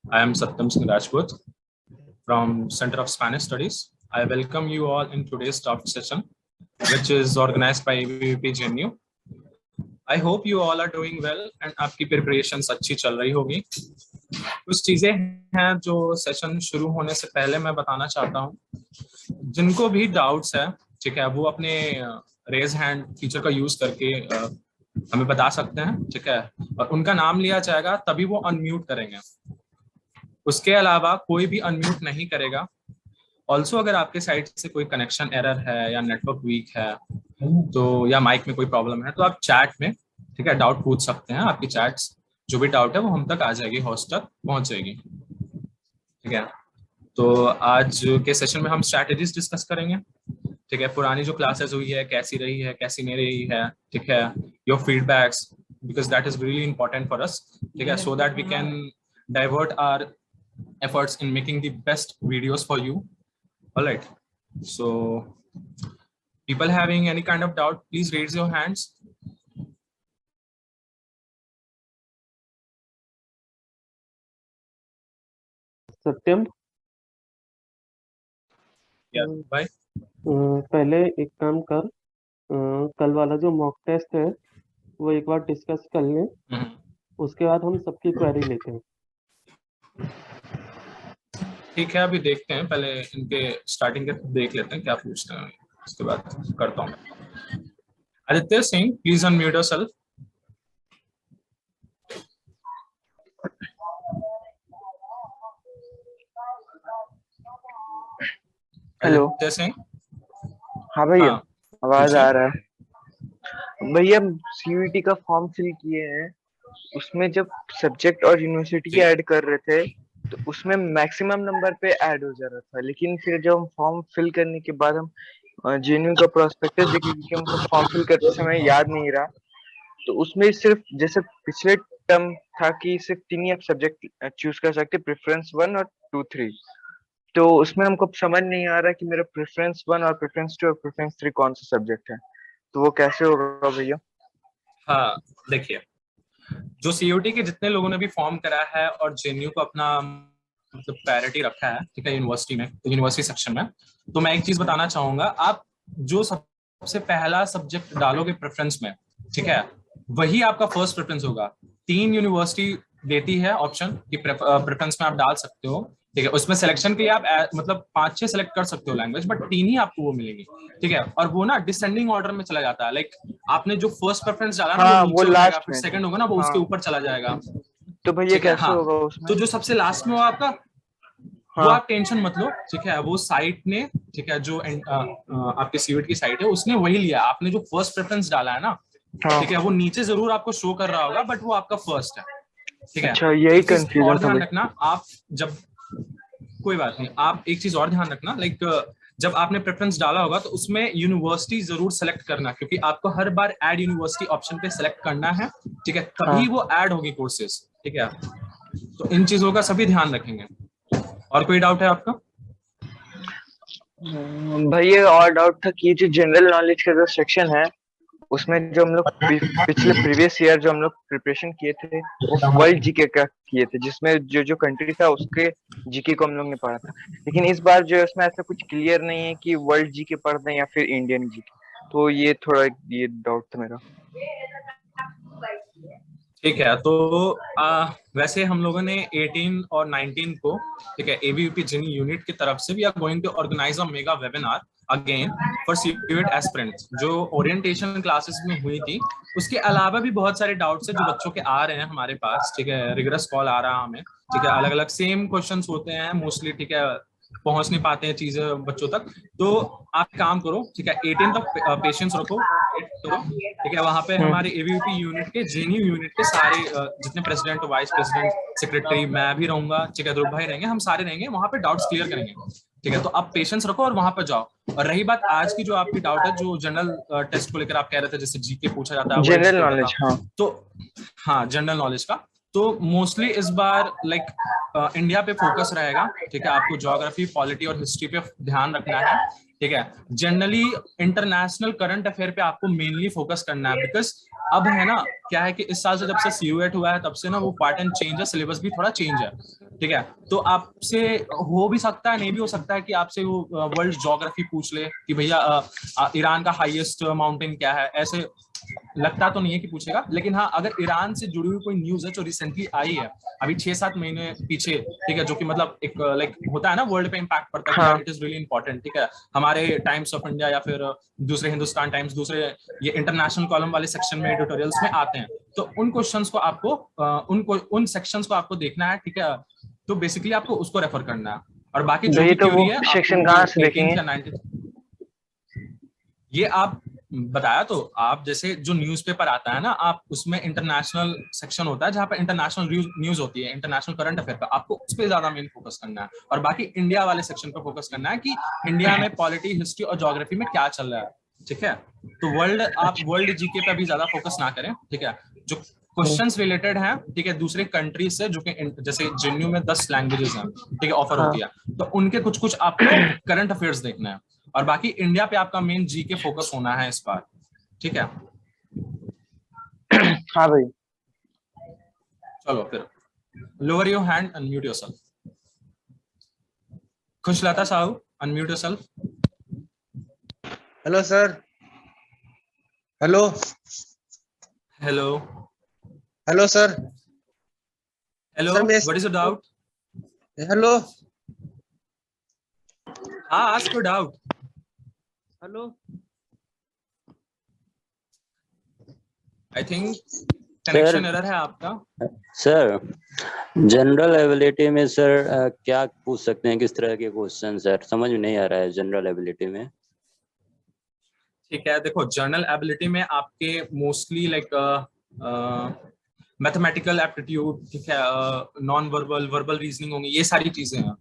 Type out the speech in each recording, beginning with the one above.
I am Satyam Singh Rajput from Center of Spanish Studies. I welcome you all in today's talk session, which is organized by ABVP JNU. I hope you all are doing well and आपकी preparations अच्छी चल रही होगी। कुछ चीजें हैं जो session शुरू होने से पहले मैं बताना चाहता हूँ। जिनको भी डाउट्स है, ठीक है, वो अपने रेज हैंड फीचर का यूज करके हमें बता सकते हैं, ठीक है, और उनका नाम लिया जाएगा तभी वो अनम्यूट करेंगे। उसके अलावा कोई भी अनम्यूट नहीं करेगा। ऑल्सो अगर आपके साइड से कोई कनेक्शन एरर है या नेटवर्क वीक है तो या माइक में कोई प्रॉब्लम है तो आप चैट में, ठीक है, डाउट पूछ सकते हैं। आपकी चैट्स जो भी डाउट है वो हम तक आ जाएगी, होस्ट तक पहुंच जाएगी, ठीक है। तो आज के सेशन में हम स्ट्रैटेजीज डिस्कस करेंगे, ठीक है। पुरानी जो क्लासेस हुई है कैसी रही है, कैसी नहीं रही है, ठीक है। Your feedbacks, because that is really important for us, ठीक है, so that we can divert our efforts in making the best videos for you. All right, so people having any kind of doubt, please raise your hands. Satyam, bye. पहले एक काम कर, कल वाला जो mock test है वो एक बार डिस्कस कर लें, उसके बाद हम सबकी क्वेरी लेते हैं। ठीक है, अभी देखते हैं, पहले इनके स्टार्टिंग के देख लेते हैं क्या पूछते हैं, उसके बाद करता हूँ। Aditya Singh, please unmute yourself. Hello Aditya Singh. हाँ भैया, हाँ, आवाज आ रहा है भैया। सीयूईटी का फॉर्म फिल किए हैं, उसमें जब सब्जेक्ट और यूनिवर्सिटी ऐड कर रहे थे तो उसमें मैक्सिमम नंबर पे ऐड हो जा रहा था, लेकिन फिर जब हम फॉर्म फिल करने के बाद हम जेएनयू का प्रोस्पेक्टस देखे, क्योंकि हमको फॉर्म फिल करते समय याद नहीं रहा, तो उसमें सिर्फ जैसे पिछले टर्म था कि सिर्फ 3 ही सब्जेक्ट चूज कर सकते, प्रेफरेंस 1 और 2, 3। तो उसमें हमको समझ नहीं आ रहा कि मेरा प्रेफरेंस 1 और प्रेफरेंस 2 और प्रेफरेंस 3 कौन सा सब्जेक्ट है, तो वो कैसे होगा भैया? हाँ, देखिए, जो सीयूटी के जितने लोगों ने भी फॉर्म करा है और जेएनयू को अपना मतलब प्रायोरिटी रखा है, ठीक है, यूनिवर्सिटी में, यूनिवर्सिटी सेक्शन में, तो मैं एक चीज बताना चाहूंगा। आप जो सबसे पहला सब्जेक्ट डालोगे प्रेफरेंस में, ठीक है, वही आपका फर्स्ट प्रेफरेंस होगा। 3 यूनिवर्सिटी देती है ऑप्शन कि प्रेफरेंस में आप डाल सकते हो, ठीक है। उसमें सिलेक्शन के लिए आप मतलब 5-6 सेलेक्ट कर सकते हो लैंग्वेज, बट 3 ही आपको वो मिलेंगी, ठीक है। और वो ना डिसेंडिंग ऑर्डर में चला जाता है, लाइक आपने जो फर्स्ट प्रेफरेंस डाला ना हाँ, वो नीचे लास्ट फिर में सेकंड होगा ना वो उसके ऊपर चला जाएगा। तो भैया कैसे हाँ, होगा उसमें? तो जो सबसे लास्ट में हो आपका, वो आप टेंशन मत लो, ठीक है। वो साइट ने, ठीक है, जो आपके सीयूईटी की साइट है उसने वही लिया। आपने जो फर्स्ट प्रेफरेंस डाला है ना, ठीक है, वो नीचे जरूर आपको शो कर रहा होगा, बट वो आपका फर्स्ट है, ठीक है। अच्छा, यही कंफ्यूजन और ध्यान था रखना आप जब, कोई बात नहीं, आप एक चीज और ध्यान रखना, लाइक जब आपने प्रेफरेंस डाला होगा तो उसमें यूनिवर्सिटी जरूर सेलेक्ट करना, क्योंकि आपको हर बार ऐड यूनिवर्सिटी ऑप्शन पे सेलेक्ट करना है, ठीक है, तभी वो ऐड होगी कोर्सेज, ठीक है। तो इन चीजों का सभी ध्यान रखेंगे। और कोई डाउट है आपका? भैया और डाउट था कि जो जनरल नॉलेज का जो सेक्शन है उसमें जो हम लोग पिछले प्रीवियस ईयर जो हम लोग प्रिपरेशन किए थे वो वर्ल्ड जीके का किए थे, जिसमें जो जो कंट्री था उसके जीके को हम लोग ने पढ़ा था, लेकिन इस बार जो है उसमें ऐसा कुछ क्लियर नहीं है कि वर्ल्ड जीके पढ़ दें या फिर इंडियन जीके, तो ये थोड़ा ये डाउट था मेरा। ठीक है, तो वैसे हम लोगों ने 18 और 19 को, ठीक है, एबीवीपी जेएनयू यूनिट की तरफ से we are going to organize a mega webinar again for CUET aspirants. जो ओरिएंटेशन क्लासेस में हुई थी, उसके अलावा भी बहुत सारे डाउट्स है जो बच्चों के आ रहे हैं हमारे पास, ठीक है। रिगरस कॉल आ रहा है हमें, ठीक है, अलग अलग सेम क्वेश्चंस होते हैं मोस्टली, ठीक है, पहुंच नहीं पाते हैं चीजें बच्चों तक। तो आप काम करो, ठीक है, 18 तक पेशेंस रखो, वेट करो, ठीक है। वहां पे हमारे एबीवीपी यूनिट के, जेएनयू यूनिट के सारे जितने प्रेसिडेंट, वाइस प्रेसिडेंट, सेक्रेटरी, मैं भी रहूंगा, ठीक है, ध्रुव भाई रहेंगे, हम सारे रहेंगे वहां पे, डाउट्स क्लियर करेंगे, ठीक है। तो आप पेशेंस रखो और वहां पर जाओ। और रही बात आज की जो आपकी डाउट है, जो जनरल टेस्ट को लेकर आप कह रहे थे, जैसे जीके पूछा जाता है, जनरल नॉलेज, हाँ, तो हाँ, जनरल नॉलेज का तो मोस्टली इस बार लाइक इंडिया पे फोकस रहेगा, ठीक है। आपको ज्योग्राफी, पॉलिटी और हिस्ट्री पे ध्यान रखना है, ठीक है। जनरली इंटरनेशनल करंट अफेयर पे आपको मेनली फोकस करना है, बिकॉज अब है ना क्या है कि इस साल से जब से सीयूएट हुआ है तब से ना वो पैटर्न चेंज है, सिलेबस भी थोड़ा चेंज है, ठीक है, तो आपसे हो भी सकता है, नहीं भी हो सकता है कि आपसे वो वर्ल्ड ज्योग्राफी पूछ ले कि भैया ईरान का हाईएस्ट माउंटेन क्या है, ऐसे लगता तो नहीं है कि पूछेगा। लेकिन हाँ, अगर ईरान से जुड़ी हुई कोई न्यूज है जो रिसेंटली आई है अभी 6-7 महीने पीछे, ठीक है, जो कि मतलब एक लाइक होता है ना, वर्ल्ड पे इम्पैक्ट पड़ता है, इट इज रियली इंपॉर्टेंट, ठीक है, हमारे टाइम्स ऑफ इंडिया या फिर दूसरे हिंदुस्तान टाइम्स, दूसरे ये इंटरनेशनल कॉलम वाले सेक्शन में एडिटोरियल्स में आते हैं, तो उन क्वेश्चंस को आपको उन सेक्शंस को आपको देखना है, ठीक है, तो बेसिकली आपको उसको रेफर करना है। और बाकी जो भी तो वो क्यूरी है सेक्शन कहाँ से 18 देखेंगे? या 19 ये आप बताया, तो आप जैसे जो न्यूज़पेपर आता है ना, आप उसमें इंटरनेशनल सेक्शन होता है जहाँ पे इंटरनेशनल न्यूज होती है, इंटरनेशनल करंट अफेयर का, आपको उस पर ज्यादा मेन फोकस करना है, और बाकी इंडिया वाले सेक्शन पे फोकस करना है कि इंडिया में पॉलिटी, हिस्ट्री और ज्योग्राफी में क्या चल रहा है, ठीक है। तो आप वर्ल्ड जीके पे भी ज्यादा फोकस ना करें, ठीक है। जो क्वेश्चंस रिलेटेड हैं, ठीक है, दूसरे कंट्रीज से, जो कि जैसे जेएनयू में 10 लैंग्वेजेस हैं, ठीक है, ऑफर होती है, तो उनके कुछ कुछ आपको करंट अफेयर्स देखना है, और बाकी इंडिया पे आपका मेन जीके फोकस होना है इस बार, ठीक है। हाँ भाई। चलो फिर, lower your hand, unmute yourself. Khushlata Sahu, unmute yourself. Hello sir. Hello hello. Hello sir. Hello, sir मैं what is your doubt? Hello हाँ, ask your doubt. Hello I think connection error है आपका। सर जनरल एबिलिटी में sir क्या पूछ सकते हैं, किस तरह के क्वेश्चन सर, समझ में नहीं आ रहा है जनरल एबिलिटी में। ठीक है, देखो जनरल एबिलिटी में आपके मोस्टली लाइक मैथमेटिकल एप्टीट्यूड, ठीक है, नॉन वर्बल, वर्बल रीजनिंग होंगी, ये सारी चीजें हैं,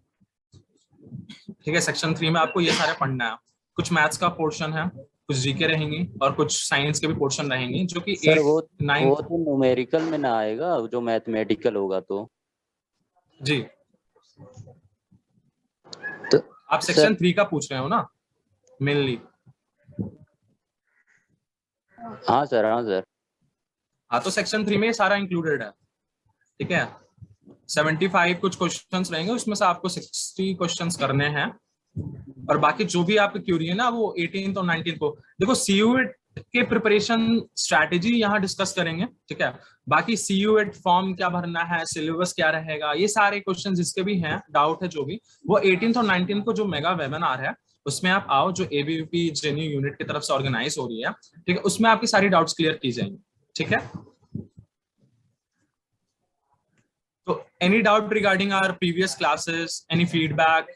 ठीक है। सेक्शन 3 में आपको ये सारे पढ़ना है, कुछ मैथ्स का पोर्शन है, कुछ जीके रहेंगी और कुछ साइंस के भी पोर्शन रहेंगे, जो कि सर 8, 9 वो तो न्यूमेरिकल में ना आएगा, जो मैथमेटिकल होगा तो जी। तो आप सेक्शन 3 का पूछ रहे हो ना मेनली? हाँ सर, हाँ सर। हाँ, तो सेक्शन 3 में ये सारा इंक्लूडेड है, ठीक है। 75 कुछ क्वेश्चंस रहेंगे, उसमें से आपको 60 क्वेश्चंस करने हैं, और बाकी जो भी आपकी क्यूरी है ना, वो 18 और 19 को देखो, सीयूएट के प्रिपरेशन स्ट्रैटेजी यहाँ डिस्कस करेंगे, ठीक है। बाकी सीयूएट फॉर्म क्या भरना है, सिलेबस क्या रहेगा, ये सारे क्वेश्चन जिसके भी हैं, डाउट है जो भी, वो 18 और 19 को जो मेगा वेबिनार है उसमें आप आओ, जो एबीवीपी जेएनयू यूनिट की तरफ से ऑर्गेनाइज हो रही है, ठीक है, उसमें आपकी सारी डाउट्स क्लियर की जाएंगी, ठीक है। तो any doubt regarding our previous classes, any feedback,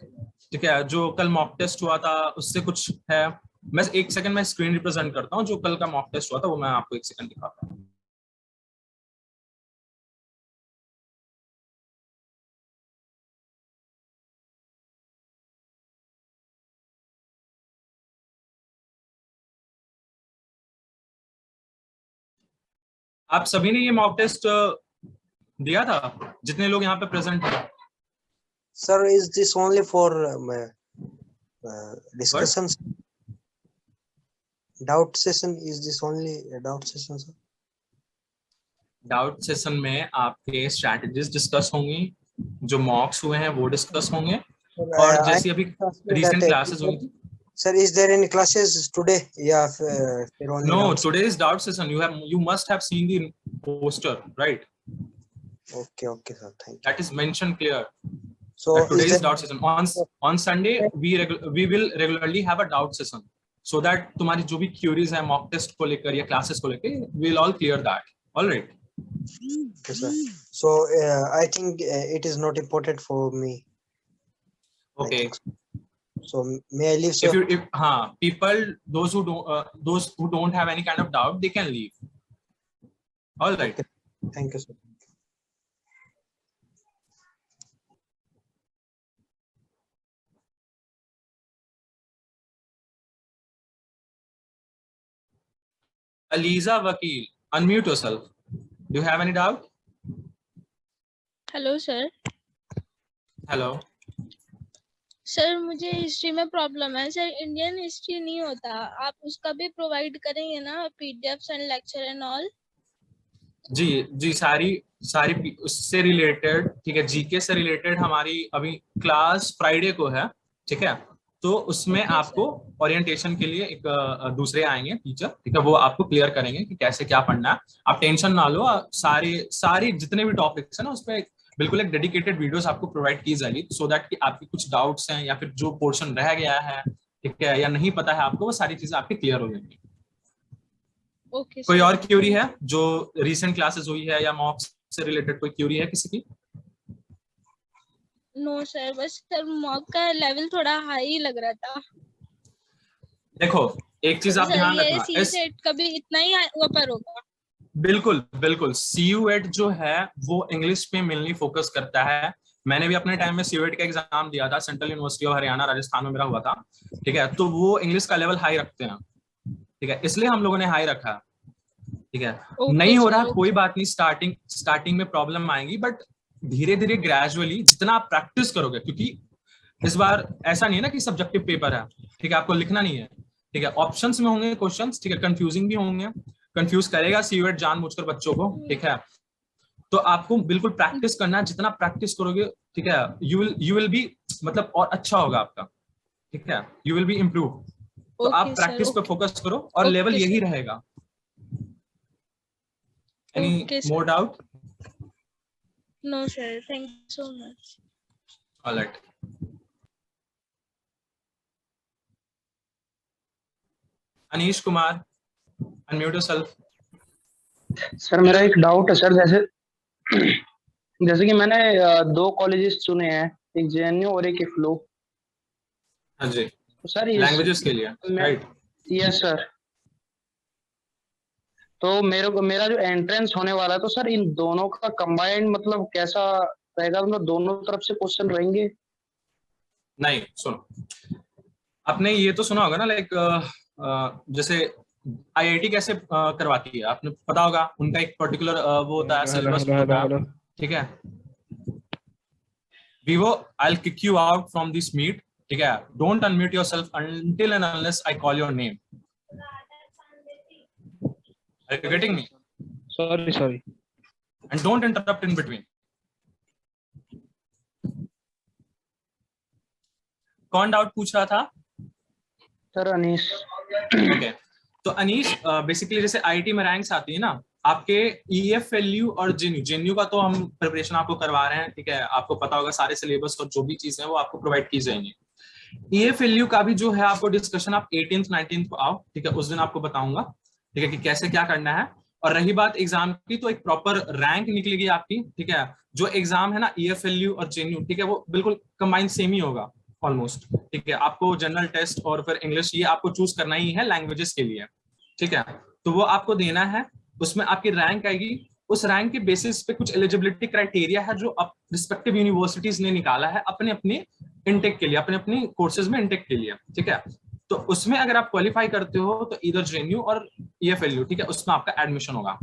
ठीक है, जो कल मॉक टेस्ट हुआ था उससे कुछ है? मैं एक सेकंड में स्क्रीन रिप्रेजेंट करता हूँ, जो कल का मॉक टेस्ट हुआ था वो मैं आपको एक सेकंड दिखाता हूँ। आप सभी ने ये मॉक टेस्ट दिया था, जितने लोग यहाँ पे प्रेजेंट थे? Sir, is this only for discussions? Doubt session, is this only a doubt session, sir? Doubt session में आपके स्ट्रैटेजीज डिस्कस होंगी, जो मॉक्स हुए हैं वो डिस्कस होंगे, और जैसी अभी रिसेंट क्लासेस हुई थी। Sir, is there any classes today? Yeah, only No, doubts. today is doubt session. You must have seen the poster, right? Okay, sir. Thank you. That is mentioned clear. So today is doubt session. On Sunday we will regularly have a doubt session, so that तुम्हारी जो भी queries है mock test को लेकर या classes को लेकर, we will all clear that. All right. Okay, sir. So I think it is not important for me. Okay. So may I leave, sir? People, those who don't have any kind of doubt, they can leave. All right. Okay. Thank you, sir. Aliza Vakil, unmute yourself. Do you have any doubt? Hello sir. Hello sir मुझे history में problem है sir, Indian history नहीं होता, आप उसका भी provide करेंगे ना, PDFs and lecture and all? जी जी, सारी उससे रिलेटेड, ठीक है, जीके से रिलेटेड हमारी अभी क्लास फ्राइडे को है, ठीक है। तो उसमें ओके आपको सर। ओरिएंटेशन के लिए एक दूसरे आएंगे टीचर, ठीक है, वो आपको क्लियर करेंगे कि कैसे क्या पढ़ना है। आप टेंशन ना लो, सारी जितने भी टॉपिक्स है ना, उस पर बिल्कुल एक डेडिकेटेड वीडियोस आपको प्रोवाइड की जाएगी, सो दैट कि आपके कुछ डाउट्स हैं या फिर जो पोर्शन रह गया है, ठीक है, या नहीं पता है आपको, वो सारी चीजें आपकी क्लियर हो जाएंगी। ओके कोई सर। और क्यूरी है जो रिसेंट क्लासेस हुई है या मॉक से रिलेटेड कोई क्यूरी है किसी की? नो सर, बस सर मॉक का लेवल थोड़ा हाई लग रहा था। देखो, एक चीज आप सर ध्यान ये रखना, सी इस सेट कभी इतना ही ऊपर होगा? बिल्कुल बिल्कुल, सीयूएट जो है वो इंग्लिश पे मेनली फोकस करता है। मैंने भी अपने टाइम में सीयूएट का एग्जाम दिया था, central university of Haryana Rajasthan में मेरा हुआ था, ठीक है। तो वो इंग्लिश का लेवल हाई रखते हैं, ठीक है, इसलिए हम लोगों ने हाई रखा, ठीक है। ओके नहीं हो रहा सर। कोई बात नहीं, स्टार्टिंग में प्रॉब्लम आएंगी, बट धीरे धीरे ग्रेजुअली जितना आप प्रैक्टिस करोगे, क्योंकि इस बार ऐसा नहीं है ना कि सब्जेक्टिव पेपर है, ठीक है, आपको लिखना नहीं है, ठीक है, ऑप्शंस में होंगे क्वेश्चंस, ठीक है, कंफ्यूजिंग भी होंगे, कंफ्यूज करेगा सीयूएट जानबूझकर बच्चों को, ठीक है। तो आपको बिल्कुल प्रैक्टिस करना है, जितना प्रैक्टिस करोगे, ठीक है, यू विल बी, मतलब और अच्छा होगा आपका, ठीक है, यू विल बी इम्प्रूव। तो आप ओके सर। प्रैक्टिस पे फोकस करो और लेवल ओके यही सर। रहेगा। Any okay more sir. Doubt? No sir, thank you so much. All right, Anish Kumar, unmute yourself. Sir मेरा एक डाउट है सर, जैसे कि मैंने दो कॉलेजेस चुने हैं, एक जेएनयू और एक इफ्लू। हाँ जी, तो सर लैंग्वेजेस के लिए, राइट? Yes sir. तो मेरा जो एंट्रेंस होने वाला है, तो सर इन दोनों का कंबाइंड मतलब कैसा रहेगा, मतलब दोनों तरफ से क्वेश्चन रहेंगे? नहीं, सुनो, आपने ये तो सुना होगा ना, लाइक जैसे आईआईटी कैसे करवाती है, आपने पता होगा, उनका एक पर्टिकुलर वो होता है, सिलेबस होता है, ठीक है। Vivo, I will kick you out from this meet, ठीक है, don't unmute yourself until and unless I call your name. Are you getting me? Sorry. And don't interrupt in between. कौन डाउट पूछ रहा था? सर अनीश। ओके, तो Anish, basically जैसे IT में ranks आती है ना, आपके ईएफएलयू और जेएनयू का तो हम प्रिपरेशन आपको करवा रहे हैं, ठीक है, आपको पता होगा सारे सिलेबस और जो भी चीजें हैं वो आपको प्रोवाइड की जाएंगी। ईएफएलयू का भी जो है आपको डिस्कशन, आप 18th 19th को आओ, ठीक है, उस दिन आपको बताऊंगा, ठीक है, कि कैसे क्या करना है। और रही बात एग्जाम की, तो एक प्रॉपर रैंक निकलेगी आपकी, ठीक है। जो एग्जाम है ना ईएफएलयू और जेएनयू, ठीक है, वो बिल्कुल कंबाइंड सेम ही होगा ऑलमोस्ट, ठीक है। आपको जनरल टेस्ट और फिर इंग्लिश ये आपको चूज करना ही है लैंग्वेजेस के लिए, ठीक है। तो वो आपको देना है, उसमें आपकी रैंक आएगी, उस रैंक के बेसिस पे कुछ एलिजिबिलिटी क्राइटेरिया है जो रिस्पेक्टिव यूनिवर्सिटीज ने निकाला है अपने अपने इनटेक के लिए, अपने अपने कोर्सेज में इनटेक के लिए, ठीक है। तो उसमें अगर आप क्वालिफाई करते हो तो इधर जेएनयू और ईएफएलयू, ठीक है, उसमें आपका एडमिशन होगा।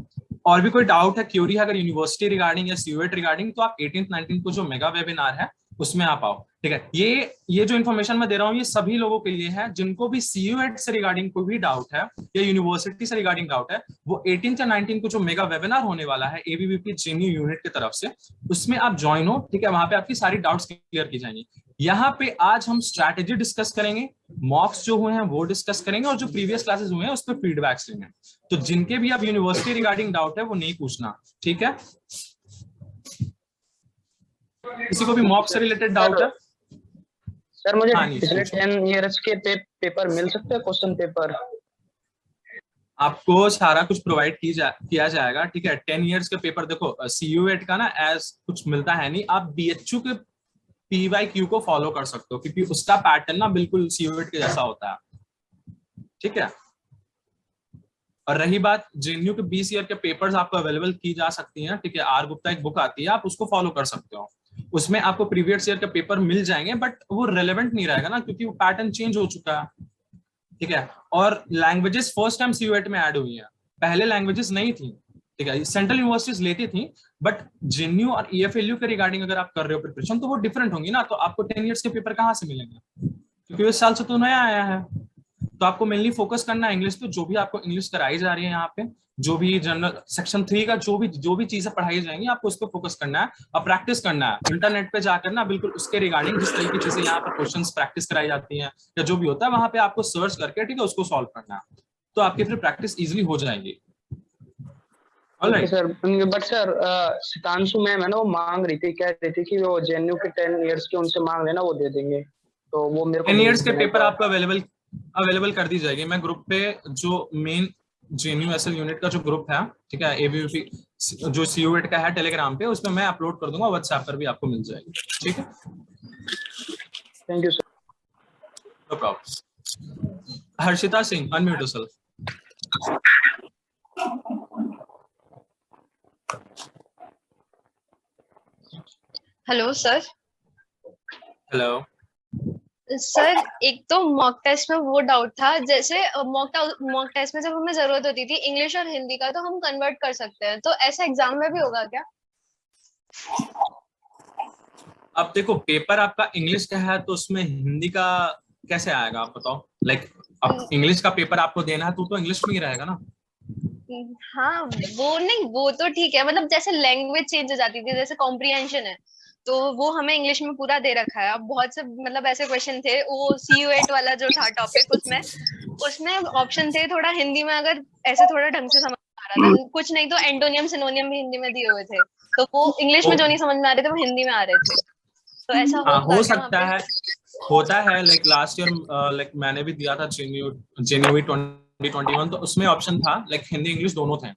और भी कोई डाउट है, क्यूरी है अगर यूनिवर्सिटी रिगार्डिंग या सीयूएट रिगार्डिंग, तो आप 18th 19th को जो मेगा वेबिनार है उसमें आप आओ, ठीक है। ये जो इन्फॉर्मेशन मैं दे रहा हूँ ये सभी लोगों के लिए है जिनको भी सीयूएट से रिगार्डिंग कोई भी डाउट है या यूनिवर्सिटी से रिगार्डिंग डाउट है। वो 18th या 19th को जो मेगा वेबिनार होने वाला है एबीवीपी जेएनयू यूनिट की तरफ से, उसमें आप ज्वाइन हो, ठीक है, वहां पे आपकी सारी डाउट्स क्लियर की जाएंगी। यहाँ पे आज हम स्ट्रैटेजी डिस्कस करेंगे, मॉक्स जो हुए हैं वो डिस्कस करेंगे, और जो प्रीवियस क्लासेस हुए हैं उस पर फीडबैक्स लेंगे। तो जिनके भी आप यूनिवर्सिटी रिगार्डिंग डाउट है वो नहीं पूछना, ठीक है। किसी को भी मॉक से रिलेटेड डाउट है? सर मुझे हाँ, पिछले 10 इयर्स के पेपर मिल सकते हैं, क्वेश्चन पेपर? आपको सारा कुछ प्रोवाइड किया जाएगा, ठीक है। 10 इयर्स के पेपर, देखो सीयूएट का ना एज कुछ मिलता है नहीं, आप बीएचयू के पीवाईक्यू को फॉलो कर सकते हो, क्योंकि उसका पैटर्न ना बिल्कुल सीयूएट के जैसा होता है, ठीक है। और रही बात जेएनयू के 20 ईयर के पेपर्स आपको अवेलेबल की जा सकती हैं, ठीक है। आर गुप्ता एक बुक आती है, आप उसको फॉलो कर सकते हो, उसमें आपको प्रीवियस ईयर के पेपर मिल जाएंगे, बट वो रेलेवेंट नहीं रहेगा ना, क्योंकि वो पैटर्न चेंज हो चुका है, ठीक है। और लैंग्वेजेस फर्स्ट टाइम सीयूएट में ऐड हुई है, पहले लैंग्वेजेस नहीं थी, ठीक है, सेंट्रल यूनिवर्सिटीज लेती थी, बट जेएनयू और ईएफएलयू के रिगार्डिंग अगर आप कर रहे हो प्रिपरेशन तो वो डिफरेंट होंगी ना, तो आपको 10 इयर्स के पेपर कहाँ से मिलेंगे, क्योंकि इस साल से तो नया आया है। तो तो आपको मेनली फोकस करना है इंग्लिश पे, जो भी आपको इंग्लिश कराई जा रही है यहाँ पे, जो भी जनरल सेक्शन 3 का जो भी चीजें पढ़ाई जाएंगी आपको उस पर फोकस करना है और प्रैक्टिस करना है। इंटरनेट पे जाकर ना बिल्कुल उसके रिगार्डिंग जिस तरीके की चीजें यहाँ पर क्वेश्चंस प्रैक्टिस कराई जाती हैं या जो भी होता है वहां पे आपको सर्च करके, ठीक है, उसको सॉल्व करना है, तो आपकी फिर प्रैक्टिस इजिली हो जाएगी। Okay sir, but sir Sitanshu ma'am है ना, वो मांग रही थी, कह रही थी कि वो जेएनयू के 10 इयर्स के उनसे मांग लेना, वो दे देंगे, तो वो मेरे को 10 इयर्स के पेपर आपको अवेलेबल कर दी जाएगी। मैं ग्रुप पे जो मेन जेएनयूएसएल यूनिट का जो ग्रुप है, ठीक है, एबीवीपी जो सीयूएट का है टेलीग्राम पे, उसमें मैं अपलोड कर दूंगा, व्हाट्सएप पर भी आपको मिल जाएगी, ठीक है। Thank you sir. No problem. Harshita Singh, unmute yourself. Hello sir. Hello sir, एक तो मॉक टेस्ट में वो डाउट था, जैसे मॉक टेस्ट में जब हमें जरूरत होती थी इंग्लिश और हिंदी का, तो हम कन्वर्ट कर सकते हैं, तो ऐसा एग्जाम में भी होगा क्या? अब देखो, पेपर आपका इंग्लिश का है तो उसमें हिंदी का कैसे आएगा, आप बताओ। लाइक अब इंग्लिश का पेपर आपको देना है तो इंग्लिश में ही रहेगा ना। हाँ, वो नहीं, वो तो ठीक है, मतलब जैसे लैंग्वेज चेंज हो जाती थी, जैसे कॉम्प्रिहेंशन है तो वो हमें इंग्लिश में पूरा दे रखा है। अब बहुत से मतलब ऐसे क्वेश्चन थे, वो CU8 वाला जो था टॉपिक, उसमें ऑप्शन थे थोड़ा हिंदी में, अगर ऐसे थोड़ा ढंग से समझ आ रहा था, कुछ नहीं तो एंटोनियम सिनोनियम भी हिंदी में दिए हुए थे, तो वो इंग्लिश में जो नहीं समझ में आ रहे थे वो हिंदी में आ रहे थे, तो ऐसा हो सकता है, होता है। लाइक लास्ट ईयर लाइक मैंने भी दिया था जेएनयू 2021, तो उसमें ऑप्शन था लाइक हिंदी इंग्लिश दोनों थे।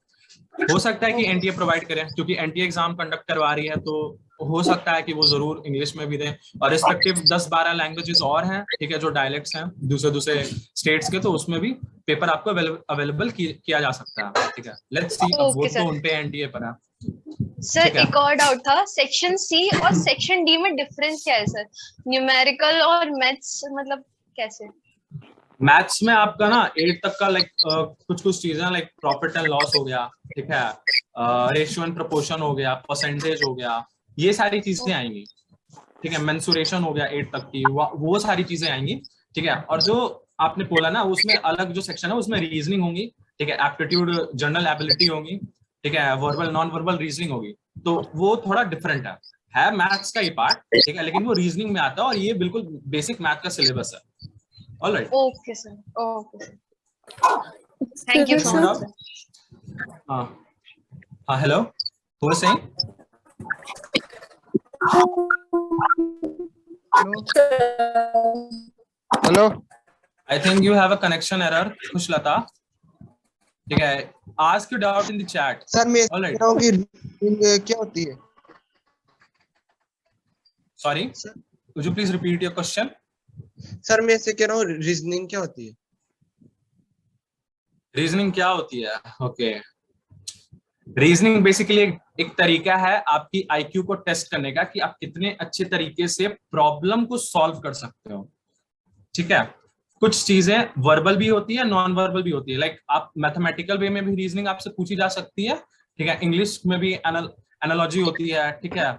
हो सकता है कि एनटीए प्रोवाइड करें, क्योंकि एनटीए एग्जाम कंडक्ट करवा रही है, तो हो सकता है कि वो जरूर इंग्लिश में भी दें। और रिस्पेक्टिव 10-12 लैंग्वेजेस और हैं, ठीक है, जो डायलेक्ट्स हैं दूसरे स्टेट्स के, तो उसमें भी पेपर आपको अवेलेबल किया जा सकता है, ठीक है। लेट्स सी, अब वो तो उन पे एनटीए पर है। सर एक और डाउट था, सेक्शन सी और सेक्शन डी में डिफरेंस क्या है सर? न्यूमेरिकल और मैथ्स, मतलब कैसे? मैथ्स में आपका ना 8 तक का लाइक कुछ चीजें लाइक प्रॉफिट एंड लॉस हो गया, ठीक है, रेशियो एंड प्रोपोर्शन हो गया, परसेंटेज हो गया, ये सारी चीजें आएंगी, ठीक है। मेंसुरेशन हो गया 8 तक की, वो सारी चीजें आएंगी, ठीक है। और जो आपने बोला ना, उसमें अलग जो सेक्शन है उसमें रीजनिंग होंगी, ठीक है, एप्टीट्यूड, जनरल एबिलिटी होंगी, ठीक है, वर्बल नॉन वर्बल रीजनिंग होगी, तो वो थोड़ा डिफरेंट है मैथ्स का ही पार्ट, ठीक है, लेकिन वो रीजनिंग में आता है और ये बिल्कुल बेसिक मैथ का सिलेबस है। Alright, okay sir, okay sir, thank you so much. हाँ, hello, who is saying? Hello, I think you have a connection error, Kushlata. ठीक है, ask your doubt in the chat. Sir मैं All right. कह रहा हूँ कि क्या होती है? Sorry, would you please repeat your question? Sir मैं ऐसे कह रहा हूँ, रीजनिंग क्या होती है? रीजनिंग क्या होती है? ओके, रीजनिंग बेसिकली एक तरीका है आपकी आईक्यू को टेस्ट करने का, कि आप कितने अच्छे तरीके से प्रॉब्लम को सॉल्व कर सकते हो, ठीक है। कुछ चीजें वर्बल भी होती है, नॉन वर्बल भी होती है। लाइक आप मैथमेटिकल वे में भी रीजनिंग आपसे पूछी जा सकती है, ठीक है। इंग्लिश में भी एनालॉजी होती है, ठीक है,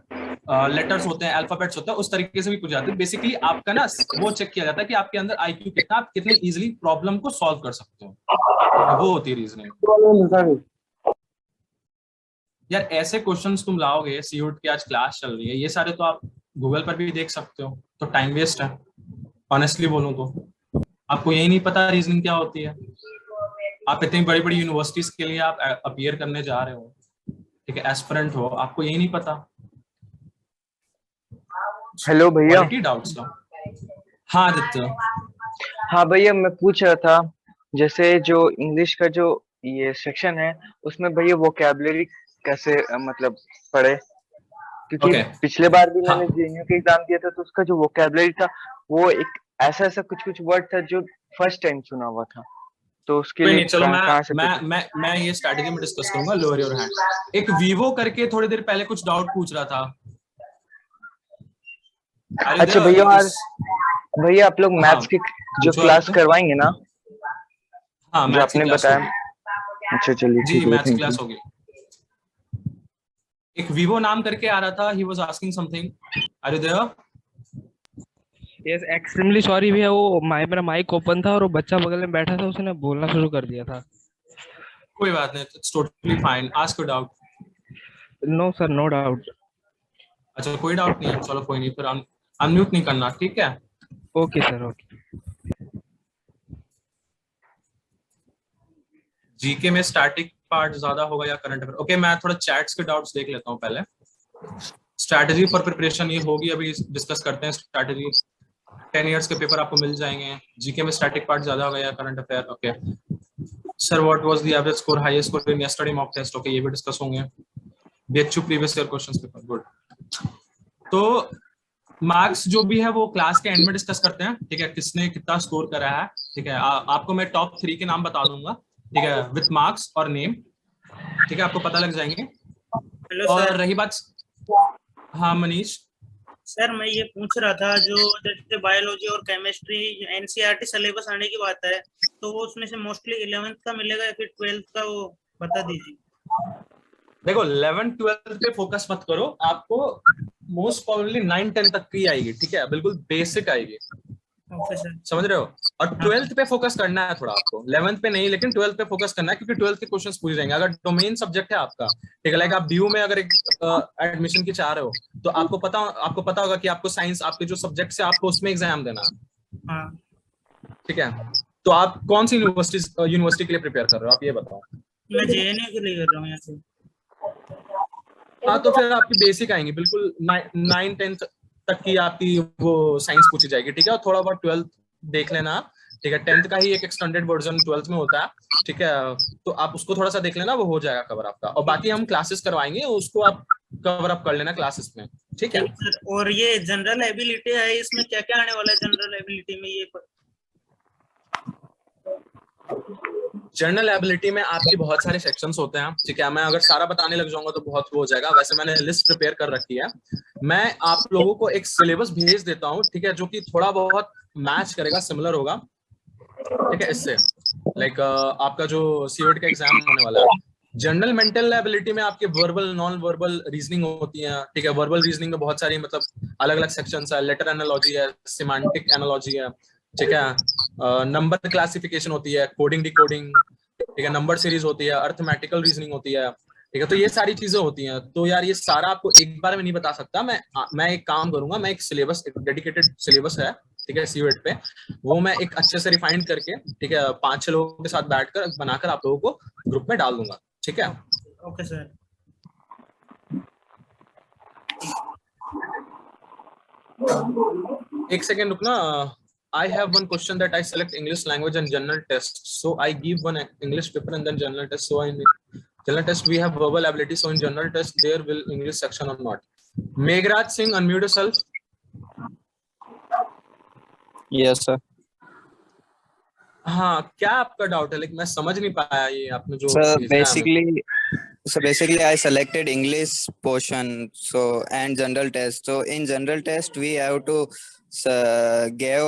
लेटर्स होते हैं, अल्फाबेट्स होते हैं, उस तरीके से भी पूछ जाते हैं। बेसिकली आपका ना वो चेक किया जाता है कि आपके अंदर आईक्यू कितना, आप कितने इजीली प्रॉब्लम को सॉल्व कर सकते हो, वो होती है रीजनिंग। यार ऐसे क्वेश्चंस तुम लाओगे, सीयूट की आज क्लास चल रही है, ये सारे तो आप गूगल पर भी देख सकते हो, तो टाइम वेस्ट है। ऑनेस्टली बोलूं तो आपको यही नहीं पता रीजनिंग क्या होती है। आप इतनी बड़ी बड़ी यूनिवर्सिटीज के लिए आप अपीयर करने जा रहे हो, ठीक है, एस्पिरेंट हो, आपको यही नहीं पता। हेलो भैया। डाउट्स लो। हाँ आदित्य। हाँ भैया, मैं पूछ रहा था, जैसे जो इंग्लिश का जो ये सेक्शन है, उसमें भैया वोकैबुलरी कैसे मतलब पढ़े? क्योंकि पिछले बार भी मैंने जेएनयू के एग्जाम दिया था, तो उसका जो वोकैबुलरी था वो एक ऐसा कुछ वर्ड था जो फर्स्ट टाइम सुना हुआ था, तो उसके लिए चलो मैं ये स्ट्रैटेजी में डिस्कस करूंगा। Lower your hand. एक वीवो करके थोड़ी देर पहले कुछ डाउट पूछ रहा था। अच्छा भैया आप लोग मैथ्स की जो क्लास करवाएंगे ना? हाँ, जो आपने बताया। अच्छा चलिए, जी मैथ्स क्लास होगी। एक वीवो नाम करके आ रहा था, he was asking something. Are you there? Yes extremely sorry भैया, वो मेरा माइक ओपन था और वो बच्चा बगल में बैठा था, उसने बोलना शुरू कर दिया था। कोई बात नहीं, it's totally fine, ask your doubt. No sir, no doubt. अच्छा कोई डाउट नहीं है, चलो कोई नहीं, फिर अनम्यूट नहीं करना, ठीक है। Okay sir, okay. जीके में स्टैटिक पार्ट ज्यादा होगा या करंट अफेयर? ओके, मैं थोड़ा चैट्स के डाउट्स देख लेता हूँ पहले। स्ट्रैटेजी फॉर प्रिपरेशन ये होगी, अभी डिस्कस करते हैं स्ट्रैटेजी। 10 इयर्स के पेपर आपको मिल जाएंगे। जीके में स्टैटिक पार्ट ज्यादा होगा या current affair? Okay sir, what was the average score, highest score in yesterday mock test? Okay, ये भी डिस्कस होंगे। BHU previous year questions paper, good. तो मार्क्स जो भी है वो क्लास के एंड में डिस्कस करते हैं, ठीक है, किसने कितना स्कोर करा है, ठीक है। आपको मैं टॉप 3 के नाम बता दूंगा, ठीक है, विथ मार्क्स और नेम, ठीक है, आपको पता लग जाएंगे। और रही बात, हाँ मनीष सर, मैं ये पूछ रहा था, जो जैसे बायोलॉजी और केमिस्ट्री एनसीईआरटी सिलेबस आने की बात है, तो वो उसमें से मोस्टली 11th का मिलेगा या फिर 12th का, वो बता दीजिए। देखो 11th 12th पे फोकस मत करो, आपको मोस्ट प्रोबेबली 9 10 तक की आएगी, ठीक है, बिल्कुल बेसिक आएगी। ओके सर, समझ रहे हो? और 12th पे फोकस करना है थोड़ा आपको, 11th पे नहीं, लेकिन 12th पे फोकस करना है, क्योंकि 12th के क्वेश्चंस पूछ जाएंगे। अगर डोमेन सब्जेक्ट है आपका, ठीक है, लाइक आप बीयू में अगर एक एडमिशन की चाह रहे हो, तो आपको पता होगा कि आपको साइंस, आपके जो सब्जेक्ट है, आपको उसमें एग्जाम देना है, ठीक है। तो आप कौन सी यूनिवर्सिटी के लिए प्रिपेयर कर रहे हो, आप ये बताओ। मैं जेएनयू के लिए कर रहा हूँ यहाँ से। हाँ, तो फिर आपकी बेसिक आएंगी, बिल्कुल 9 10 तक की आपकी वो साइंस पूछी जाएगी, ठीक है। और थोड़ा बहुत 12th देख लेना, ठीक है। 10th का ही एक एक्सटेंडेड वर्जन 12th में होता है, ठीक है, तो आप उसको थोड़ा सा देख लेना, वो हो जाएगा कवर आपका। और बाकी हम क्लासेस करवाएंगे, उसको आप कवर अप कर लेना क्लासेस में, ठीक है। और ये जनरल एबिलिटी है, इसमें क्या क्या आने वाला है जनरल एबिलिटी में? ये जनरल एबिलिटी में आपके बहुत सारे सेक्शंस होते हैं, ठीक है। मैं अगर सारा बताने लग जाऊंगा तो बहुत हो जाएगा, वैसे मैंने लिस्ट प्रिपेयर कर रखी है। मैं आप लोगों को एक सिलेबस भेज देता हूँ, ठीक है, जो कि थोड़ा बहुत मैच करेगा, सिमिलर होगा, ठीक है, इससे लाइक आपका जो सीयूईटी का एग्जाम होने वाला है। जनरल मेंटल एबिलिटी में आपके वर्बल, नॉन वर्बल रीजनिंग होती है, ठीक है। वर्बल रीजनिंग में बहुत सारी मतलब अलग अलग सेक्शंस है, लेटर एनालॉजी है, सिमेंटिक एनालॉजी है, ठीक है। नंबर क्लासिफिकेशन होती है, कोडिंग डिकोडिंग, ठीक है, नंबर सीरीज होती है, अर्थमेटिकल रीजनिंग होती है, ठीक है। तो ये सारी चीजें होती हैं। तो यार ये सारा आपको एक बार में नहीं बता सकता मैं एक काम करूंगा, मैं एक सिलेबस, एक डेडिकेटेड सिलेबस है, ठीक है, सीयूईटी पे, वो मैं एक अच्छे से रिफाइंड करके, ठीक है, 5-6 लोगों के साथ बैठकर बनाकर आप लोगों को ग्रुप में डाल दूंगा, ठीक है। Okay sir. एक सेकेंड रुकना। I have one question that I select English language and general test. So I give one English paper and then general test. So in general test we have verbal ability. So in general test there will English section or not? Meghraj Singh, unmute yourself. Yes sir. हाँ, क्या आपका doubt है? लेकिन मैं समझ नहीं पाया ये आपने जो basically I selected English portion and general test. So in general test we have to give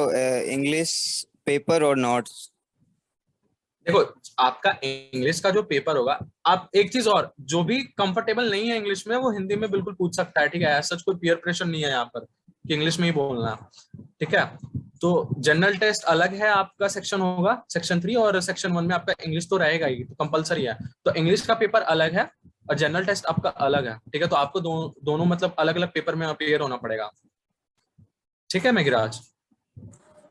English paper or not? देखो आपका इंग्लिश का जो पेपर होगा, आप एक चीज और, जो भी कंफर्टेबल नहीं है इंग्लिश में वो हिंदी में बिल्कुल पूछ सकता है, ठीक है। ऐसा कोई पीयर प्रेशर नहीं है यहाँ पर कि इंग्लिश में ही बोलना, ठीक है। तो जनरल टेस्ट अलग है, आपका सेक्शन होगा सेक्शन 3, और सेक्शन 1 में आपका इंग्लिश तो रहेगा ही, तो कंपलसरी है। तो इंग्लिश का पेपर अलग है और जनरल टेस्ट आपका अलग है, ठीक है। तो आपको दोनों मतलब अलग अलग पेपर में अपीयर होना पड़ेगा, ठीक है मेघराज।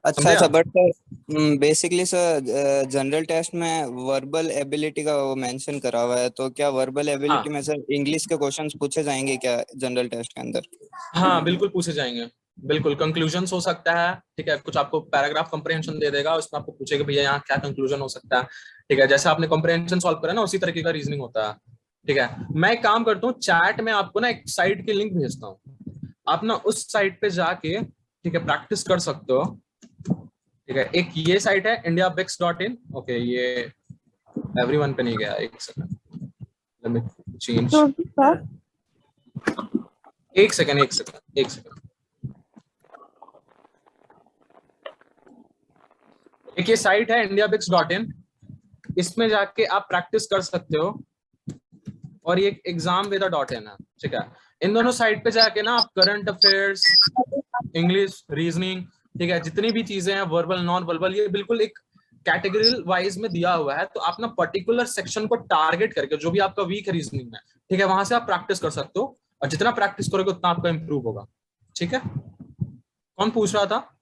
अच्छा अच्छा, but basically sir general test में वर्बल एबिलिटी का वो मेंशन करा हुआ है, तो क्या वर्बल एबिलिटी में सर इंग्लिश के क्वेश्चंस पूछे जाएंगे क्या जनरल टेस्ट के अंदर? हाँ बिल्कुल पूछे जाएंगे, बिल्कुल। कंक्लूजन्स हो सकता है, ठीक है, कुछ आपको पैराग्राफ कंप्रहेंशन दे देगा, उसमें आपको पूछेगा भैया यहाँ क्या कंक्लूजन हो सकता है, ठीक है। जैसे आपने कंप्रहेंशन सॉल्व करा ना, उसी तरीके का रीजनिंग होता है, ठीक है। मैं एक काम करता हूँ, चैट में आपको ना एक साइट की लिंक भेजता हूँ, आप ना उस साइट पे जाके, ठीक है, प्रैक्टिस कर सकते हो, ठीक है। एक ये साइट है indiabix.in, ओके, ये एवरीवन पे नहीं गया, एक सेकंड, लेट मी चेंज, एक सेकंड। एक ये साइट है indiabix.in, इसमें जाके आप प्रैक्टिस कर सकते हो, और ये examveda.in है, ठीक है। इन दोनों साइट पे जाके ना आप करंट अफेयर्स, इंग्लिश, रीजनिंग, ठीक है, जितनी भी चीजें हैं वर्बल नॉन वर्बल, ये बिल्कुल एक कैटेगरी वाइज में दिया हुआ है। तो आप ना पर्टिकुलर सेक्शन को टारगेट करके, जो भी आपका वीक है रीजनिंग में, ठीक है, वहां से आप प्रैक्टिस कर सकते हो, और जितना प्रैक्टिस करोगे उतना आपका इंप्रूव होगा। ठीक है, कौन पूछ रहा था?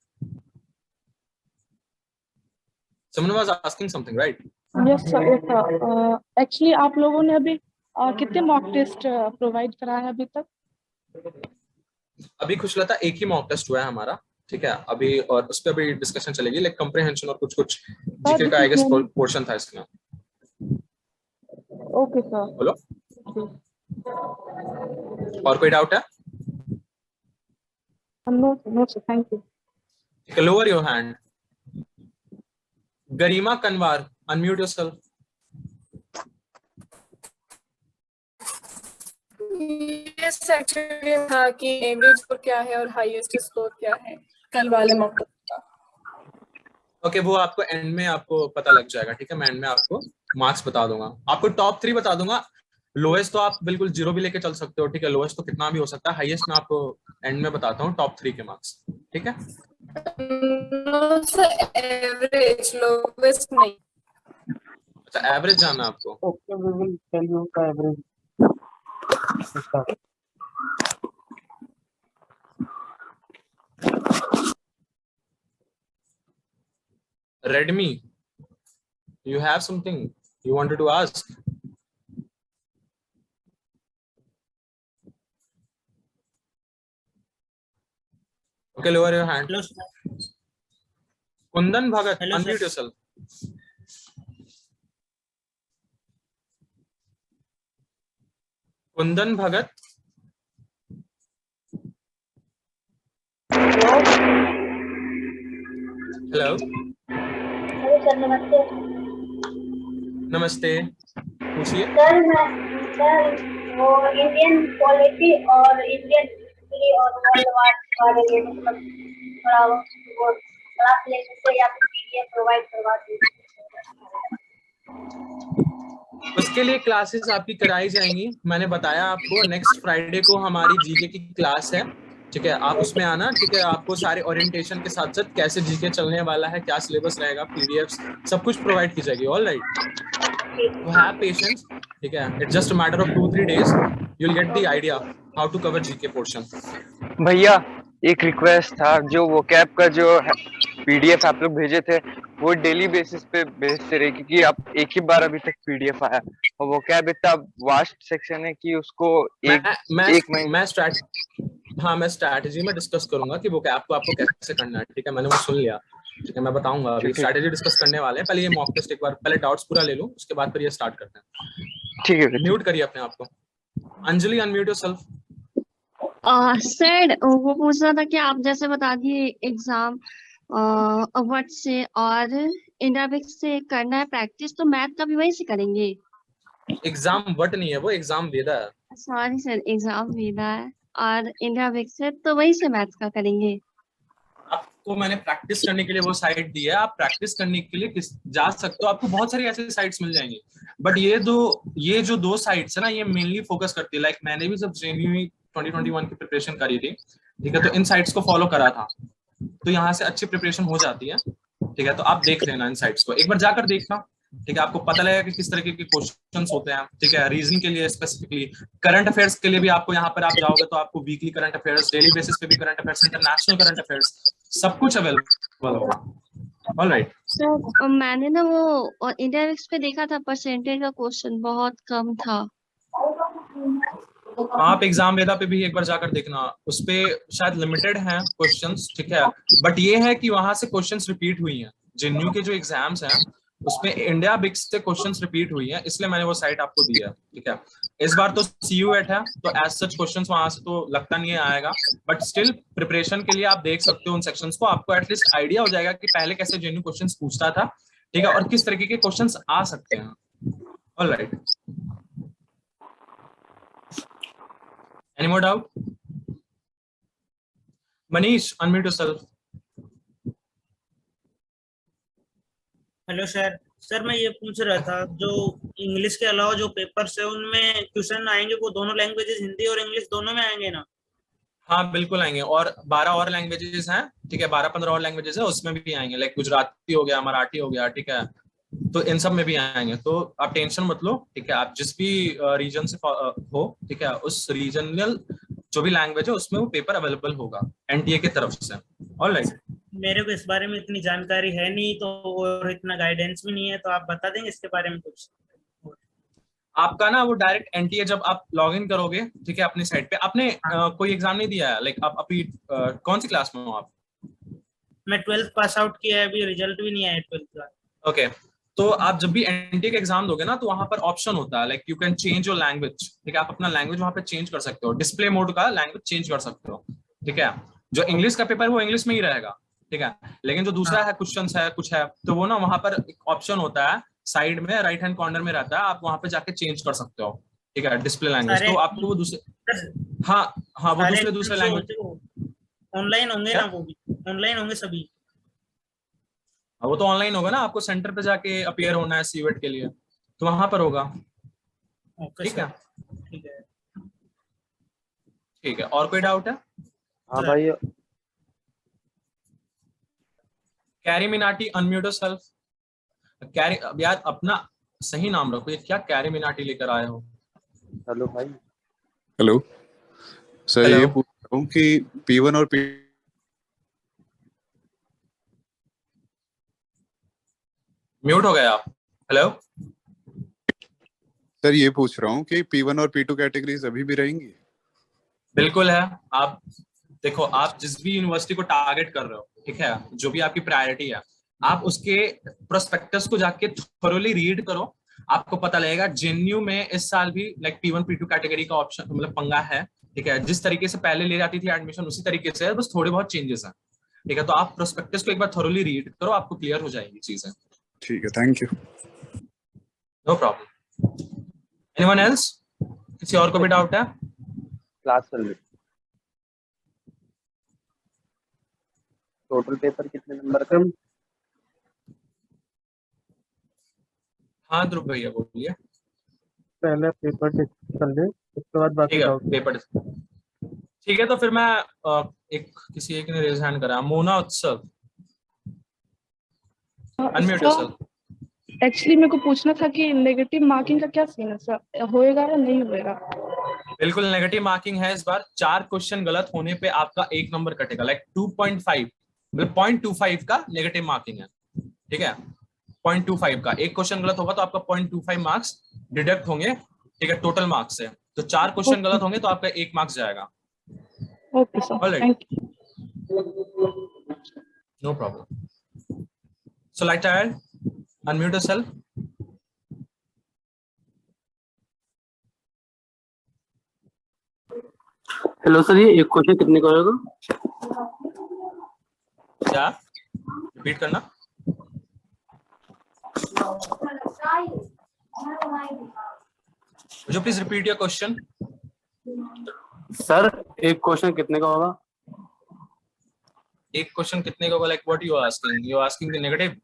Someone was asking something, right? Yes sir, yes sir. Actually आप लोगों ने अभी कितने मॉक टेस्ट प्रोवाइड कराए हैं अभी तक? अभी खुशलता एक ही मॉक टेस्ट हुआ है हमारा, ठीक है अभी, और उस पर अभी डिस्कशन चलेगी, लाइक कंप्रीहेंशन और कुछ कुछ जीके का आई गेस पोर्शन था इसमें। Okay sir. बोलो, और कोई डाउट है? No sir, thank you. Lower your hand. Garima Kanwar, unmute yourself. Yes, actually था कि एवरेज स्कोर क्या है और हाईएस्ट स्कोर क्या है कल वाले मॉक का। ओके, वो आपको एंड में आपको पता लग जाएगा, ठीक है, मैं एंड में आपको मार्क्स बता दूंगा, आपको टॉप 3 बता दूंगा। लोएस्ट तो आप बिल्कुल 0 भी लेके चल सकते हो, ठीक है, लोएस्ट तो कितना भी हो सकता है, हाईएस्ट मैं आपको एंड में बताता हूँ टॉप 3 के मार्क्स, ठीक है। नो सर, एवरेज, लोएस्ट नहीं। अच्छा, एवरेज जानना है आपको? Okay, we will tell you the average. Redmi, you have something you wanted to ask? Okay, lower your hand. Hello, sir. Kundan Bhagat, Hello, unmute sir. yourself. Kundan Bhagat. Hello. Hello sir, नमस्ते। नमस्ते, पूछिए। Sir वो Indian polity और Indian history और world war के बारे में मतलब थोड़ा वो क्लास ले सकते हैं या फिर पीडीएफ प्रोवाइड करवा दीजिए। उसके लिए क्लासेस आपकी कराई जाएंगी, मैंने बताया आपको नेक्स्ट फ्राइडे को हमारी जीके की क्लास है, ठीक है, आप उसमें आना, ठीक है, आपको सारे ओरिएंटेशन के साथ साथ कैसे जीके चलने वाला है, क्या सिलेबस रहेगा, पीडीएफ्स सब कुछ प्रोवाइड की जाएगी। ऑल राइट, तो हैव पेशेंस, ठीक है, it's just a matter of 2-3 days, you will get the idea how to cover GK portion. भैया एक रिक्वेस्ट था, जो वो कैप का जो पीडीएफ आप लोग भेजे थे वो डेली बेसिस पे भेजते रहे, क्योंकि आप एक ही बार अभी तक पीडीएफ आया, और वो कैप इतना वास्ट सेक्शन है कि उसको एक महीने मैं स्ट्रैटेजी में डिस्कस करूंगा कि वो कैप को आपको कैसे करना है, ठीक है, मैंने वो सुन लिया, ठीक है, मैं बताऊंगा, अभी स्ट्रैटेजी डिस्कस करने वाले हैं। पहले ये मॉक टेस्ट एक बार पहले डाउट्स पूरा ले लूं, उसके बाद फिर ये स्टार्ट करते हैं। ठीक है, म्यूट करिए अपने आप को। Anjali, unmute yourself. सर वो पूछ रहा था कि आप जैसे बता दिए एग्जाम वर्ड से और इंडियाबिक्स से करना है प्रैक्टिस, तो मैथ का भी वही से करेंगे? एग्जाम वट नहीं है, वो एग्जाम वेदा है। सॉरी सर, एग्जाम वेदा है और इंडियाबिक्स है तो वही से मैथ का करेंगे। आपको मैंने प्रैक्टिस करने के लिए वो साइट दी है, आप प्रैक्टिस करने के लिए जा सकते हो, आपको बहुत सारी ऐसी साइट्स मिल जाएंगी, बट ये जो 2 साइट्स है ना, ये मेनली फोकस करती है, लाइक मैंने भी जब जेएनयू 2021 की प्रिपरेशन करी थी, ठीक है, तो इन साइट्स को फॉलो करा था, तो यहाँ से अच्छी प्रिपरेशन हो जाती है, ठीक है, तो आप देख लेना इन साइट्स को, एक बार जाकर देखना, ठीक है, आपको पता लगेगा कि किस तरीके के क्वेश्चंस होते हैं, ठीक है, रीजनिंग के लिए स्पेसिफिकली, करंट अफेयर्स के लिए भी आपको यहाँ पर आप जाओगे तो आपको weekly current affairs, daily basis पे भी current affairs, international current affairs, सब कुछ अवेलेबल होगा। ऑलराइट सर, मैंने ना वो इंडियाबिक्स पे देखा था, परसेंटेज का क्वेश्चन बहुत कम था। आप एग्जाम वेदा पे भी एक बार जाकर देखना, उस पे शायद लिमिटेड हैं क्वेश्चंस, ठीक है, बट ये है कि वहां से क्वेश्चंस रिपीट हुई हैं, जेएनयू के जो एग्जाम्स हैं उसमें इंडिया बिक्स से क्वेश्चंस रिपीट हुई हैं, इसलिए मैंने वो साइट आपको दी है, ठीक है। इस बार तो CU8 है, तो एज सच क्वेश्चंस वहां से तो लगता नहीं है आएगा, बट स्टिल प्रिपरेशन के लिए आप देख सकते हो उन सेक्शंस को, आपको एटलीस्ट आइडिया हो जाएगा कि पहले कैसे जेएनयू क्वेश्चंस पूछता था, ठीक है, और किस तरीके के क्वेश्चंस आ सकते हैं। Alright, any more doubt? Manish, unmute yourself. Hello sir, मैं ये पूछ रहा था, जो इंग्लिश के अलावा जो पेपर्स है उनमें क्वेश्चन आएंगे, वो दोनों लैंग्वेजेस हिंदी और इंग्लिश दोनों में आएंगे ना? हाँ बिल्कुल आएंगे, और 12 और लैंग्वेजेस हैं, ठीक है, 12-15 और लैंग्वेजेस है, उसमें भी आएंगे, लाइक गुजराती हो गया, मराठी हो गया, ठीक है, तो इन सब में भी आएंगे। तो आप टेंशन मत लो, ठीक है, आप जिस भी रीजन से हो, ठीक है, उस रीजनल जो भी लैंग्वेज है उसमें वो पेपर अवेलेबल होगा एनटीए की तरफ से। ऑलराइट, मेरे को इस बारे में इतनी जानकारी है नहीं, तो और इतना गाइडेंस भी नहीं है, तो आप बता देंगे इसके बारे में कुछ? आपका ना वो डायरेक्ट एनटीए जब आप लॉग इन करोगे, ठीक है, अपनी साइट पे, आपने कोई एग्जाम नहीं दिया है, लाइक आप अभी कौन सी क्लास में हो आप? मैं 12th पास आउट किया है, अभी रिजल्ट भी नहीं आया 12th का। ओके, तो आप जब भी एनटीए का एग्जाम दोगे ना, तो वहां पर ऑप्शन होता है, like you can change your language, ठीक है, आप अपना लैंग्वेज वहां पे चेंज कर सकते हो, डिस्प्ले मोड का लैंग्वेज चेंज कर सकते हो, ठीक है। जो इंग्लिश का पेपर है वो इंग्लिश में ही रहेगा, ठीक है, लेकिन जो दूसरा है क्वेश्चंस है कुछ है, तो वो ना वहां पर एक ऑप्शन होता है साइड में, राइट हैंड कॉर्नर में रहता है, आप वहां पे जाके चेंज कर सकते हो, ठीक है, डिस्प्ले लैंग्वेज। तो आपको वो दूसरे, हाँ हाँ, वो दूसरे लैंग्वेज ऑनलाइन होंगे ना, वो भी ऑनलाइन होंगे सभी? वो तो ऑनलाइन होगा ना, आपको सेंटर पे जाके अपीयर होना है सीवेट के लिए, तो वहां पर होगा, ठीक है। ठीक है, और कोई डाउट है? हाँ भाई। Carry Minati, unmute yourself. Carry, अब यार अपना सही नाम रखो, ये क्या कैरी मिनाटी लेकर आए हो? हेलो भाई। हेलो सर, ये पूछ रहा हूँ कि P1 और म्यूट हो गया आप। हेलो सर, ये पूछ रहा हूँ कि P1 और P2 कैटेगरीज अभी भी रहेंगी? बिल्कुल है। आप देखो, आप जिस भी यूनिवर्सिटी को टारगेट कर रहे हो, ठीक है, जो भी आपकी प्रायोरिटी है, आप उसके प्रोस्पेक्टस को जाके थोरोली रीड करो, आपको पता लगेगा जेएनयू में इस साल भी लाइक P1 P2 कैटेगरी का ऑप्शन, मतलब पंगा है, ठीक है, जिस तरीके से पहले ले जाती थी एडमिशन उसी तरीके से है, बस थोड़े बहुत चेंजेस हैं, ठीक है। तो आप प्रोस्पेक्टस को एक बार थोरोली रीड करो, आपको क्लियर हो जाएगी चीजें। ठीक है, thank you. No problem. Anyone else? किसी और को भी डाउट है? क्लास चल रही। टोटल पेपर कितने नंबर का? हाँ ध्रुव भैया बोलिए। पहले पेपर डिस्कस कर ले, उसके बाद बाकी डाउट। पेपर, ठीक है, तो फिर मैं किसी एक ने रेज हैंड करा, मोना उत्सव, अनम्यूट योरसेल्फ। एक्चुअली मेरे को पूछना था कि नेगेटिव मार्किंग का क्या सीन है सर, होएगा या नहीं होएगा? बिल्कुल नेगेटिव मार्किंग है इस बार। 4 क्वेश्चन गलत होने पे आपका 1 नंबर कटेगा, लाइक 2.5 मतलब 0.25 का नेगेटिव मार्किंग है, ठीक है, 0.25 का। एक क्वेश्चन गलत होगा तो आपका 0.25 मार्क्स डिडक्ट होंगे, ठीक है, टोटल मार्क्स से। तो 4 क्वेश्चन गलत होंगे तो आपका 1 मार्क्स जाएगा। Okay sir, thank you. No problem. So like Tyre, unmute yourself. Hello sir, ये एक क्वेश्चन कितने का होगा? क्या रिपीट करना? मुझे please repeat your question. Sir, एक क्वेश्चन कितने का होगा? एक क्वेश्चन कितने का होगा, like what you are asking? You are asking the negative?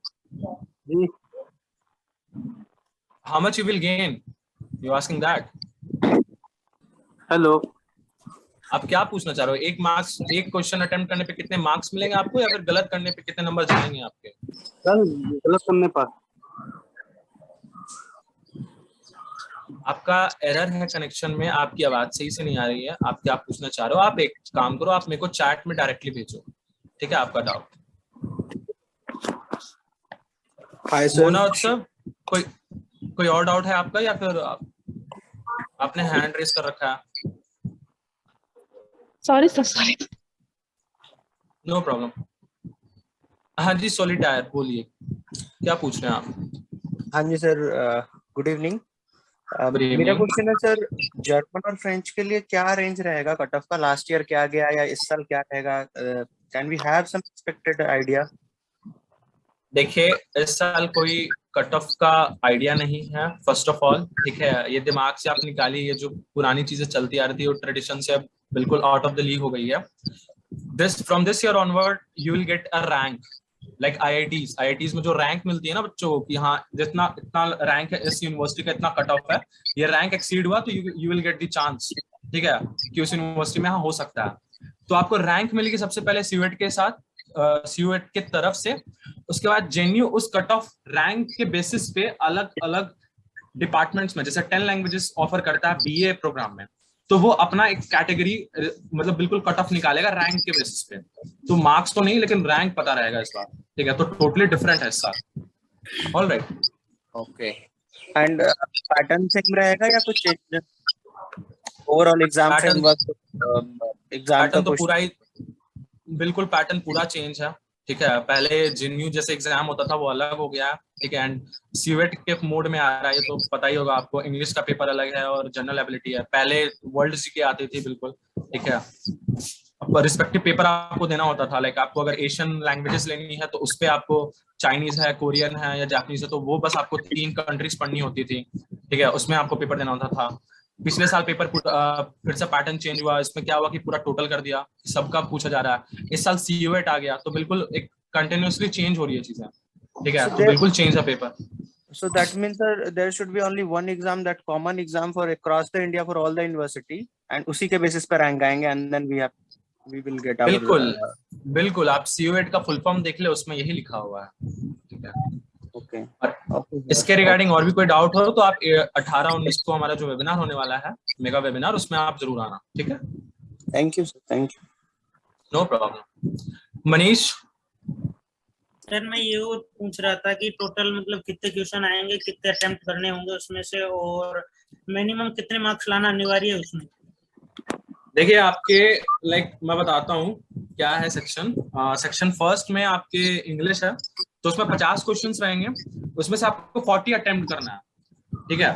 जी। How much you will gain, you are asking that? Hello, आप क्या पूछना चाह रहे हो? एक क्वेश्चन अटेम्प्ट करने पे कितने मार्क्स मिलेंगे आपको, या फिर गलत करने पे कितने नंबर जाएंगे आपके? सर गलत करने पर आपका एरर है कनेक्शन में, आपकी आवाज सही से नहीं आ रही है। आप क्या पूछना चाह रहे हो? आप एक काम करो, आप मेरे को चैट में डायरेक्टली भेजो, ठीक है, आपका डाउट। Hi sir. मोना उत्सव, कोई और डाउट है आपका, या फिर आपने हैंड रेस कर रखा है? Sorry sir, sorry. No problem. हाँ जी, सॉलिटायर बोलिए, क्या पूछ रहे हैं आप? हाँ जी सर, गुड इवनिंग। मेरा क्वेश्चन है सर, जर्मन और फ्रेंच के लिए क्या रेंज रहेगा कट ऑफ का? लास्ट ईयर क्या गया या इस साल क्या रहेगा? Can we have some expected idea? देखिए, इस साल कोई कट ऑफ का आइडिया नहीं है फर्स्ट ऑफ ऑल, ठीक है, ये दिमाग से आप निकालिए, ये जो पुरानी चीजें चलती आ रही थी वो ट्रेडिशन से अब बिल्कुल आउट ऑफ द लीग हो गई है। From this year onward you will get a rank, like IITs में जो रैंक मिलती है ना बच्चों को, कि हाँ जितना इतना रैंक है इस यूनिवर्सिटी का, इतना कट ऑफ है, ये रैंक एक्सीड हुआ तो you will get the chance, ठीक है, कि उस यूनिवर्सिटी में हाँ हो सकता है। तो आपको रैंक मिलेगी सबसे पहले सीवेट के साथ, CUET के तरफ से। उसके बाद JNU उस कट ऑफ रैंक के बेसिस पे अलग अलग डिपार्टमेंट्स में, जैसे 10 लैंग्वेजेस ऑफर करता है BA प्रोग्राम में, तो वो अपना एक कैटेगरी मतलब बिल्कुल कट ऑफ निकालेगा रैंक के बेसिस पे। तो मार्क्स तो नहीं, लेकिन रैंक पता रहेगा इस बार, ठीक है। तो टोटली डिफरेंट है इस साल। Alright, okay. And pattern same रहेगा या कुछ change? Overall exam framework, exam का पैटर्न तो पूरा क्वेश्चन? ही बिल्कुल पैटर्न पूरा चेंज है, ठीक है। पहले JNU जैसे एग्जाम होता था वो अलग हो गया, ठीक है। एंड CUET के मोड में आ रहा है, ये तो पता ही होगा आपको। इंग्लिश का पेपर अलग है और जनरल एबिलिटी है। पहले वर्ल्ड जीके आती थी बिल्कुल, ठीक है। अब रिस्पेक्टिव पेपर आपको देना होता था, लाइक आपको अगर एशियन लैंग्वेजेस लेनी है तो उस पे आपको चाइनीज है, कोरियन है या जापानीज है, तो वो बस आपको 3 कंट्रीज पढ़नी होती थी, ठीक है। उसमें आपको पेपर देना होता था। पिछले साल पेपर फिर से पैटर्न चेंज हुआ। इसमें क्या हुआ कि पूरा टोटल कर दिया, सबका पूछा जा रहा है। इस साल CUET आ गया, तो बिल्कुल एक कंटिन्यूअसली चेंज हो रही है चीजें, ठीक है। तो बिल्कुल चेंज है paper. So that means there should be only one exam, that common exam for across the India for all the university, and उसी के basis पर rank आएंगे, and then we will get our बिल्कुल बिल्कुल। आप CUET का full form देख ले, उसमें यही लिखा हुआ है, ठीक है। ओके। इसके रिगार्डिंग और भी कोई डाउट हो तो आप 18-19 को हमारा जो वेबिनार होने वाला है, मेगा वेबिनार, उसमें आप जरूर आना, ठीक है। Thank you sir, thank you. No problem. Manish, sir मैं ये पूछ रहा था कि टोटल मतलब कितने क्वेश्चन आएंगे, कितने अटेम्प्ट करने होंगे उसमें से, और मिनिमम कितने मार्क्स लाना अनिवार्य है उसमें? देखिए आपके लाइक मैं बताता हूँ क्या है सेक्शन फर्स्ट में आपके इंग्लिश है, तो उसमें 50 क्वेश्चंस रहेंगे। उसमें से आपको 40 अटेम्प्ट करना है, ठीक है।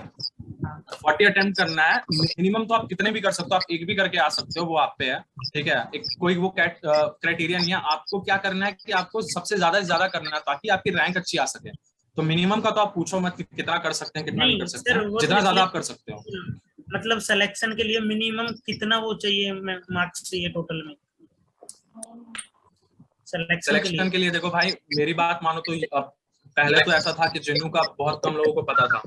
40 अटेम्प्ट करना है। मिनिमम तो आप कितने भी कर सकते हो, आप एक भी करके आ सकते हो, वो आप पे है, ठीक है। एक कोई वो क्राइटेरिया नहीं है। आपको क्या करना है कि आपको सबसे ज्यादा से ज्यादा करना है ताकि आपकी रैंक अच्छी आ सके। तो मिनिमम का तो आप पूछो मत कितना कर सकते हैं, कितना नहीं कर सकते हैं, जितना ज्यादा आप कर सकते हो। मतलब सिलेक्शन के लिए मिनिमम कितना वो चाहिए, मार्क्स चाहिए टोटल में सिलेक्शन के लिए? देखो भाई, मेरी बात मानो तो अब पहले तो ऐसा था कि JNU का बहुत कम लोगों को पता था,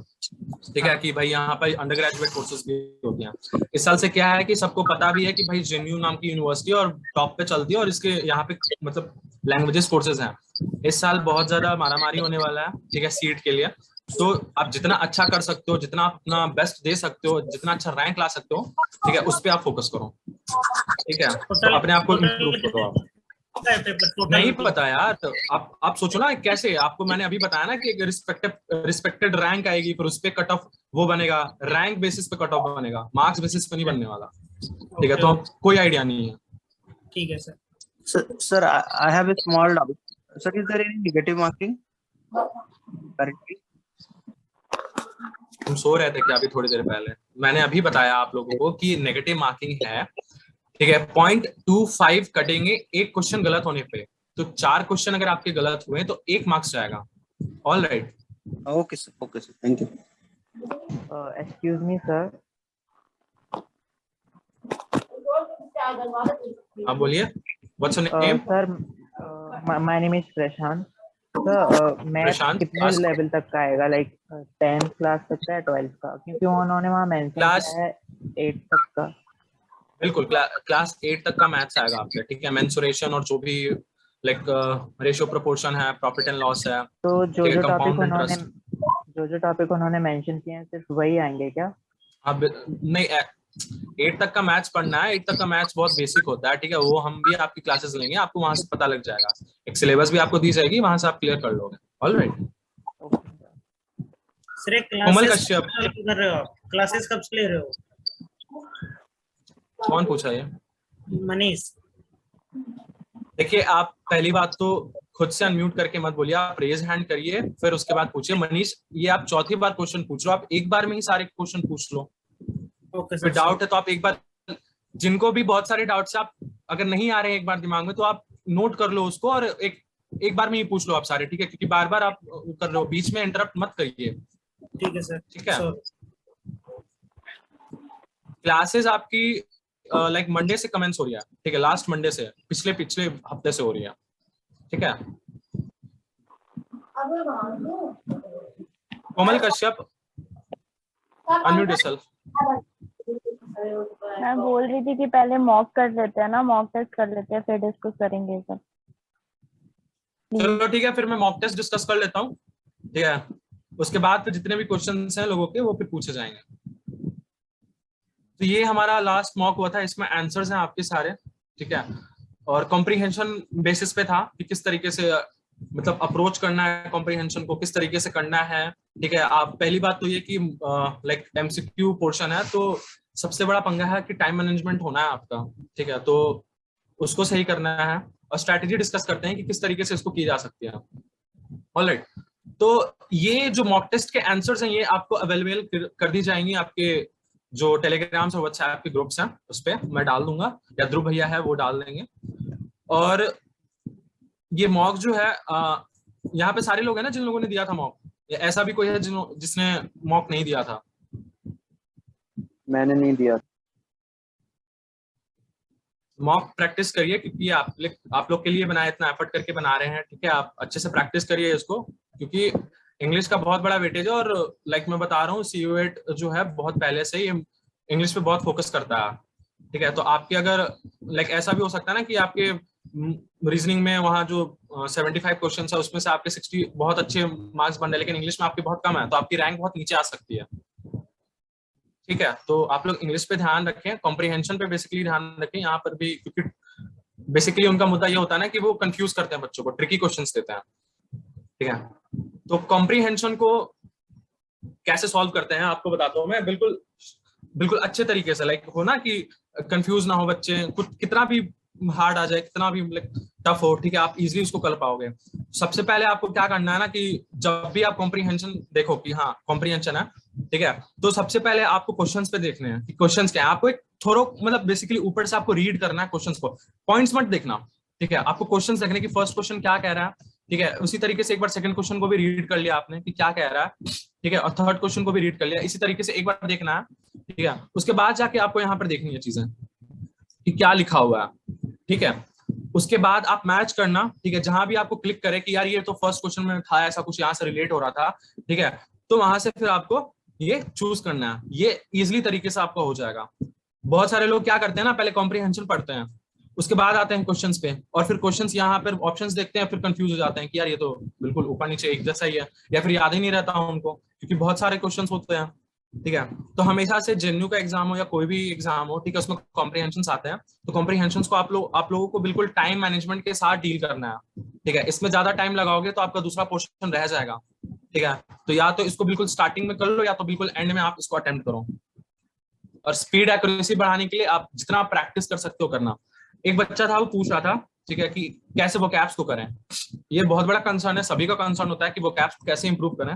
ठीक है, कि भाई यहाँ पर अंडर ग्रेजुएट कोर्सेज भी होते हैं। इस साल से क्या है कि सबको पता भी है कि भाई JNU नाम की यूनिवर्सिटी और टॉप पे चलती है और इसके यहाँ पे मतलब लैंग्वेजेस कोर्सेज हैं। इस साल बहुत ज्यादा मारामारी होने वाला है, ठीक है, सीट के लिए। तो आप जितना अच्छा कर सकते हो, जितना अपना बेस्ट दे सकते हो, जितना अच्छा रैंक ला सकते हो, ठीक है, उस पर आप फोकस करो, ठीक है। तो अपने आप को इम्प्रूव करो। आप नहीं पता यार, तो आप सोचो ना कैसे। आपको मैंने अभी बताया ना कि रिस्पेक्टेड रैंक आएगी, फिर उस पे कट ऑफ वो बनेगा, रैंक बेसिस पे कट ऑफ बनेगा, मार्क्स बेसिस पे नहीं बनने वाला, ठीक है। तो कोई आइडिया नहीं है। ठीक है sir. Sir, I have a small doubt. Sir, is there any negative marking currently? तुम सो रहे थे क्या अभी थोड़ी देर पहले? मैंने अभी बताया आप लोगों को कि नेगेटिव मार्किंग है, ठीक है। 0.25 कटेंगे एक क्वेश्चन गलत होने पे। तो 4 क्वेश्चन अगर आपके गलत हुए तो 1 मार्क्स जाएगा। All right, okay sir, thank you. Excuse me sir. हाँ बोलिए, what's your name? Sir my name is Prashant. Sir math कितने लेवल तक का आएगा, लाइक 10th क्लास तक का या 12th का? क्योंकि उन्होंने वहाँ मेंशन किया है 8 तक का। बिल्कुल, क्लास 8 तक का मैथ्स आएगा आपके, ठीक है। मेंसुरेशन और जो भी लाइक रेशियो प्रोपोर्शन है, प्रॉफिट एंड लॉस है, तो जो टॉपिक उन्होंने मेंशन किए हैं सिर्फ वही आएंगे क्या? अब नहीं, 8 तक का मैथ्स पढ़ना है। 8 तक का मैथ्स बहुत बेसिक होता है, ठीक है। वो हम भी आपकी क्लासेस लेंगे, आपको वहां से पता लग जाएगा। एक सिलेबस भी आपको दी जाएगी, वहां से आप क्लियर कर लोगे। ऑलराइट। सर कोमल कश्यप, कर रहे हो आप? क्लासेस कब से ले रहे हो? कौन पूछा ये? मनीष। देखिए, आप पहली बात तो खुद से अनम्यूट करके मत बोलिए, आप रेज हैंड करिए, फिर उसके बाद पूछिए। मनीष, ये आप चौथी बार क्वेश्चन पूछ रहे हो, आप एक बार में ही सारे क्वेश्चन पूछ लो। फिर डाउट है तो आप एक बार, जिनको भी बहुत सारे डाउट्स आप अगर नहीं आ रहे हैं एक बार दिमाग में, तो आप नोट कर लो उसको और एक बार में ही पूछ लो आप सारे, ठीक है। क्योंकि बार बार आप कर रहे हो, बीच में इंटरप्ट मत करिए। ठीक है सर, ठीक है। क्लासेस आपकी लाइक मंडे से कमेंस हो रही है, ठीक है। लास्ट मंडे से, पिछले हफ्ते से हो रही है, ठीक है। कोमल कश्यप, अनम्यूट योरसेल्फ। मैं बोल रही थी कि पहले मॉक कर लेते हैं ना, मॉक टेस्ट कर लेते हैं, फिर डिस्कस करेंगे सब। चलो ठीक है, फिर मैं मॉक टेस्ट डिस्कस कर लेता हूँ। ठीक है, उसके बाद फिर जितने भी क्वेश्चंस हैं लोगों के वो फिर पूछे जाएंगे। तो ये हमारा लास्ट मॉक हुआ था, इसमें आंसर्स हैं आपके सारे। ठीक है, और कॉम्प्रिहेंशन बेसिस पे था कि किस तरीके से मतलब अप्रोच करना है कॉम्प्रिहेंशन को, किस तरीके से करना है। ठीक है, आप पहली बात तो ये कि लाइक एमसीक्यू पोर्शन है, तो सबसे बड़ा पंगा है कि टाइम मैनेजमेंट होना है आपका। ठीक है, तो उसको सही करना है और स्ट्रैटेजी डिस्कस करते हैं कि किस तरीके से इसको की जा सकती है। ऑलराइट, तो ये जो मॉक टेस्ट के आंसर्स हैं ये आपको अवेलेबल कर दी जाएंगी आपके जो टेलीग्राम्स और व्हाट्सएप के ग्रुप्स हैं, उस पर मैं डाल दूंगा, या ध्रुव भैया है वो डाल देंगे। और ये मॉक जो है यहाँ पे सारे लोग हैं ना जिन लोगों ने दिया था मॉक, या ऐसा भी कोई है जिसने मॉक नहीं दिया था? मैंने नहीं दिया। मॉक प्रैक्टिस करिए, क्योंकि आप लोग के लिए बनाए, इतना एफर्ट करके बना रहे हैं। ठीक है, आप अच्छे से प्रैक्टिस करिए इसको, क्योंकि इंग्लिश का बहुत बड़ा वेटेज है। और लाइक मैं बता रहा हूँ, CU8 जो है बहुत पहले से ही इंग्लिश पे बहुत फोकस करता है। ठीक है, तो आपके अगर लाइक ऐसा भी हो सकता है ना कि आपके रीजनिंग में वहाँ जो 75 क्वेश्चन है उसमें से आपके 60 बहुत अच्छे मार्क्स बन रहे हैं, लेकिन इंग्लिश में आपके बहुत कम है, तो आपकी रैंक बहुत नीचे आ सकती है। ठीक है, तो आप लोग इंग्लिश पे ध्यान रखें, कॉम्प्रिहेंशन पे बेसिकली ध्यान रखें यहाँ पर भी, क्योंकि बेसिकली उनका मुद्दा ये होता है ना कि वो कंफ्यूज करते हैं बच्चों को, ट्रिकी क्वेश्चंस देते हैं। ठीक है, तो कॉम्प्रिहेंशन को कैसे सॉल्व करते हैं आपको बताता हूँ मैं, बिल्कुल अच्छे तरीके से। लाइक हो ना कि कंफ्यूज ना हो बच्चे, कुछ कितना भी हार्ड आ जाए, कितना भी टफ हो, ठीक है, आप इजीली उसको कर पाओगे। सबसे पहले आपको क्या करना है ना कि जब भी आप कॉम्प्रिहेंशन देखो कि हाँ कॉम्प्रिहेंशन है, ठीक है, तो सबसे पहले आपको क्वेश्चंस पे देखने हैं कि क्वेश्चंस क्या है। आपको एक थोड़ा मतलब बेसिकली ऊपर से आपको रीड करना है क्वेश्चंस को, पॉइंट्स मत देखना। ठीक है, आपको क्वेश्चंस देखने की फर्स्ट क्वेश्चन क्या कह रहा है। ठीक है, उसी तरीके से एक बार सेकंड क्वेश्चन को भी रीड कर लिया आपने कि क्या कह रहा है। ठीक है, और थर्ड क्वेश्चन को भी रीड कर लिया, इसी तरीके से एक बार देखना है। ठीक है, उसके बाद जाके आपको यहाँ पर देखनी है चीजें कि क्या लिखा हुआ है। ठीक है, उसके बाद आप मैच करना। ठीक है, जहां भी आपको क्लिक करे कि यार ये तो फर्स्ट क्वेश्चन में था, ऐसा कुछ यहाँ से रिलेट हो रहा था। ठीक है, तो वहां से फिर आपको ये चूज करना है, ये इजिली तरीके से आपका हो जाएगा। बहुत सारे लोग क्या करते हैं ना, पहले कॉम्प्रिहेंशन पढ़ते हैं, उसके बाद आते हैं क्वेश्चंस पे, और फिर क्वेश्चंस यहाँ पर ऑप्शंस देखते हैं, फिर कंफ्यूज हो जाते हैं कि यार ये तो बिल्कुल ऊपर नीचे एक जैसा ही है, या फिर याद ही नहीं रहता उनको, क्योंकि बहुत सारे क्वेश्चंस होते हैं। ठीक है, तो हमेशा से जेएनयू का एग्जाम हो या कोई भी एग्जाम हो, ठीक है, उसमें कॉम्प्रिहेंशन आते हैं, तो कॉम्प्रिहेंशन को आप लोगों को बिल्कुल टाइम मैनेजमेंट के साथ डील करना है। ठीक है, इसमें ज्यादा टाइम लगाओगे तो आपका दूसरा पोर्शन रह जाएगा। ठीक है, तो या तो इसको बिल्कुल स्टार्टिंग में कर लो, या तो बिल्कुल एंड में आप इसको अटेम्प्ट करो। और स्पीड एक्यूरेसी बढ़ाने के लिए आप जितना प्रैक्टिस कर सकते हो करना। एक बच्चा था, वो पूछ रहा था, ठीक है, कि कैसे वोकैब्स को करें। ये बहुत बड़ा कंसर्न है, सभी का कंसर्न होता है कि वोकैब्स को कैसे इंप्रूव करें।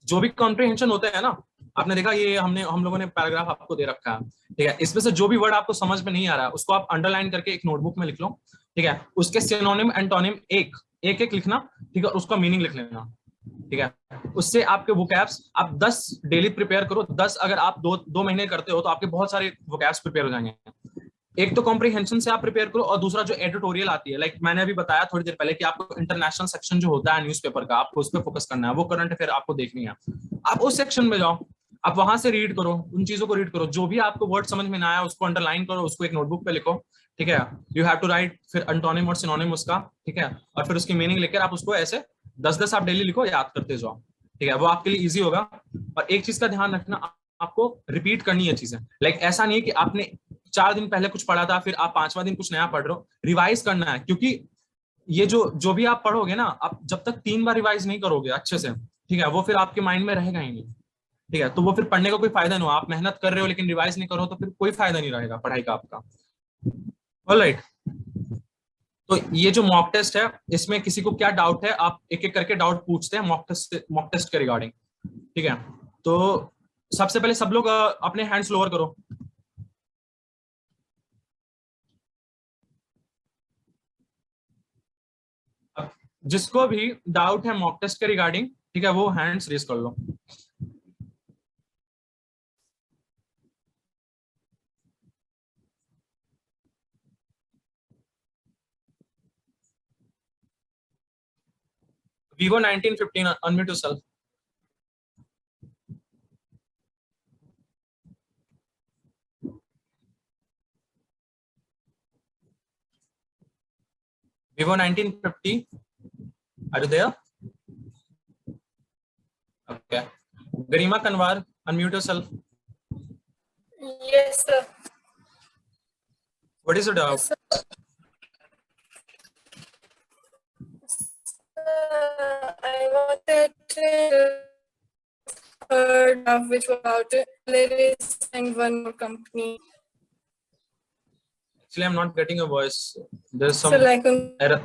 जो भी कॉम्प्रिहेंशन होते हैं ना, आपने देखा ये हम लोगों ने पैराग्राफ आपको दे रखा है। ठीक है, इसमें से जो भी वर्ड आपको समझ में नहीं आ रहा है उसको आप अंडरलाइन करके एक नोटबुक में लिख लो। ठीक है, उसके सिनोनिम एंटोनिम एक लिखना। ठीक है, उसका मीनिंग लिख लेना। ठीक है, उससे आपके वोकैब्स आप 10 डेली प्रिपेयर करो। 10 अगर आप दो महीने करते हो तो आपके बहुत सारे वोकैब्स प्रिपेयर हो जाएंगे। एक तो कॉम्प्रिहेंशन से आप प्रिपेयर करो, और दूसरा जो एडिटोरियल आती है, लाइक मैंने अभी बताया थोड़ी देर पहले कि आपको इंटरनेशनल सेक्शन जो होता है न्यूज़पेपर का, आपको उस पर फोकस करना है, वो करंट अफेयर आपको देखनी है। आप उस सेक्शन में जाओ, आप वहां से रीड करो, उन चीजों को रीड करो, जो भी आपको वर्ड समझ में ना आया उसको अंडरलाइन करो, उसको एक नोटबुक पे लिखो। ठीक है, यू हैव टू राइट फिर एंटोनिम और सिनोनिम उसका। ठीक है, और फिर उसकी मीनिंग लेकर आप उसको ऐसे 10-10 आप डेली लिखो, याद करते जाओ। ठीक है, वो आपके लिए इजी होगा। और एक चीज का ध्यान रखना, आपको रिपीट करनी है चीजें। लाइक ऐसा नहीं है कि आपने 4 दिन पहले कुछ पढ़ा था फिर आप 5वां दिन कुछ नया पढ़ रहे हो। रिवाइज करना है, क्योंकि ये जो भी आप पढ़ोगे ना, आप जब तक 3 बार रिवाइज नहीं करोगे अच्छे से, ठीक है, वो फिर आपके माइंड में रहेगा ही नहीं। ठीक है, तो वो फिर पढ़ने का कोई फायदा नहीं हो। आप मेहनत कर रहे हो लेकिन रिवाइज नहीं करो तो फिर कोई फायदा नहीं रहेगा पढ़ाई का आपका। ऑलराइट, तो ये जो मॉक टेस्ट है, इसमें किसी को क्या डाउट है, आप एक एक करके डाउट पूछते हैं मॉक टेस्ट के रिगार्डिंग। ठीक है, तो सबसे पहले सब लोग अपने हैंड्स लोअर करो। जिसको भी डाउट है मॉक टेस्ट के रिगार्डिंग, ठीक है, वो हैंड्स रेज कर लो। Vivo 1915, unmute yourself. Vivo 1950, Are you there? Okay. Garima Kanwar, unmute yourself. Yes, sir. What is your doubt? I wanted to heard of which about Polaris and one more company. Actually, I'm not getting your voice. There's some So like error,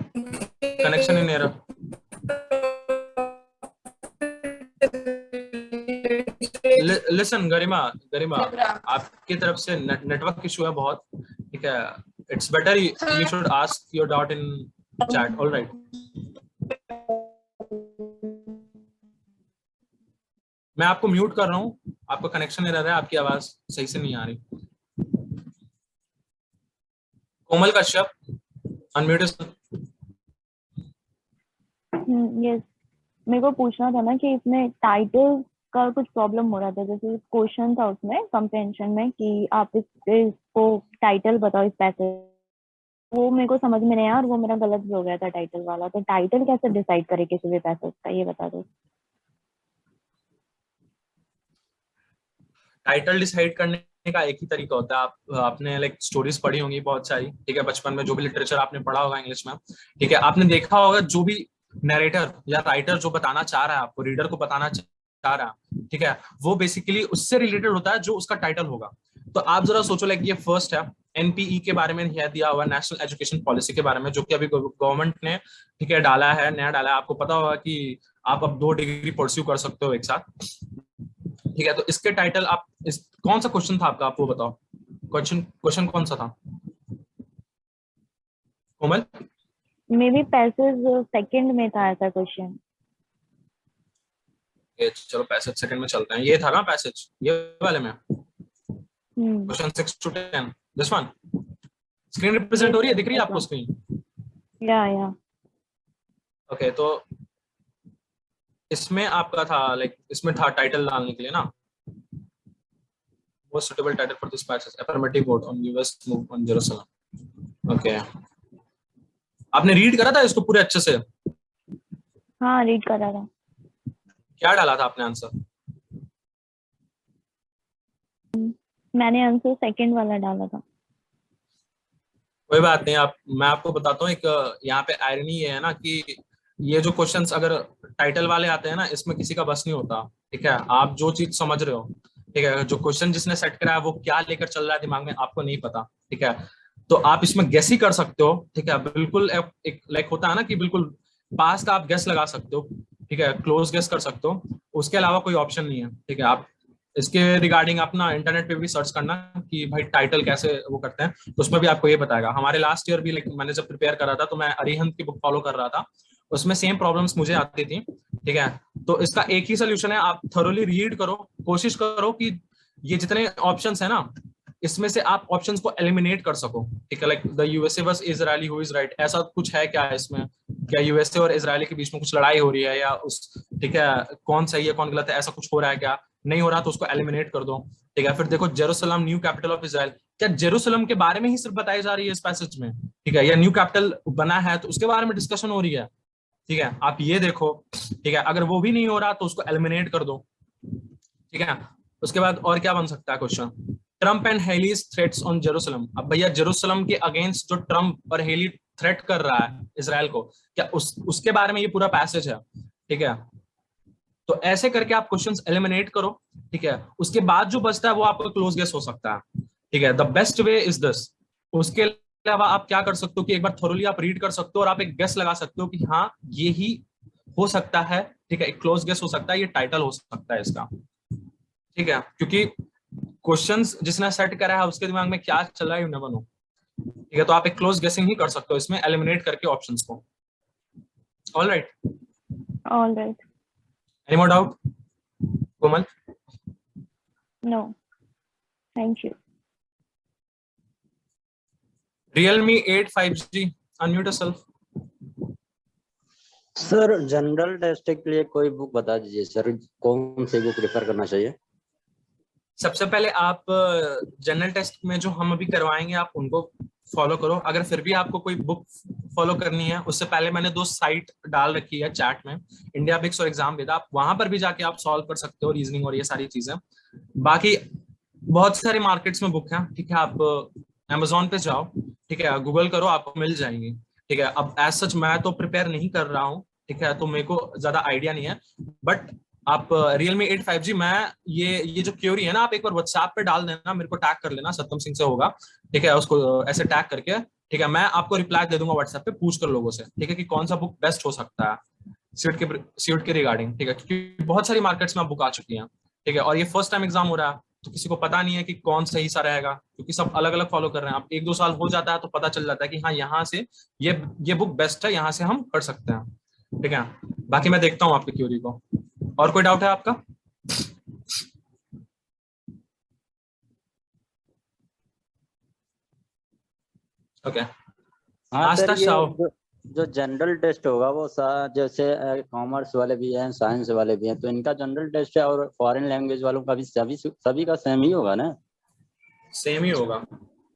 connection in error. Listen, गरिमा, आपकी तरफ से network issue है बहुत, ठीक है. It's better you should ask your doubt in chat. All right. मैं आपको mute कर रहा हूँ, आपका कनेक्शन एरर है, आपकी आवाज सही से नहीं आ रही. कोमल कश्यप, अनम्यूट. यस, मेरे को पूछना था ना कि इसमें टाइटल का कुछ प्रॉब्लम हो रहा था. जैसे क्वेश्चन था उसमें कंप्रेंशन में कि आप इसको टाइटल बताओ इस पैसेज, वो मेरे को समझ में नहीं आया और वो मेरा गलत भी हो गया था टाइटल वाला. तो टाइटल कैसे डिसाइड करे किसी भी पैसेज का, ये बता दो. टाइटल डिसाइड करने का एक ही तरीका होता है. आपने लाइक स्टोरीज पढ़ी होंगी बहुत सारी, ठीक है, बचपन में जो भी लिटरेचर आपने पढ़ा होगा इंग्लिश में, ठीक है, आपने देखा होगा जो भी नरेटर या राइटर जो बताना चाह रहा है आपको, रीडर को बताना चाह रहा है, ठीक है, वो बेसिकली उससे रिलेटेड होता है जो उसका टाइटल होगा. तो आप जरा सोचो, लाइक ये फर्स्ट है, एनपीई के बारे में यह दिया हुआ, नेशनल एजुकेशन पॉलिसी के बारे में, जो कि अभी गवर्नमेंट ने, ठीक है, डाला है, नया डाला है. आपको पता होगा कि आप अब 2 डिग्री परस्यू कर सकते हो एक साथ, ठीक है. तो इसके टाइटल आप कौन सा क्वेश्चन था आपका, आप वो बताओ. क्वेश्चन कौन सा था कोमल? मे बी पैसेज सेकंड में था ऐसा क्वेश्चन. चलो पैसेज सेकंड में चलते हैं. ये था ना पैसेज, ये वाले में question 6 to 10. This one screen represent हो रही है, दिख रही है आपको स्क्रीन? या ओके. तो इसमें आपका था लाइक, इसमें था टाइटल डालने के लिए ना, most suitable title for this passage, affirmative vote on US move on Jerusalem. Okay. आपने रीड करा था इसको पूरे अच्छे से? हाँ, रीड करा था. क्या डाला था आपने आंसर? मैंने आंसर सेकंड वाला डाला था. कोई बात नहीं, मैं आपको बताता हूँ. एक यहाँ पे आयरनी ये है ना कि ये जो क्वेश्चंस अगर टाइटल वाले आते हैं ना, इसमें किसी का बस नहीं होता, ठीक है. आप जो चीज समझ रहे हो, ठीक है, जो क्वेश्चन जिसने सेट करा है वो क्या लेकर चल रहा है दिमाग में, आपको नहीं पता, ठीक है. तो आप इसमें गेस ही कर सकते हो, ठीक है. बिल्कुल एक लाइक होता है ना कि बिल्कुल पास का आप गेस लगा सकते हो, ठीक है, क्लोज गेस कर सकते हो, उसके अलावा कोई ऑप्शन नहीं है, ठीक है. आप इसके रिगार्डिंग अपना इंटरनेट पे भी सर्च करना कि भाई टाइटल कैसे वो करते हैं, तो उसमें भी आपको ये बताएगा. हमारे लास्ट ईयर भी लाइक मैंने जब प्रिपेयर करा था तो मैं अरिहंत की बुक फॉलो कर रहा था, उसमें सेम प्रॉब्लम्स मुझे आती थी, ठीक है. तो इसका एक ही सोल्यूशन है, आप थोरोली रीड करो, कोशिश करो कि ये जितने ऑप्शंस है ना, इसमें से आप ऑप्शंस को एलिमिनेट कर सको, ठीक है. Like the USA versus Israel, who is right, ऐसा कुछ है क्या इसमें? क्या यूएसए और इजराइल के बीच में कुछ लड़ाई हो रही है या उस, ठीक है, कौन सही है कौन गलत है, ऐसा कुछ हो रहा है क्या? नहीं हो रहा तो उसको एलिमिनेट कर दो, ठीक है. फिर देखो Jerusalem new capital of Israel, क्या जेरूसलम के बारे में ही सिर्फ बताई जा रही है इस पैसेज में, ठीक है, या न्यू कैपिटल बना है तो उसके बारे में डिस्कशन हो रही है, ठीक है. आप ये देखो, ठीक है. अगर वो भी नहीं हो रहा तो उसको एलिमिनेट कर दो, ठीक है. उसके बाद और क्या बन सकता है question? Trump and Haley's threats on Jerusalem. अब भैया जेरूसलम के अगेंस्ट जो ट्रम्प और हेली थ्रेट कर रहा है इजराइल को, क्या उसके बारे में ये पूरा पैसेज है, ठीक है. तो ऐसे करके आप क्वेश्चंस एलिमिनेट करो, ठीक है. उसके बाद जो बचता है वो आपका क्लोज गेस हो सकता है, ठीक है. The best way is this. उसके अलावा आप क्या कर सकते हो कि एक बार थोरोली आप रीड कर सकते हो और आप एक गेस लगा सकते हो कि हाँ ये ही हो सकता है, ठीक है. एक क्लोज गेस हो सकता है, ये टाइटल हो सकता है इसका, ठीक है. क्योंकि क्वेश्चंस जिसने सेट करा है उसके दिमाग में क्या चल रहा है यू नेवर नो, ठीक है. तो आप एक क्लोज गेसिंग ही कर सकते हो इसमें, एलिमिनेट करके ऑप्शंस को. All right. Any more doubt, Komal? No, thank you. Realme 8 5G, unmute yourself. Sir general test के लिए कोई बुक बता दीजिए सर, कौन सी बुक रेफर करना चाहिए? सबसे पहले आप जनरल टेस्ट में जो हम अभी करवाएंगे आप उनको फॉलो करो. अगर फिर भी आपको कोई बुक फॉलो करनी है उससे पहले मैंने 2 साइट डाल रखी है चैट में, इंडिया बिक्स और एग्जाम वेदा, आप वहां पर भी जाके आप सॉल्व कर सकते हो रीजनिंग और ये सारी चीजें। बाकी बहुत सारे मार्केट्स में बुक हैं, ठीक है, आप अमेजोन पे जाओ, ठीक है, गूगल करो, आपको मिल जाएंगी, ठीक है। अब एज सच मैं तो प्रिपेयर नहीं कर रहा हूँ, ठीक है, तो मेरे को ज्यादा आइडिया नहीं है, बट आप Realme 8 5G मैं ये जो क्यूरी है ना, आप एक बार व्हाट्सएप पे डाल देना, मेरे को टैग कर लेना, सत्यम सिंह से होगा, ठीक है, उसको ऐसे टैग करके, ठीक है, मैं आपको रिप्लाई दे दूंगा व्हाट्सएप पे, पूछ कर लोगों से, ठीक है, कि कौन सा बुक बेस्ट हो सकता है सीट के रिगार्डिंग, ठीक है, क्योंकि बहुत सारी मार्केट्स में बुक आ चुकी हैं, ठीक है, और ये फर्स्ट टाइम एग्जाम हो रहा है तो किसी को पता नहीं है कि कौन सही सा रहेगा, क्योंकि सब अलग अलग फॉलो कर रहे हैं। आप 1-2 साल हो जाता है तो पता चल जाता है कि हाँ यहाँ से ये बुक बेस्ट है, यहाँ से हम कर सकते हैं, ठीक है। बाकी मैं देखता हूँ आपकी क्यूरी को। और कोई डाउट है आपका? ओके हाँ सर, ये जो जनरल टेस्ट होगा वो जैसे कॉमर्स वाले भी हैं, साइंस वाले भी हैं, तो इनका जनरल टेस्ट है और फॉरेन लैंग्वेज वालों का भी सभी का सेम ही होगा ना? सेम ही होगा,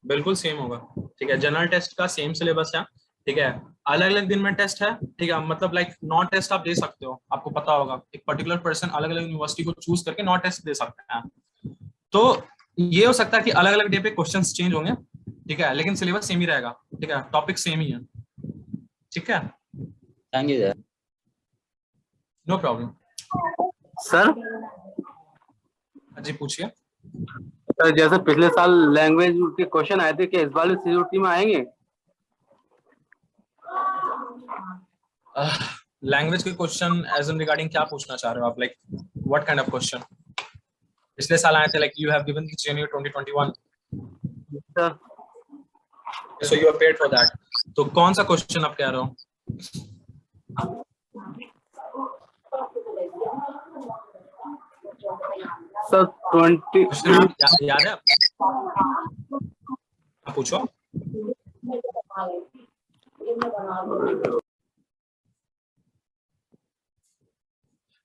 बिल्कुल सेम होगा, ठीक है। जनरल टेस्ट का सेम सिलेबस है, ठीक है, अलग अलग दिन में टेस्ट है, ठीक है, मतलब लाइक 9 टेस्ट आप दे सकते हो, आपको पता होगा एक पर्टिकुलर पर्सन अलग अलग यूनिवर्सिटी को चूज करके 9 टेस्ट दे सकते हैं, तो ये हो सकता है कि अलग अलग डे पे क्वेश्चंस चेंज होंगे, ठीक है, लेकिन सिलेबस सेम ही रहेगा, ठीक है, टॉपिक सेम ही है, ठीक है। Thank you sir. No problem sir. जी पूछिए। सर जैसे पिछले साल लैंग्वेज के क्वेश्चन आए थे, क्या इस बार सीयूटी में आएंगे? लैंग्वेज के क्वेश्चन एज इन रिगार्डिंग क्या पूछना चाह रहे हो आप, like what kind of question? पिछले साल आए थे, like you have given the JNU 2021, sir so you are paid for that, तो कौन सा क्वेश्चन आप कह रहे हो? सर 20 याद है आप पूछो।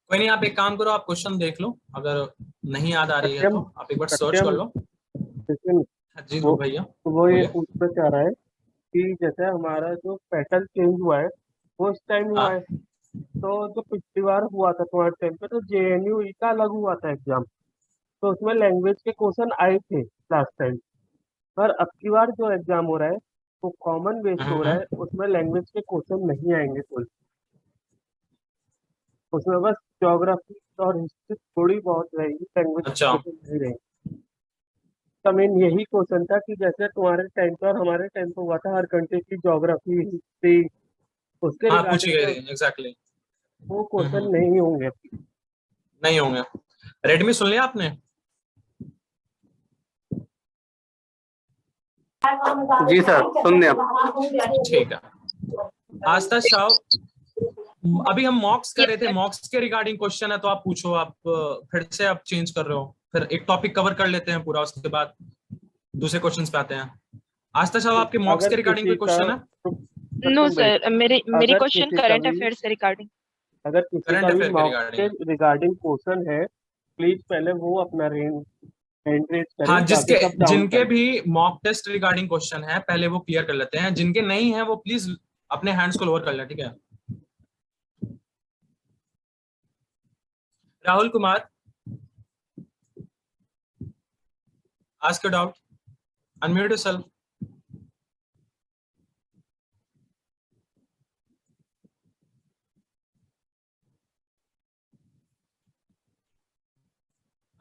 कोई नहीं, आप एक काम करो, आप क्वेश्चन देख लो, अगर नहीं याद आ रही है तो आप एक बार सर्च कर लो। जी भैया वो ये पूछना चाह रहा है कि जैसे हमारा जो पैटर्न चेंज हुआ है वो इस टाइम हुआ है, तो जो पिछली बार हुआ था तुम्हारे टाइम पे तो जेएनयू का अलग हुआ था एग्जाम, तो उसमें लैंग्वेज के क्वेश्चन आए थे लास्ट टाइम, पर अब की बार जो एग्जाम हो रहा है वो कॉमन बेस्ड हो रहा है, उसमें लैंग्वेज के क्वेश्चन नहीं आएंगे कोई, उसमें बस ज्योग्राफी और हिस्ट्री थोड़ी बहुत रहेगी, लैंग्वेज नहीं रहेगी। तो मेन यही क्वेश्चन था कि जैसे तुम्हारे टाइम पे और हमारे टाइम पे हुआ था, हर कंट्री की ज्योग्राफी हिस्ट्री उसके एग्जैक्टली वो क्वेश्चन नहीं होंगे, नहीं होंगे। रेडमी सुन लिया आपने? जी सर सुन लिया। ठीक है, आस्था शाह, अभी हम मॉक्स कर रहे थे, मॉक्स के रिगार्डिंग क्वेश्चन है तो आप पूछो, आप फिर से आप चेंज कर रहे हो, फिर एक टॉपिक कवर कर लेते हैं पूरा, उसके बाद दूसरे क्वेश्चंस पे आते हैं। आस्था साहब आपके मॉक्स के रिगार्डिंग कोई क्वेश्चन है? नो सर, मेरी क्वेश्चन करंट अफेयर्स से रिगार्डिंग। अगर किसी का भी मॉक्स के रिगार्डिंग क्वेश्चन है प्लीज पहले वो अपना हैंड रेज करें। हाँ, जिनके भी मॉक टेस्ट रिगार्डिंग क्वेश्चन है पहले वो क्लियर कर लेते हैं, जिनके नहीं है वो प्लीज अपने हैंड्स को लोअर कर लें, ठीक है। Rahul Kumar, ask your doubt, unmute yourself.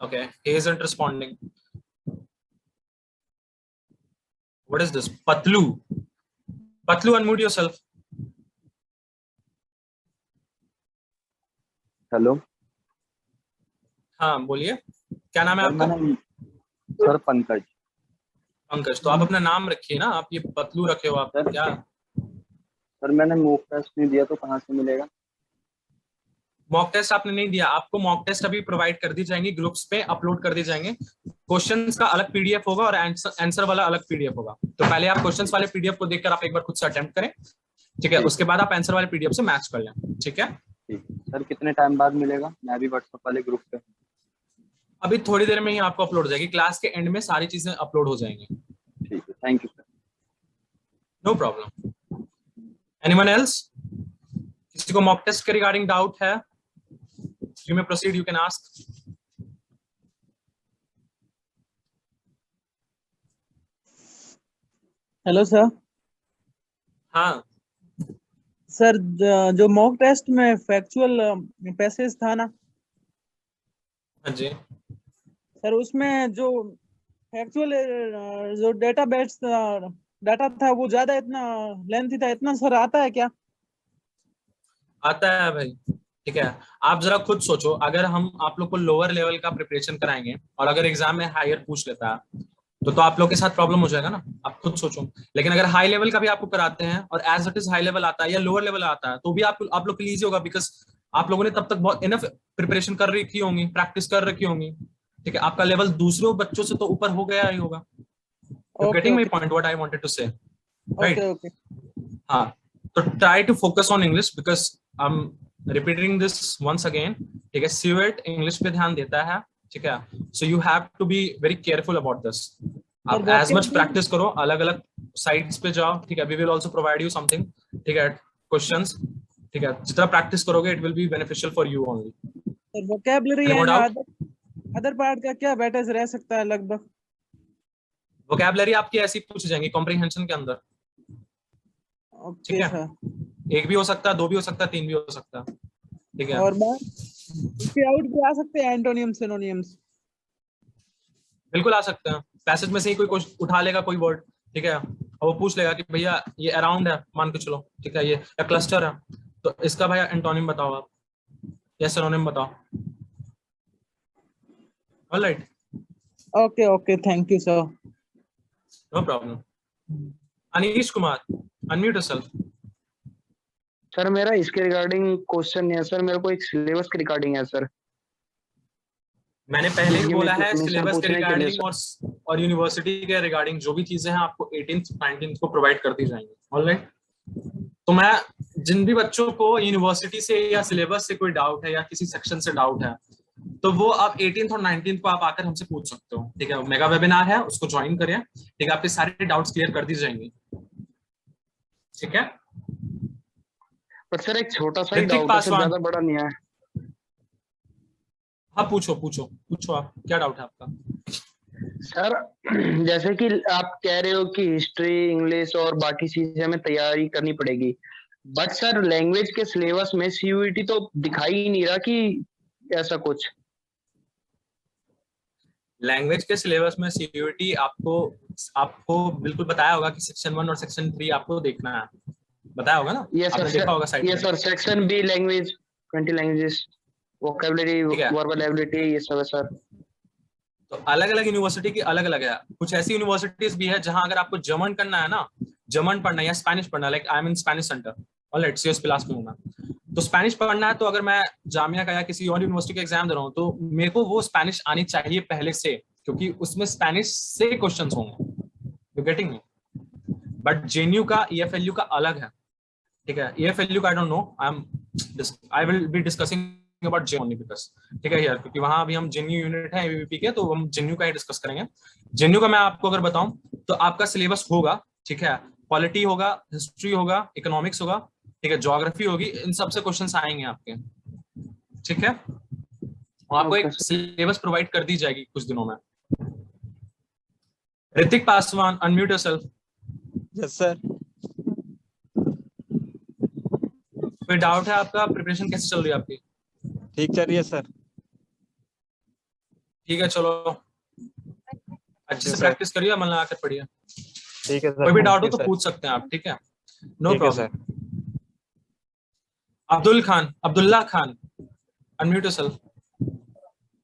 Okay, he isn't responding. What is this? Patlu, unmute yourself. Hello, हाँ बोलिए, क्या नाम है आपका? सर पंकज। पंकज, तो आप अपना नाम रखिए ना, आप ये पतलू रखे हो आप क्या? सर मैंने मॉक टेस्ट नहीं दिया तो कहाँ से मिलेगा? मॉक टेस्ट आपने नहीं दिया, आपको मॉक टेस्ट अभी प्रोवाइड कर दी जाएंगी, ग्रुप्स पे अपलोड कर दी जाएंगे। क्वेश्चंस का अलग पीडीएफ होगा और आंसर वाला अलग पीडीएफ होगा, तो पहले आप क्वेश्चंस वाले पीडीएफ को देखकर आप एक बार खुद से अटेम्प्ट करें, ठीक है, उसके बाद आप आंसर वाले पीडीएफ से मैच कर लें, ठीक है। सर कितने टाइम बाद मिलेगा? मैं भी व्हाट्सएप वाले ग्रुप पे। अभी थोड़ी देर में ही आपको अपलोड हो जाएगी, क्लास के एंड में सारी चीजें अपलोड हो जाएंगी। ठीक है, thank you sir. No problem. Anyone else? किसी को मॉक टेस्ट के रिगार्डिंग डाउट है? You may proceed, you can ask. Hello sir. हाँ सर जो मॉक टेस्ट में फैक्चुअल पैसेज था ना हाँ जी, सर, उसमें जो फैक्चुअल जो डाटा था वो ज्यादा इतना लेंथी था, इतना सर आता है क्या? आता है भाई। ठीक है, आप जरा खुद सोचो, अगर हम आप लोग को लोअर लेवल का प्रिपरेशन कराएंगे और अगर एग्जाम में हायर पूछ लेता है तो आप लोग के साथ प्रॉब्लम हो जाएगा ना। आप खुद सोचो। लेकिन अगर हाई लेवल का भी आपको कराते हैं और as it is high level आता है या लोअर लेवल आता है तो भी आप लोग के लिए इजी होगा, बिकॉज आप लोगों ने तब तक बहुत इनफ प्रिपरेशन कर रखी होंगी, प्रैक्टिस कर रखी होंगी। ठीक है, आपका लेवल दूसरों बच्चों से तो ऊपर हो गया ही होगा। Getting my point, what I wanted to say, right? हाँ, तो try to focus on English because I am repeating this once again. ठीक है, सीयूएट इंग्लिश पे ध्यान देता है। ठीक है, so you have to be very careful about this. आप एज मच प्रैक्टिस करो, अलग अलग साइट्स पे जाओ। ठीक है, we will also provide you something. ठीक है, क्वेश्चंस। ठीक है, जितना प्रैक्टिस करोगे it will be beneficial for you only. Sir vocabulary and other part का क्या वेटेज रह सकता है लगभग? वोकैबुलरी आपकी ऐसी पूछ जाएंगी कॉम्प्रिहेंशन के अंदर। ठीक है, एक भी हो सकता है, दो भी हो सकता है, तीन भी हो सकता है। ठीक है, और इसके आउट भी आ सकते हैं एंटोनियम्स सिनोनियम्स? बिल्कुल आ सकते हैं। पैसेज में से ही कोई उठा लेगा कोई वर्ड, ठीक है, और वो पूछ लेगा कि भैया ये अराउंड है, मान के चलो, ठीक है, ये या क्लस्टर है, तो इसका भैया एंटोनिम बताओ आप या सिनोनिम बताओ। Alright, okay okay, thank you sir. No problem. Anish Kumar, unmute yourself. Sir मेरा इसके रिगार्डिंग क्वेश्चन है सर, मेरे को एक सिलेबस के रिगार्डिंग है सर। मैंने पहले ही बोला है सिलेबस के रिगार्डिंग और यूनिवर्सिटी के रिगार्डिंग जो भी चीजें हैं आपको 18th 19th को प्रोवाइड कर दी जाएंगी। ऑलराइट, तो मैं जिन भी बच्चों को यूनिवर्सिटी से या सिलेबस से कोई डाउट है या किसी सेक्शन से डाउट है तो वो आप 18th और 19th को आप आकर हमसे पूछ सकते हो। ठीक है, मेगा वेबिनार है, उसको ज्वाइन करें। ठीक है, आपके सारे डाउट्स क्लियर कर दी जाएंगे। ठीक है, पर सर एक छोटा सा ही डाउट है, ज्यादा बड़ा नहीं है। हाँ, पूछो पूछो पूछो, आप क्या डाउट है आपका? सर जैसे कि आप कह रहे हो कि हिस्ट्री, इंग्लिश और बाकी चीजें हमें तैयारी करनी पड़ेगी, बट सर लैंग्वेज के सिलेबस में सीयूईटी तो दिखाई ही नहीं रहा कि ऐसा कुछ। लैंग्वेज के सिलेबस में सीयूईटी आपको बिल्कुल बताया होगा कि सेक्शन 1 और सेक्शन 3 आपको देखना है, बताया होगा ना? यस आपने देखा होगा साइट पे। Yes sir, section B language 20 languages, vocabulary, verbal ability, ये सब है सर। तो अलग अलग यूनिवर्सिटी की अलग अलग है। कुछ ऐसी यूनिवर्सिटीज भी है जहां अगर आपको जर्मन करना है ना, जर्मन पढ़ना है या स्पेनिश पढ़ना है, like I am in Spanish centre, alright, CS class में हूं मैं, तो स्पेनिश पढ़ना है तो अगर मैं जामिया का या किसी और यूनिवर्सिटी का एग्जाम दे रहा हूँ तो मेरे को वो स्पेनिश आनी चाहिए पहले से, क्योंकि उसमें स्पेनिश से क्वेश्चंस होंगे। You getting me? But JNU का ईएफएलयू का अलग है। ठीक है, ईएफएलयू का I don't know, I will be discussing about J only because, ठीक है यार, क्योंकि वहां अभी हम जेएनयू यूनिट है एबीवीपी के, तो हम जेएनयू का ही डिस्कस करेंगे। जेएनयू का मैं आपको अगर बताऊं तो आपका सिलेबस होगा, ठीक है, पॉलिटी होगा, हिस्ट्री होगा, इकोनॉमिक्स होगा, ठीक है, ज्योग्राफी होगी, इन सब से क्वेश्चंस आएंगे आपके। ठीक है, आपको एक सिलेबस प्रोवाइड कर दी जाएगी कुछ दिनों में। Hrithik Paswan, unmute yourself. Yes sir. कोई डाउट है आपका? प्रिपरेशन कैसे चल रही है आपकी? ठीक चल रही है सर। ठीक है, चलो अच्छे से प्रैक्टिस करिए, मन लगा कर पढ़िए। ठीक है सर। कोई भी डाउट हो तो पूछ सकते हैं आप। ठीक है, no problem. Abdullah Khan, unmute yourself.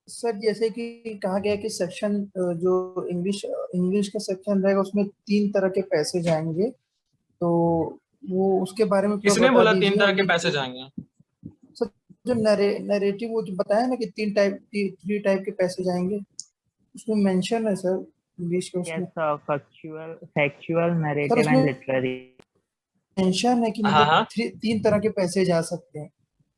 Sir जैसे कि कहा गया कि सेक्शन जो इंग्लिश का सेक्शन रहेगा उसमें 3 तरह के पैसे जाएंगे, तो वो उसके बारे में किसने बोला 3 तरह के पैसे जाएंगे? सर जो नरेटिव वो जो बताया ना कि 3 टाइप के पैसे जाएंगे, उसमें मेंशन है सर इंग्लिश के उसमें। Factual, narrative and literary mention है कि मतलब 3 तरह के पैसे जा सकते हैं,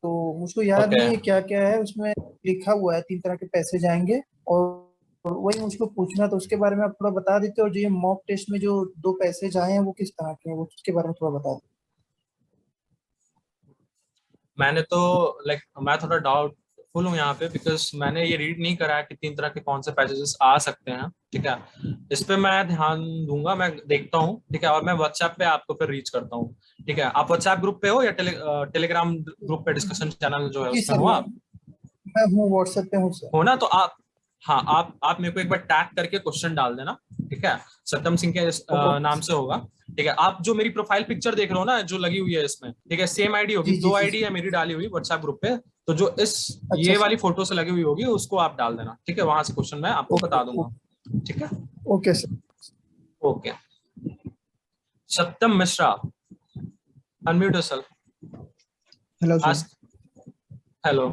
तो मुझको याद नहीं है क्या क्या है उसमें लिखा हुआ है। 3 तरह के पैसे जाएंगे और वही मुझको पूछना, तो उसके बारे में आप थोड़ा बता देते। और जो ये मॉक टेस्ट में जो 2 पैसे आए हैं वो किस तरह के हैं, वो उसके बारे में थोड़ा बता दें। मैंने तो मैं थोड़ा डाउटफुल हूँ यहाँ पे, बिकॉज मैंने ये रीड नहीं करा है कि 3 तरह के कौन से पैसेजेस आ सकते हैं। ठीक है, इस पे मैं ध्यान दूंगा, मैं देखता हूँ। ठीक है, और मैं व्हाट्सएप पे आपको फिर रीच करता हूँ। ठीक है, आप व्हाट्सएप ग्रुप पे हो या टेलीग्राम ग्रुप पे, डिस्कशन चैनल जो है जी उसमें सर, हो आप? मैं हूँ व्हाट्सएप पे हूँ सर। हो ना, तो आप, हाँ, आप मेरे को एक बार टैग करके क्वेश्चन डाल देना। ठीक है, सत्यम सिंह के नाम से होगा। ठीक है, आप जो मेरी प्रोफाइल पिक्चर देख रहे हो ना, जो लगी हुई है इसमें, ठीक है, सेम आईडी होगी, 2 आईडी है मेरी डाली हुई व्हाट्सएप ग्रुप पे। तो जो ये वाली फोटो से लगी हुई होगी उसको आप डाल देना। ठीक है, वहां से क्वेश्चन मैं आपको बता दूंगा। ठीक है, okay sir. Okay, Satyam Mishra, unmute yourself. Hello sir. Hello.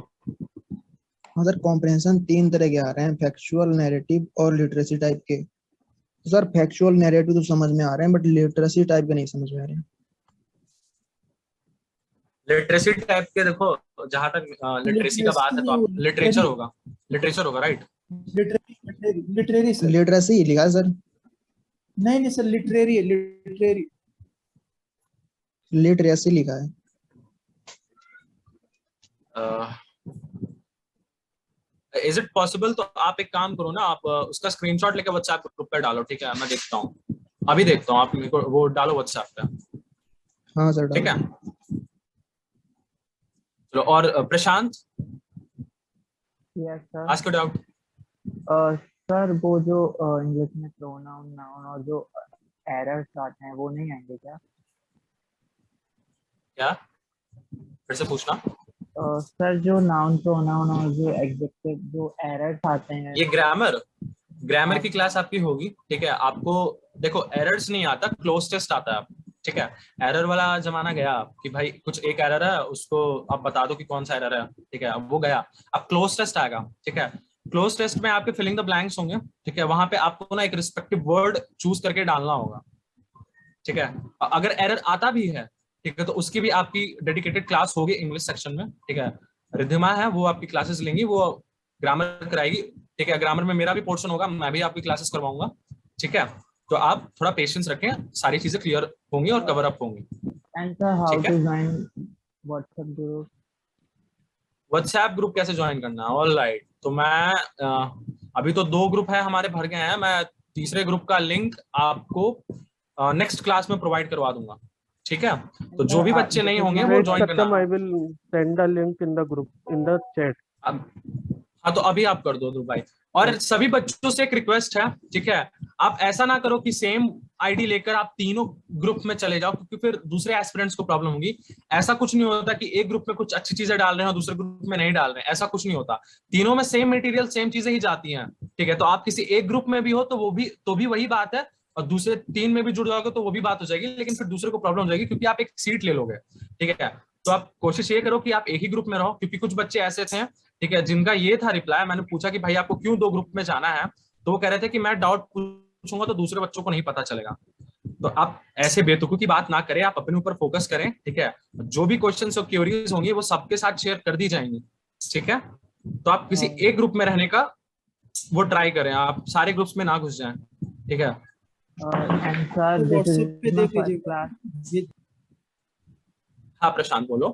हाँ सर, कॉम्प्रहेंशन 3 तरह के आ रहे हैं, फैक्चुअल, नैरेटिव और लिटरेसी टाइप के। तो सर फैक्चुअल नैरेटिव तो समझ में आ रहे हैं, बट लिटरेसी टाइप के नहीं समझ में आ रहे हैं। लिटरेसी टाइप के देखो, जहां तक लिटरेसी का बात है तो आप लिटरेचर होगा राइट? Literary sir. लिटरेसी लिखा है सर। नहीं सर, लिटरेरी है, लिटरेरी। लिटरेसी लिखा है। Is it possible? तो आप एक काम करो ना, आप उसका स्क्रीनशॉट लेकर व्हाट्सएप ग्रुप पे डालो। ठीक है, मैं देखता हूँ, अभी देखता हूँ। आप मेरे को वो डालो व्हाट्सएप पे। हाँ सर, ठीक है, चलो। और Prashant, yes sir. Ask doubt. Sir वो जो इंग्लिश में प्रोनाउन, नाउन और जो एरर्स आते हैं वो नहीं आएंगे क्या? क्या, फिर से पूछना। सर जो नाउन, प्रोनाउन और जो एडजेक्टिव, जो एरर्स आते हैं, ये ग्रामर की क्लास आपकी होगी। ठीक है, आपको देखो एरर्स नहीं आता, क्लोज टेस्ट आता है। ठीक है, एरर वाला जमाना गया कि भाई कुछ एक एरर है, उसको आप बता दो कि कौन सा एरर है। ठीक है, अब वो गया, अब क्लोज टेस्ट आएगा। ठीक है, क्लोज टेस्ट में आपके फिलिंग द ब्लैंक्स होंगे। ठीक है, वहां पे आपको ना एक रिस्पेक्टिव वर्ड चूज करके डालना होगा। ठीक है, अगर एरर आता भी है, ठीक है, तो उसकी भी आपकी डेडिकेटेड क्लास होगी इंग्लिश सेक्शन में। ठीक है, रिद्धिमा है, वो आपकी क्लासेस लेंगी, वो ग्रामर कराएगी। ठीक है, ग्रामर में मेरा भी पोर्शन होगा, मैं भी आपकी क्लासेस करवाऊंगा। ठीक है, तो आप थोड़ा पेशेंस रखें, सारी चीजें क्लियर होंगी और कवर अप होंगी। And sir how to join WhatsApp group? WhatsApp group कैसे ज्वाइन करना है? ऑल राइट, तो मैं अभी तो 2 ग्रुप है हमारे भर गए हैं, मैं तीसरे ग्रुप का लिंक आपको नेक्स्ट क्लास में प्रोवाइड करवा दूंगा। ठीक है, तो जो भी बच्चे नहीं होंगे वो ज्वाइन करना। I will send the link in the group, in the chat. हाँ, तो अभी आप कर दो ध्रुव भाई। और सभी बच्चों से एक रिक्वेस्ट है, ठीक है, आप ऐसा ना करो कि सेम आईडी लेकर आप तीनों ग्रुप में चले जाओ, क्योंकि फिर दूसरे एस्पिरेंट्स को प्रॉब्लम होगी। ऐसा कुछ नहीं होता कि एक ग्रुप में कुछ अच्छी चीजें डाल रहे हैं और दूसरे ग्रुप में नहीं डाल रहे हैं, ऐसा कुछ नहीं होता। तीनों में सेम मटेरियल, सेम चीजें ही जाती हैं। ठीक है, तो आप किसी एक ग्रुप में भी हो तो भी वही बात है, और दूसरे 3 में भी जुड़ जाओगे तो वो भी बात हो जाएगी, लेकिन फिर दूसरे को प्रॉब्लम हो जाएगी क्योंकि आप एक सीट ले लोगे। ठीक है, तो आप कोशिश ये करो कि आप एक ही ग्रुप में रहो, क्योंकि कुछ बच्चे ऐसे थे, ठीक है, जिनका ये था रिप्लाई, मैंने पूछा कि भाई आपको क्यों 2 ग्रुप में जाना है, तो वो कह रहे थे कि मैं डाउट पूछूंगा तो दूसरे बच्चों को नहीं पता चलेगा। तो आप ऐसे बेतुकी की बात ना करें, आप अपने ऊपर फोकस करें। ठीक है, जो भी क्वेश्चंस और क्वेरीज होंगी वो सबके साथ शेयर कर दी जाएंगी। ठीक है, तो आप किसी एक ग्रुप में रहने का वो ट्राई करें, आप सारे ग्रुप्स में ना घुस जाएं। ठीक है, हाँ प्रशांत बोलो।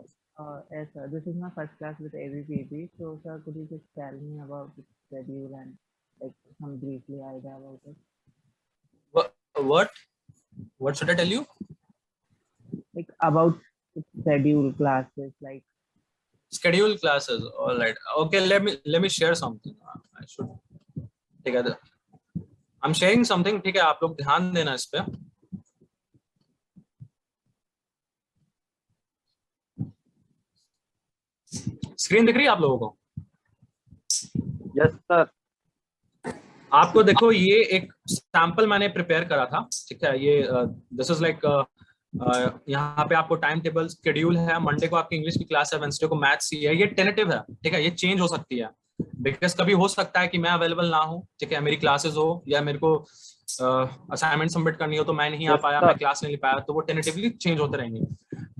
Yes sir, this is my first class with ABPP. So sir, could you just tell me about the schedule and like some briefly idea about it? What should I tell you? Like about schedule classes, like schedule classes. All right. Okay, let me share something. I should. ठीक है, I'm sharing something. ठीक है, आप लोग ध्यान देना इस पे। स्क्रीन दिख रही है आप लोगों को? Yes sir. आपको देखो, ये एक सैंपल मैंने प्रिपेयर करा था। ठीक है, ये दिस इज लाइक यहाँ पे आपको टाइम टेबल शेड्यूल है। मंडे को आपकी इंग्लिश की क्लास है, वेडनेसडे को मैथ्स की है। ये टेंटेटिव है, ठीक है, ये चेंज हो सकती है, बिकॉज कभी हो सकता है कि मैं अवेलेबल ना हूँ, ठीक है, मेरी क्लासेस हो या मेरे को असाइनमेंट सबमिट करनी हो तो मैं नहीं आ पाया, मैं क्लास नहीं ले पाया, तो वो टेंटेटिवली चेंज होते रहेंगे।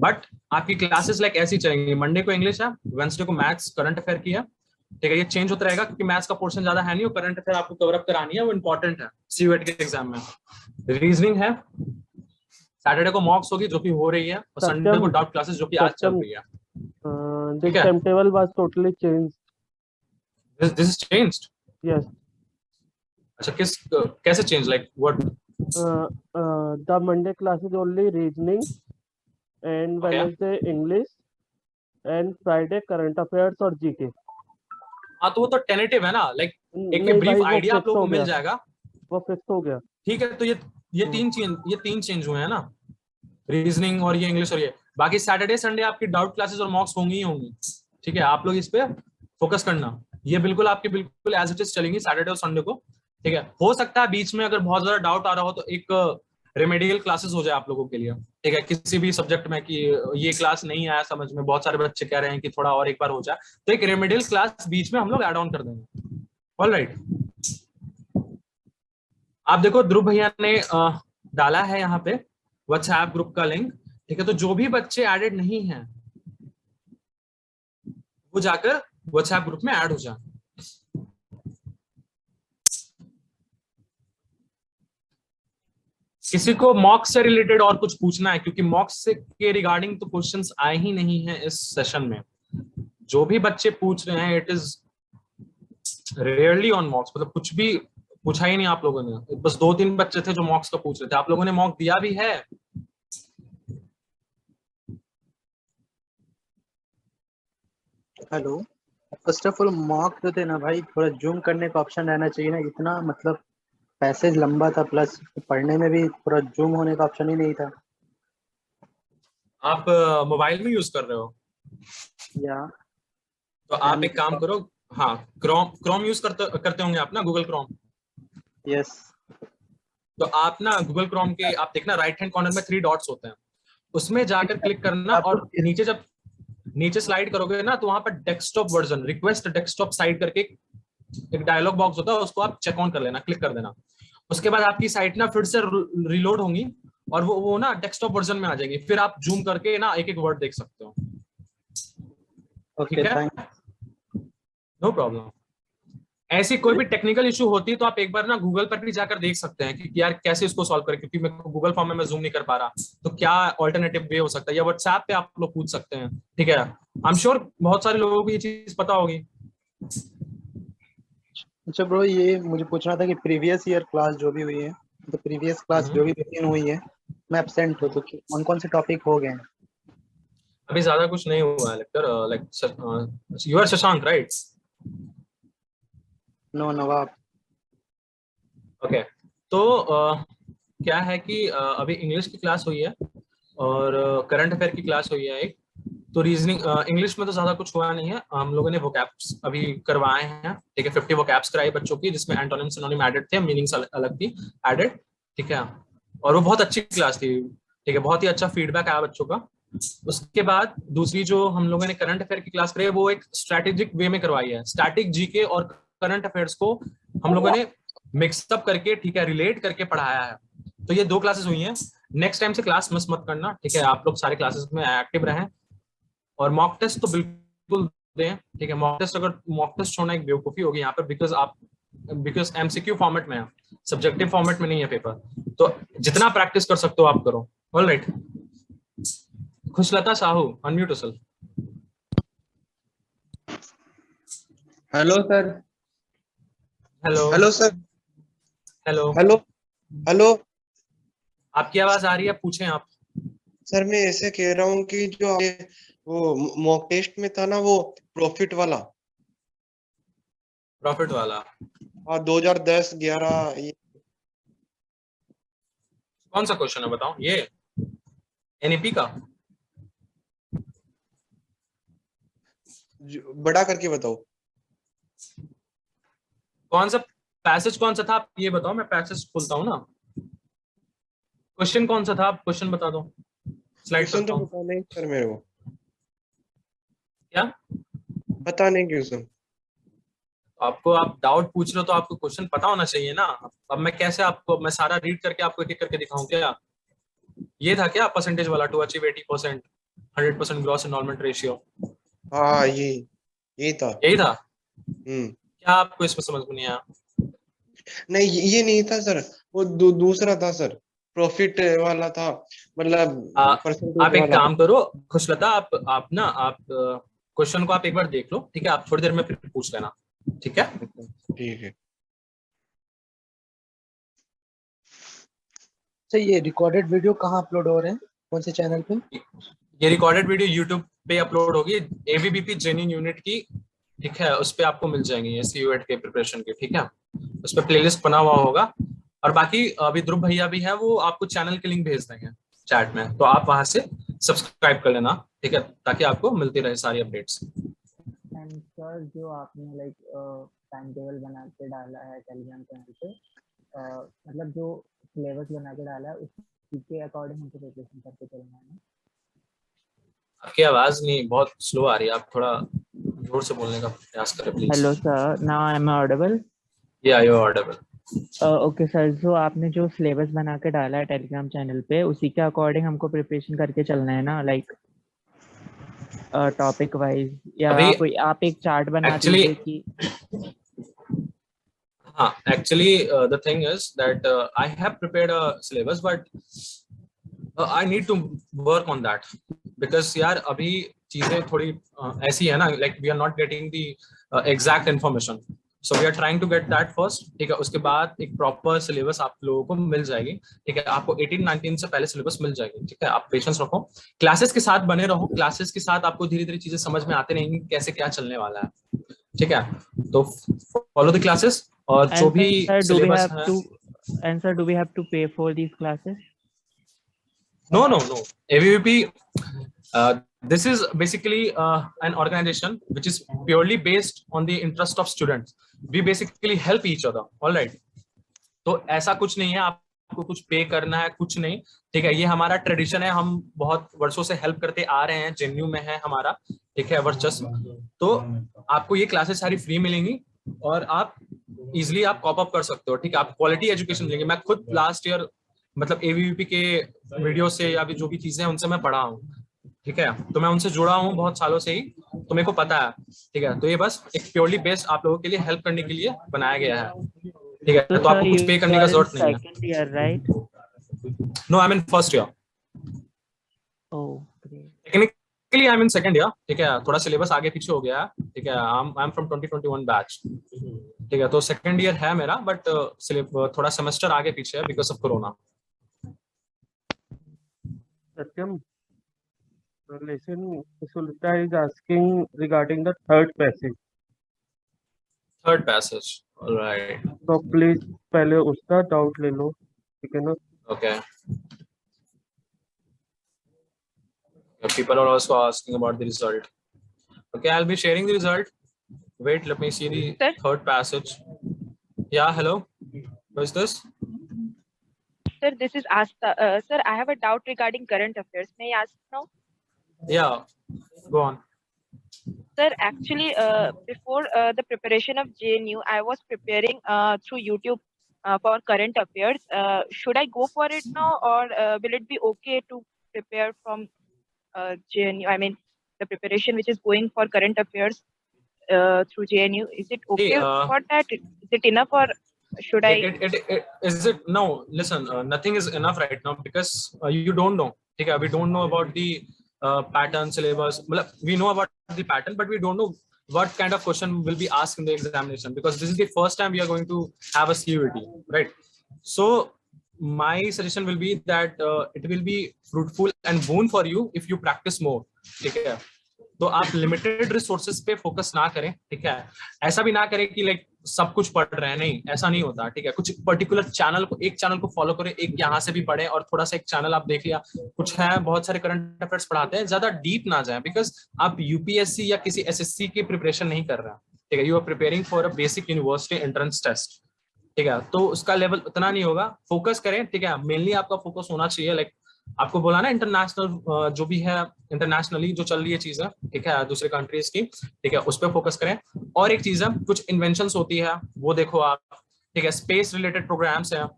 बट आपकी क्लासेस लाइक ऐसी चलेंगी, मंडे को इंग्लिश है, वेडनेसडे को मैथ्स, करंट अफेयर की है। ठीक है, ये चेंज होता रहेगा क्योंकि मैथ्स का पोर्शन ज्यादा है नहीं और करंट अफेयर आपको कवर अप करानी है, वो इंपॉर्टेंट है सीयूएट के एग्जाम में। रीजनिंग है, सैटरडे को मॉक्स होगी जो कि हो रही है, और संडे को डाउट क्लासेस जो कि आज चल रही है। This timetable was totally changed. This is changed. Yes. अच्छा कैसे change, like what? The Monday class is only reasoning, and Wednesday English, and Friday current affairs और GK. हाँ तो वो तो टेनेटिव है ना, लाइक एक ब्रीफ आइडिया आप लोगों को मिल जाएगा, वो फिक्स हो गया। ठीक है, तो ये तीन चेंज हुए हैं ना, रीजनिंग और ये इंग्लिश और ये। बाकी सैटरडे संडे आपकी डाउट क्लासेस और मॉक्स होंगी ही होंगी, ठीक है, आप लोग इस पे फोकस करना। ये बिल्कुल आपके बिल्कुल एज इट इज चलेंगी सैटरडे और संडे को, ठीक है। हो सकता है बीच में अगर बहुत ज्यादा डाउट आ रहा हो तो एक रेमेडियल क्लासेस हो जाए आप लोगों के लिए, ठीक है, किसी भी सब्जेक्ट में कि ये क्लास नहीं आया समझ में, बहुत सारे बच्चे कह रहे हैं कि थोड़ा और एक बार हो जाए, तो एक रेमेडियल क्लास बीच में हम लोग ऐड ऑन कर देंगे। ऑलराइट, आप देखो ध्रुव भैया ने डाला है यहाँ पे व्हाट्सएप ग्रुप का लिंक, ठीक है, तो जो भी बच्चे एडेड नहीं हैं वो जाकर व्हाट्सएप ग्रुप में ऐड हो जाए। किसी को मॉक्स से रिलेटेड और कुछ पूछना है, क्योंकि मॉक्स से के रिगार्डिंग तो क्वेश्चंस आए ही नहीं हैं इस सेशन में। जो भी बच्चे पूछ रहे हैं इट इज रेयरली ऑन मॉक्स, मतलब कुछ भी पूछा ही नहीं आप लोगों ने। बस 2-3 बच्चे थे जो मॉक्स का पूछ रहे थे, आप लोगों ने मॉक दिया भी है। Hello, first of all mock जो थे ना भाई, थोड़ा जूम करने का ऑप्शन रहना चाहिए ना, इतना मतलब पैसेज लंबा था, प्लस पढ़ने में भी पूरा जूम होने का ऑप्शन ही नहीं था। आप मोबाइल में यूज कर रहे हो या तो आप एक काम करो, हाँ क्रोम यूज करते होंगे आप ना, गूगल क्रोम। यस। तो आप ना गूगल क्रोम के आप देखना राइट हैंड कॉर्नर में 3 डॉट्स होते हैं, उसमें जाकर क्लिक करना और नीचे जब नीचे स्लाइड करोगे ना तो वहां पर desktop version request desktop site करके एक डायलॉग बॉक्स होता है, उसको आप चेक ऑन कर लेना, क्लिक कर देना। उसके बाद आपकी साइट ना फिर से रिलोड होंगी और वो ना डेस्कटॉप वर्जन में आ जाएगी, फिर आप जूम करके ना एक एक वर्ड देख सकते हो। ठीक है, नो प्रॉब्लम। ऐसी कोई भी टेक्निकल इशू होती है तो आप एक बार ना गूगल पर भी जाकर देख सकते हैं कि यार कैसे इसको सॉल्व करें, क्योंकि मैं गूगल फॉर्म में मैं जूम नहीं कर पा रहा, तो क्या ऑल्टरनेटिव वे हो सकता है, या व्हाट्सएप पे आप लोग पूछ सकते हैं। ठीक है, आई एम श्योर बहुत सारे लोगों को ये चीज पता होगी। अच्छा ब्रो, ये मुझे पूछना था कि प्रीवियस ईयर क्लास जो भी हुई है, तो प्रीवियस क्लास जो भी दिन हुई है, मैं एब्सेंट हूँ, तो कौन कौन से टॉपिक हो गए हैं? अभी ज्यादा कुछ नहीं हुआ है lecture, like you are Shashank right? No Nawab. Okay, तो क्या है कि अभी इंग्लिश की क्लास हुई है और करंट अफेयर की क्लास हुई है एक, तो रीजनिंग इंग्लिश में तो ज्यादा कुछ हुआ नहीं है, हम लोगों ने वोकैब्स अभी करवाए हैं। ठीक है, 50 वोकैब्स कराई बच्चों की, जिसमें एंटोनिम सिनोनिम एडेड थे, मीनिंग्स अलग थी एडेड। ठीक है, और वो बहुत अच्छी क्लास थी। ठीक है, बहुत ही अच्छा फीडबैक आया बच्चों का। उसके बाद दूसरी जो हम लोगों ने करंट अफेयर की क्लास कराई वो एक स्ट्रैटेजिक वे में करवाई है, स्टैटिक जीके और करंट अफेयर्स को हम लोगों ने मिक्सअप करके, ठीक है, रिलेट करके पढ़ाया है। तो ये 2 क्लासेस हुई हैं। नेक्स्ट टाइम से क्लास मिस मत करना, ठीक है, आप लोग सारे क्लासेस में एक्टिव रहें और मॉक टेस्ट तो बिल्कुल दें। ठीक है, मॉक टेस्ट छोड़ना एक बेवकूफी होगी यहाँ पर, बिकॉज एमसीक्यू फॉर्मेट में है, सब्जेक्टिव फॉर्मेट में नहीं है पेपर, तो जितना प्रैक्टिस कर सकते हो आप करो। Alright, Khushlata Sahu, unmute yourself. Hello sir. Hello hello sir. Hello hello hello, आपकी आवाज आ रही है, पूछें आप। सर मैं ऐसे कह रहा हूँ कि जो वो मॉक टेस्ट में था ना, वो प्रॉफिट वाला हाँ 2010-11 ये कौन सा क्वेश्चन है बताओ? ये एनईपी का बड़ा करके बताओ। कौन सा पैसेज कौन सा था आप ये बताओ, मैं पैसेज खोलता हूँ ना। क्वेश्चन कौन सा था, आप क्वेश्चन बता दो, स्लाइड क्वेश्चन करता तो हूँ। पता नहीं सर मेरे को, क्या पता नहीं क्वेश्चन। आपको, आप डाउट पूछ रहे हो तो आपको क्वेश्चन पता होना चाहिए ना। अब मैं कैसे आपको, मैं सारा रीड करके आपको एक एक करके दिखाऊं क्या? ये था क्या परसेंटेज वाला, to achieve 80%, 100% gross enrolment ratio? हाँ यही था। यही था? क्या आपको इसमें समझ में नहीं आया? नहीं ये नहीं था सर, वो दूसरा था सर, प्रॉफिट वाला था, मतलब आप एक काम करो खुशलता, आप क्वेश्चन को आप एक बार देख लो, ठीक है, आप थोड़ी देर में फिर पूछ लेना, ठीक है? ठीक है। सर ये रिकॉर्डेड वीडियो कहाँ अपलोड हो रहे हैं, कौन से चैनल पे? ये रिकॉर्डेड वीडियो यूट्यूब पे अपलोड होगी, एबीवीपी जेन्युइन यूनिट की, ठीक है, उस पे आपको मिल जाएंगे ये सीयूएट के प्रिपरेशन के, ठीक है, उस पे प्लेलिस्ट बना हुआ होगा। और बाकी अभी ध्रुव भैया भी है, वो आपको चैनल के लिंक भेज देंगे चैट में, तो आप वहां से सब्सक्राइब कर लेना, ठीक है, ताकि आपको मिलती रहे सारी अपडेट्स। एंड सर जो आपने लाइक टाइम टेबल बना के डाला है टेलीग्राम चैनल पे, मतलब जो सिलेबस बना के डाला है उसके अकॉर्डिंग हमको प्रिपरेशन करके चलना है। आपकी आवाज नहीं, बहुत स्लो आ रही है, आप थोड़ा जोर से बोलने का प्रयास करें please. Hello sir, now I am audible? या you are audible. Okay sir, जो आपने जो सिलेबस बना के डाला है टेलीग्राम चैनल पे, उसी के अकॉर्डिंग हमको प्रिपरेशन करके चलना है ना, लाइक टॉपिक वाइज, या आप एक चार्ट बना दीजिए कि हाँ, actually the thing is that I have prepared a syllabus but I need to work on that, because यार अभी चीजें थोड़ी ऐसी है ना, like we are not getting the exact information, so we are trying to get that first, ठीक है, उसके बाद एक प्रॉपर सिलेबस आप लोगों को मिल जाएगी, ठीक है, आपको 18-19 से पहले सिलेबस मिल जाएगी, ठीक है, आप पेशेंस रखो, क्लासेस के साथ बने रहो, क्लासेस के साथ आपको धीरे धीरे चीजें समझ में आते रहेंगी कैसे क्या चलने वाला है, ठीक है, तो फॉलो द क्लासेस, और जो भी सिलेबस है। And sir, do we have to pay for these classes? No. ABVP, this is basically an organization which is purely based on the interest of students. We basically help each other, all right? तो ऐसा कुछ नहीं है आपको कुछ पे करना है, कुछ नहीं, ठीक है, ये हमारा ट्रेडिशन है, हम बहुत वर्षों से हेल्प करते आ रहे हैं, जेएनयू में है हमारा, ठीक है, वर्चस्व, तो आपको ये क्लासेस सारी फ्री मिलेंगी और आप इजिली आप कॉप अप कर सकते हो, ठीक है, आप क्वालिटी एजुकेशन मिलेंगे। मैं खुद लास्ट ईयर मतलब एबीवीपी के वीडियो से या भी जो भी चीजें हैं उनसे मैं पढ़ा हूँ, ठीक है, तो मैं उनसे जुड़ा हूँ बहुत सालों से ही, तो मेरे को पता है, ठीक है, तो ये बस एक प्योरली बेस्ड आप लोगों के लिए हेल्प करने के लिए बनाया गया है, ठीक है, तो आपको कुछ पे करने का जरूरत नहीं है। Second year, right? No, I am in first year. Oh, great. Technically I am in second year, ठीक है, थोड़ा सिलेबस आगे पीछे हो गया है, ठीक है, आई एम फ्रॉम 2021 बैच, ठीक है, तो सेकंड ईयर है मेरा, बट थोड़ा सेमेस्टर आगे पीछे है because of corona. Satyam, listen, Sulta is asking regarding the third passage. Third passage, all right. So please पहले उसका डाउट ले लो, ठीक है ना? Okay. People are also asking about the result. Okay, I'll be sharing the result. Wait, let me see the third passage. Yeah, hello. Who is this? Sir, this is Asta. Sir, I have a doubt regarding current affairs. May I ask now? Yeah, go on. Sir, actually, before the preparation of JNU, I was preparing through YouTube for current affairs. Should I go for it now, or will it be okay to prepare from JNU? I mean, the preparation which is going for current affairs through JNU, is it okay for that? Is it enough, or should I? Is it? No, listen, nothing is enough right now because you don't know. Okay, we don't know about the pattern syllabus. We know about the pattern, but we don't know what kind of question will be asked in the examination, because this is the first time we are going to have a CUET, right? So my suggestion will be that it will be fruitful and boon for you if you practice more, ठीक है, तो आप limited resources पे focus ना करें, ठीक है, ऐसा भी ना करें कि लाइक सब कुछ पढ़ रहे हैं, नहीं, ऐसा नहीं होता, ठीक है, कुछ पर्टिकुलर चैनल को, एक चैनल को फॉलो करें, एक यहाँ से भी पढ़ें और थोड़ा सा एक चैनल आप देख लिया, कुछ है बहुत सारे करंट अफेयर्स पढ़ाते हैं, ज्यादा डीप ना जाए, बिकॉज आप यूपीएससी या किसी एसएससी की प्रिपरेशन नहीं कर रहे हैं, ठीक है, you are preparing for a basic university entrance test, ठीक है, तो उसका लेवल उतना नहीं होगा, फोकस करें, ठीक है, मेनली आपका फोकस होना चाहिए, लाइक आपको बोला ना, इंटरनेशनल जो भी है, इंटरनेशनली जो चल रही है चीजें, ठीक है, दूसरे कंट्रीज की, ठीक है, उस पर फोकस करें, और एक चीज है, कुछ इन्वेंशंस होती है वो देखो आप, ठीक है, स्पेस रिलेटेड प्रोग्राम्स हैं,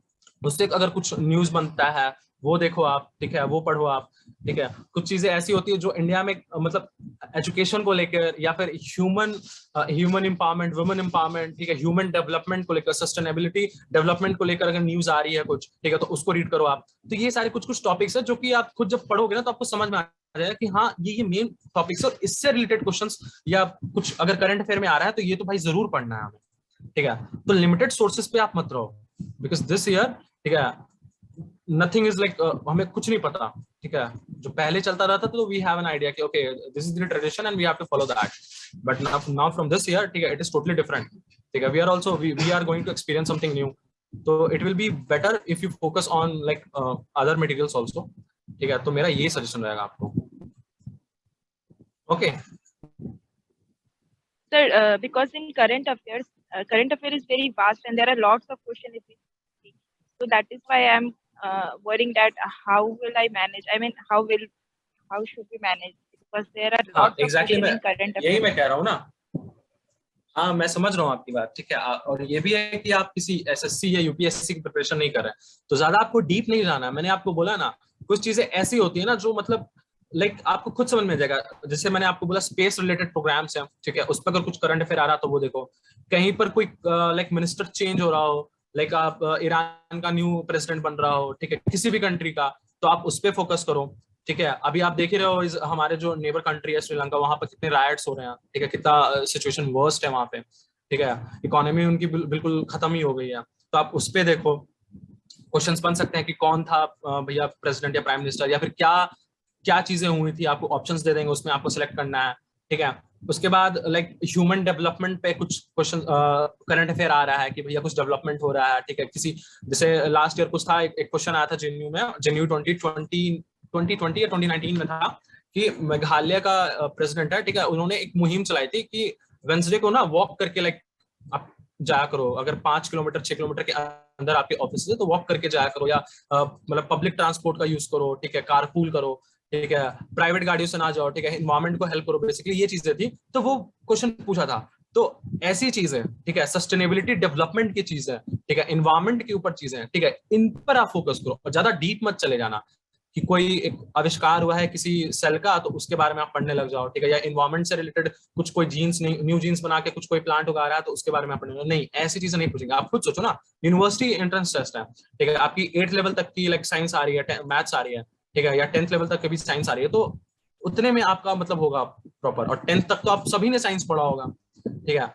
उससे अगर कुछ न्यूज बनता है वो देखो आप, ठीक है, वो पढ़ो आप, ठीक है, कुछ चीजें ऐसी होती है जो इंडिया में मतलब एजुकेशन को लेकर या फिर ह्यूमन एम्पावरमेंट, वुमेन एम्पावरमेंट, ठीक है, ह्यूमन डेवलपमेंट को लेकर, सस्टेनेबिलिटी डेवलपमेंट को लेकर अगर न्यूज आ रही है कुछ, ठीक है, तो उसको रीड करो आप, तो ये सारे कुछ टॉपिक्स है जो कि आप खुद जब पढ़ोगे ना तो आपको समझ में जाएगा कि हाँ ये मेन टॉपिक्स और इससे रिलेटेड क्वेश्चंस या कुछ अगर करंट अफेयर में आ रहा है तो ये तो भाई जरूर पढ़ना है हमें, ठीक है। तो लिमिटेड सोर्सेज पे आप मत रहो, बिकॉज दिस ईयर, ठीक है, नथिंग इज लाइक, हमें कुछ नहीं पता, ठीक है। जो पहले चलता रहता तो वी हैव एन आइडिया कि okay this is the tradition and we have to follow that, but now from this year, ठीक है, इट इज टोटली डिफरेंट, ठीक है। We are also we are going to experience something new, तो it will be better if you focus on like other materials also, ठीक है। तो मेरा ये सजेशन रहेगा आपको, okay Sir, because in current affair is very vast and there are lots of questions. So that is why I'm worrying that how will I manage? I mean, how should we manage? Because there are हाँ lots of exactly, questions in current यही affairs. मैं कह रहा हूँ ना, हाँ मैं समझ रहा हूँ आपकी बात, ठीक है। और ये भी है कि आप किसी एसएससी या यूपीएससी की प्रिपरेशन नहीं कर रहे हैं तो ज्यादा आपको डीप नहीं जाना है। मैंने आपको बोला ना, कुछ चीजें ऐसी होती है ना जो मतलब लाइक आपको खुद समझ में आ जाएगा। जैसे मैंने आपको बोला स्पेस रिलेटेड प्रोग्राम्स हैं, ठीक है, उस पर अगर कुछ करंट अफेयर आ रहा तो वो देखो। कहीं पर कोई लाइक मिनिस्टर चेंज हो रहा हो, लाइक आप ईरान का न्यू प्रेसिडेंट बन रहा हो, ठीक है, किसी भी कंट्री का, तो आप उस पर फोकस करो, ठीक है। अभी आप देख ही रहे हो हमारे जो नेबर कंट्री है श्रीलंका, वहां पर कितने रायट्स हो रहे हैं, ठीक है, कितना सिचुएशन वर्स्ट है वहां पे, ठीक है। इकोनॉमी उनकी बिल्कुल खत्म ही हो गई है, तो आप उस पर देखो। क्वेश्चंस बन सकते हैं कि कौन था भैया प्रेसिडेंट या प्राइम मिनिस्टर, या फिर क्या क्या चीजें हुई थी, आपको ऑप्शंस दे देंगे, उसमें आपको सिलेक्ट करना है, ठीक है। उसके बाद लाइक ह्यूमन डेवलपमेंट पे कुछ क्वेश्चन करंट अफेयर आ रहा है कि भैया कुछ डेवलपमेंट हो रहा है, ठीक है। किसी जैसे लास्ट ईयर कुछ था, एक क्वेश्चन आया था जेएनयू में, जेएनयू 2020 या 2019 में था कि मेघालय का प्रेसिडेंट है, ठीक है, उन्होंने एक मुहिम चलाई थी कि वेंसडे को ना वॉक करके लाइक आप जाया करो, अगर 5 किलोमीटर 6 किलोमीटर के अंदर आपके ऑफिस है तो वॉक करके जाया करो, या मतलब पब्लिक ट्रांसपोर्ट का यूज करो, ठीक है, कारपूल करो, ठीक है, प्राइवेट गाड़ियों से ना जाओ, ठीक है, एनवायरमेंट को हेल्प करो, बेसिकली ये चीजें थी। तो वो क्वेश्चन पूछा था, तो ऐसी चीजें, ठीक है, सस्टेनेबिलिटी डेवलपमेंट की चीजें, ठीक है, एनवायरमेंट के ऊपर चीजें, ठीक है, इन पर आप फोकस करो और ज्यादा डीप मत चले जाना कि कोई एक आविष्कार हुआ है किसी सेल का तो उसके बारे में आप पढ़ने लग जाओ, ठीक है, या एनवायरमेंट से रिलेटेड कुछ कोई जीन्स न्यू जीन्स बना के कुछ कोई प्लांट उगा रहा है तो उसके बारे में आप पढ़ने नहीं, ऐसी चीजें नहीं पूछेंगे। आप खुद सोचो ना, यूनिवर्सिटी एंट्रेंस टेस्ट है, ठीक है, आपकी 8th लेवल तक की लाइक साइंस आ रही है, मैथ्स आ रही है, ठीक है, या 10th लेवल तक कभी साइंस आ रही है, तो उतने में आपका मतलब होगा प्रॉपर, और 10th तक तो आप सभी ने साइंस पढ़ा होगा, ठीक है।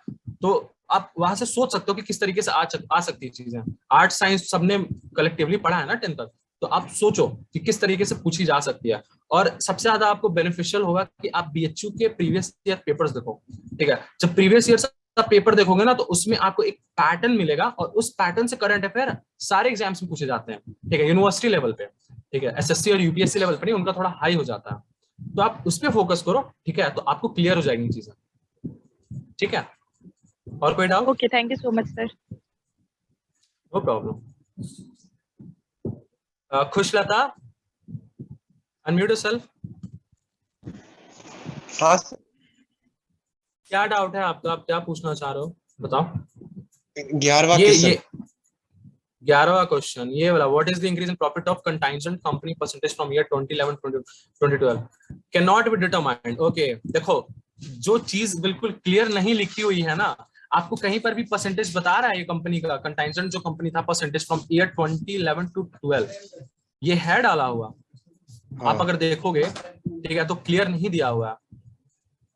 तो आप वहां से सोच सकते हो कि किस तरीके से आ सकती है चीजें। आर्ट्स साइंस सबने कलेक्टिवली पढ़ा है ना 10th तक, तो आप सोचो कि किस तरीके से पूछी जा सकती है। और सबसे ज्यादा आपको बेनिफिशियल होगा कि आप बीएचयू के प्रीवियस ईयर पेपर्स देखो, ठीक है। जब प्रीवियस ईयर का पेपर देखोगे ना तो उसमें आपको एक पैटर्न मिलेगा और उस पैटर्न से करंट अफेयर सारे एग्जाम्स में पूछे जाते हैं, ठीक है, यूनिवर्सिटी लेवल पे, ठीक है, एसएससी और यूपीएससी लेवल पे नहीं, उनका थोड़ा हाई हो जाता है। तो आप उस पर फोकस करो, ठीक है, तो आपको क्लियर हो जाएगी चीजें, ठीक है। और कोई doubt? Okay, thank you so much, sir. No problem. Khushlata, unmute yourself. हाँ सर। क्या डाउट है आपका, आप क्या पूछना चाह रहे हो, बताओ। 11वां क्वेश्चन, 11वां क्वेश्चन ये वाला, what is the increase in profit of contingent company percentage from year 2011 2012 can not be determined. Okay, देखो जो चीज बिल्कुल क्लियर नहीं लिखी हुई है ना, आपको कहीं पर भी परसेंटेज बता रहा है ये कंपनी का, कंटाइजेंट जो कंपनी था परसेंटेज फ्रॉम ईयर 2011 to 12 ये है डाला हुआ। आप अगर देखोगे, ठीक है, तो क्लियर नहीं दिया हुआ है,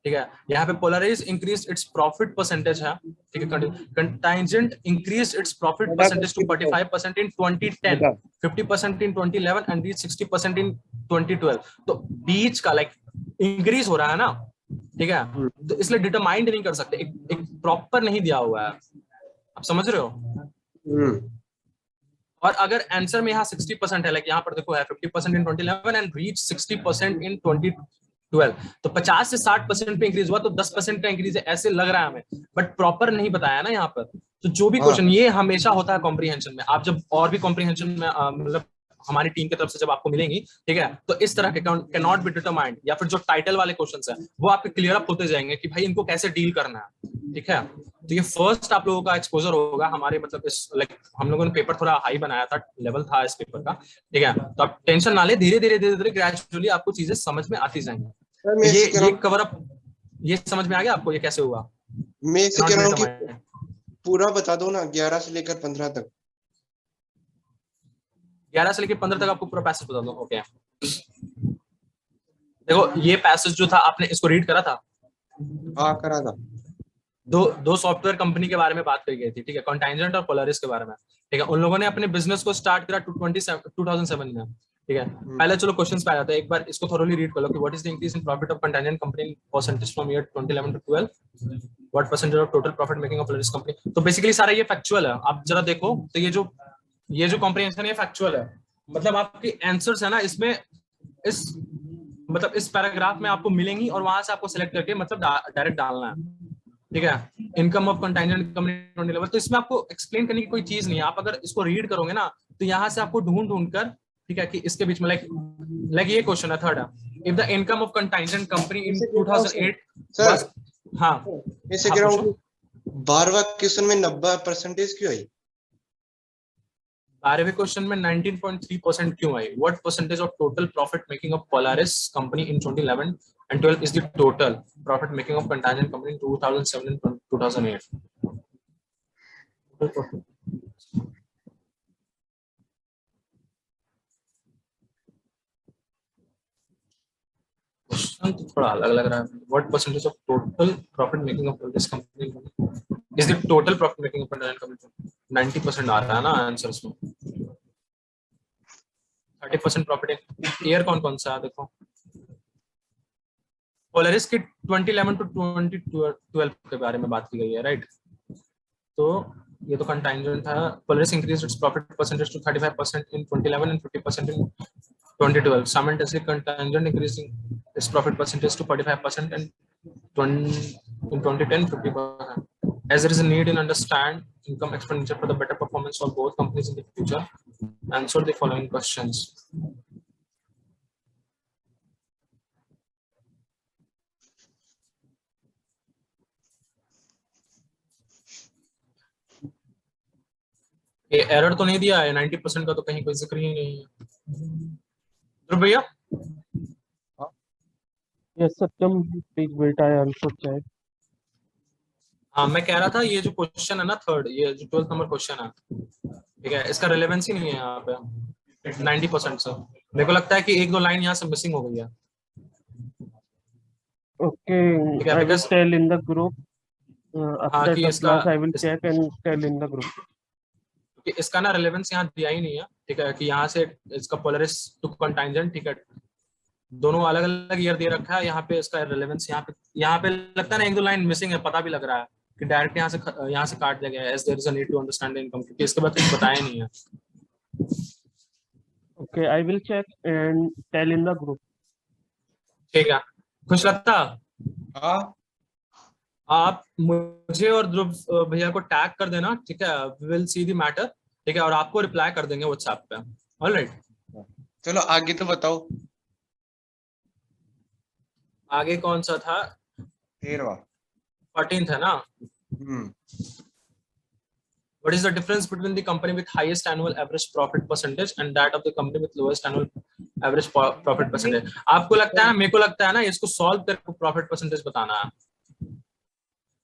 ठीक है। यहाँ पे Polaris increase its profit percentage है, ठीक है, contingent increase its profit percentage to 45% in 2010, 50% in 2011 and reach 60% in 2012। तो बीच का लाइक इंक्रीज हो रहा है ना, ठीक है, तो इसलिए डिटरमाइंड नहीं कर सकते, एक प्रॉपर नहीं दिया हुआ है, आप समझ रहे हो। और अगर आंसर में यहाँ 60% है, लाइक यहाँ पर देखो है 50% इन 2011 एंड रीच 60% इन 2012, तो 50 से 60% पे इंक्रीज हुआ, तो 10% का इंक्रीज है ऐसे लग रहा है हमें, बट प्रॉपर नहीं बताया ना यहाँ पर। तो जो भी क्वेश्चन, ये हमेशा होता है कॉम्प्रीहेंशन में, आप जब और भी कॉम्प्रीहेंशन में मतलब हमारी टीम की तरफ से जब आपको मिलेंगी, ठीक है, तो इस तरह के कैन नॉट बी डिटरमाइंड या फिर जो टाइटल वाले क्वेश्चंस हैं वो आपके क्लियर अप होते जाएंगे कि भाई इनको कैसे डील करना है, ठीक है। तो ये फर्स्ट आप लोगों का एक्सपोजर होगा हमारे मतलब इस लाइक हम लोगों ने पेपर थोड़ा हाई बनाया था, लेवल था इस पेपर का, ठीक है। तो आप टेंशन ना ले, धीरे धीरे ग्रेजुअली आपको चीजें समझ में आती जाएंगी। ये कवर अप, ये समझ में आ गया आपको ये कैसे हुआ? मैं इसे कह रहा हूँ कि पूरा बता दो ना, 11 से लेकर 15 तक। 11 से लेकर 15 तक आपको पूरा पैसेज बता दो, ओके। देखो ये पैसेज जो था आपने इसको रीड करा था? हाँ करा था। दो सॉफ्टवेयर कंपनी के बारे में बात करी गई थी, ठीक है, कॉन्टेंजेंट और पोलरिस के बारे में, ठीक है। उन लोगों ने अपने बिजनेस को स्टार्ट करा 2007 में, ठीक है। पहले चलो क्वेश्चंस पे आ जाते हैं, एक बार इसको थोरोली रीड कर लो कि what is the increase in profit of contingent company percentage from year 2011 to 12, what percentage of total profit making of Polaris company. तो बेसिकली सारा ये फैक्चुअल है, आप जरा देखो तो ये जो कॉम्प्रिहेंशन है फैक्चुअल है, मतलब आपके आंसर्स है ना इसमें, इस पैराग्राफ में आपको मिलेंगी और वहां से आपको सिलेक्ट करके मतलब डायरेक्ट डालना है, ठीक है। इनकम ऑफ कंटेंजेंट कंपनी 2011, तो इसमें आपको एक्सप्लेन करने की कोई चीज नहीं है। आप अगर इसको रीड करोगे ना तो यहाँ से आपको ढूंढ कर, ठीक है, कि इसके बीच में लाइक ये क्वेश्चन है third, if the income of contingent company in 2008। Sir हाँ ऐसे कह रहा हूँ 12वां क्वेश्चन में 90% क्यों आई? 12वें क्वेश्चन में 19.3% क्यों आई? What percentage of total profit making of Polaris company in 2011 and 12 is the total profit making of contingent company in 2007 and 2008? Question तो थोड़ा अलग लग रहा है। What percentage of total profit making of this company is the total profit making of contingent company? 90% आ रहा है ना answers में। 30% प्रॉफिट ईयर कौन कौन सा है देखो। पोलरिस की 2011 to 2012 के बारे में बात की गई है, राइट। तो ये तो कंटाइजेंट था। Polaris increase its profit percentage to 35% in 2011 and 50% in 2012. Simultaneously, contingent increasing its profit percentage to 45% and in 2010 50%. As there is a need in understand income expenditure for the better performance of both companies in the future, answer the following questions. ये error तो नहीं दिया है 90% का, तो कहीं कोई जिक्र ही नहीं है। ध्रुव भैया। Yes Satyam please wait, I answer check. हाँ मैं कह रहा था ये जो क्वेश्चन है ना थर्ड, ये जो 12th नंबर क्वेश्चन है, ठीक है, इसका रिलेवेंस ही नहीं है यहाँ पे 90% से। मेरे को लगता है कि एक दो लाइन यहाँ से मिसिंग हो गई है। Okay, I will tell in the group after the class, I will check and tell in the group. इसका ना रिलेवेंस यहाँ दिया ही नहीं है, ठीक है, कि यहाँ से इसका पोलरिस टू कंटाइजेंट, ठीक है, दोनों अलग अलग ईयर दे रखा है। यहाँ पे इसका रिलेवेंस यहाँ पे लगता है ना एक दो लाइन मिसिंग है, पता भी लग रहा है कि डायरेक्ट यहाँ से काट दिया गया है, as there is a need to understand the income, क्योंकि इसके बाद कुछ बताया नहीं है। Okay, I will check and tell in the group. ठीक है, खुश लगता। हाँ आप मुझे और ध्रुव भैया को टैग कर देना, ठीक है, we will see the matter, ठीक है, और आपको रिप्लाई कर देंगे व्हाट्सएप पे। ऑलराइट, चलो आगे तो बताओ। आगे कौन सा था? 13वां 14th है ना। What is the difference between the company with highest annual average profit percentage and that of the company with lowest annual average profit percentage? आपको लगता है, मेरे को लगता है ना, इसको सॉल्व करके प्रॉफिट परसेंटेज बताना है।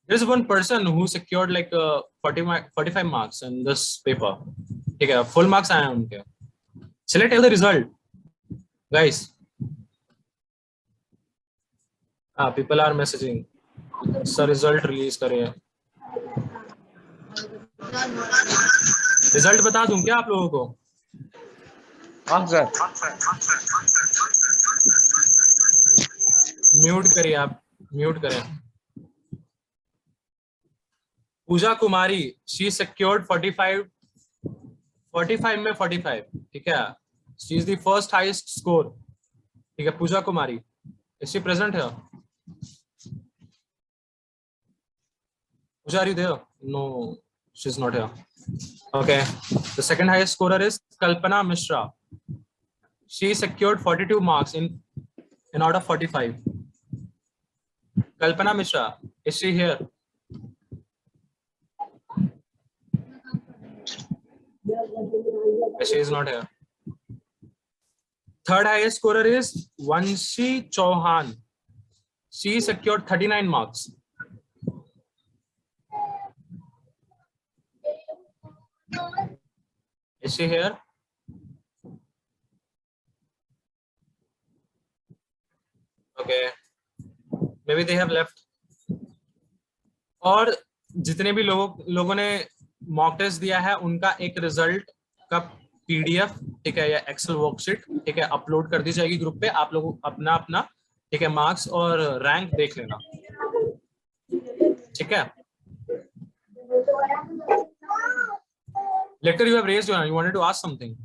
There is one person who secured like 45 marks in this paper. ठीक है, full marks आए हैं उनके। Shall I tell the result, guys? People are messaging. Sir, result release करिए। रिजल्ट बता दूं क्या आप लोगों को? हाँ सर। म्यूट करिए, आप म्यूट करें। पूजा कुमारी, शी सिक्योर्ड 45 में 45, ठीक है, she is the first highest score, ठीक है, Pooja Kumari. Is she present है? Pooja, are you there? No, she is not here. Okay, the second highest scorer is Kalpana Mishra. She secured 42 marks in out of 45. Kalpana Mishra, is she here? She is not here. Third highest scorer is Vanshi Chauhan. She secured 39 marks. Is she here? Okay, may be they have left. और जितने भी लोगों ने mock test दिया है उनका एक result का PDF, ठीक है, या एक्सेल वर्कशीट, ठीक है, अपलोड कर दी जाएगी ग्रुप पे। आप लोग अपना अपना, ठीक है, मार्क्स और रैंक देख लेना, ठीक है। Later you have raised your hand, you wanted to ask something.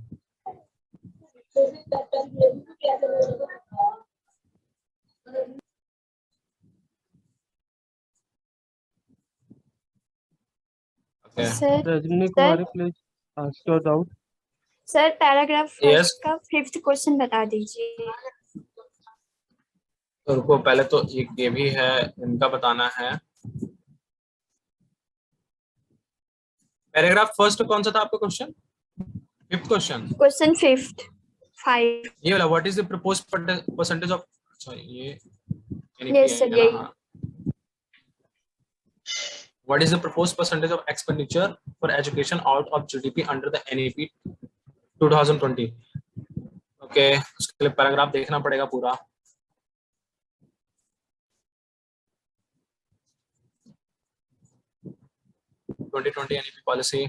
Okay. Sir, Rajni Kumari, please ask your doubt. Sir paragraph Yes. First का 5th क्वेश्चन बता दीजिए। तो रुको, पहले तो ये भी है, इनका बताना है। पैराग्राफ फर्स्ट कौन सा था आपका question? 5th question. Question 5th 5। ये वाला, what is the proposed percentage of, sorry ये यस सर यही। What is the proposed percentage of expenditure for education out of GDP under the NEP 2020? Okay, उसके लिए पैराग्राफ देखना पड़ेगा पूरा। NEP policy।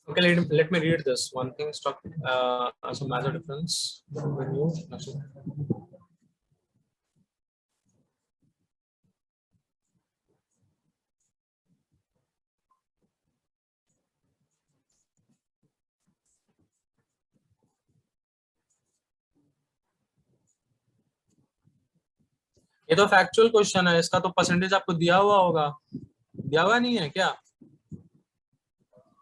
Okay, let me read this. One thing struck as a major difference when you ये तो factual question है, इसका तो परसेंटेज आपको दिया हुआ होगा, दिया हुआ नहीं है क्या?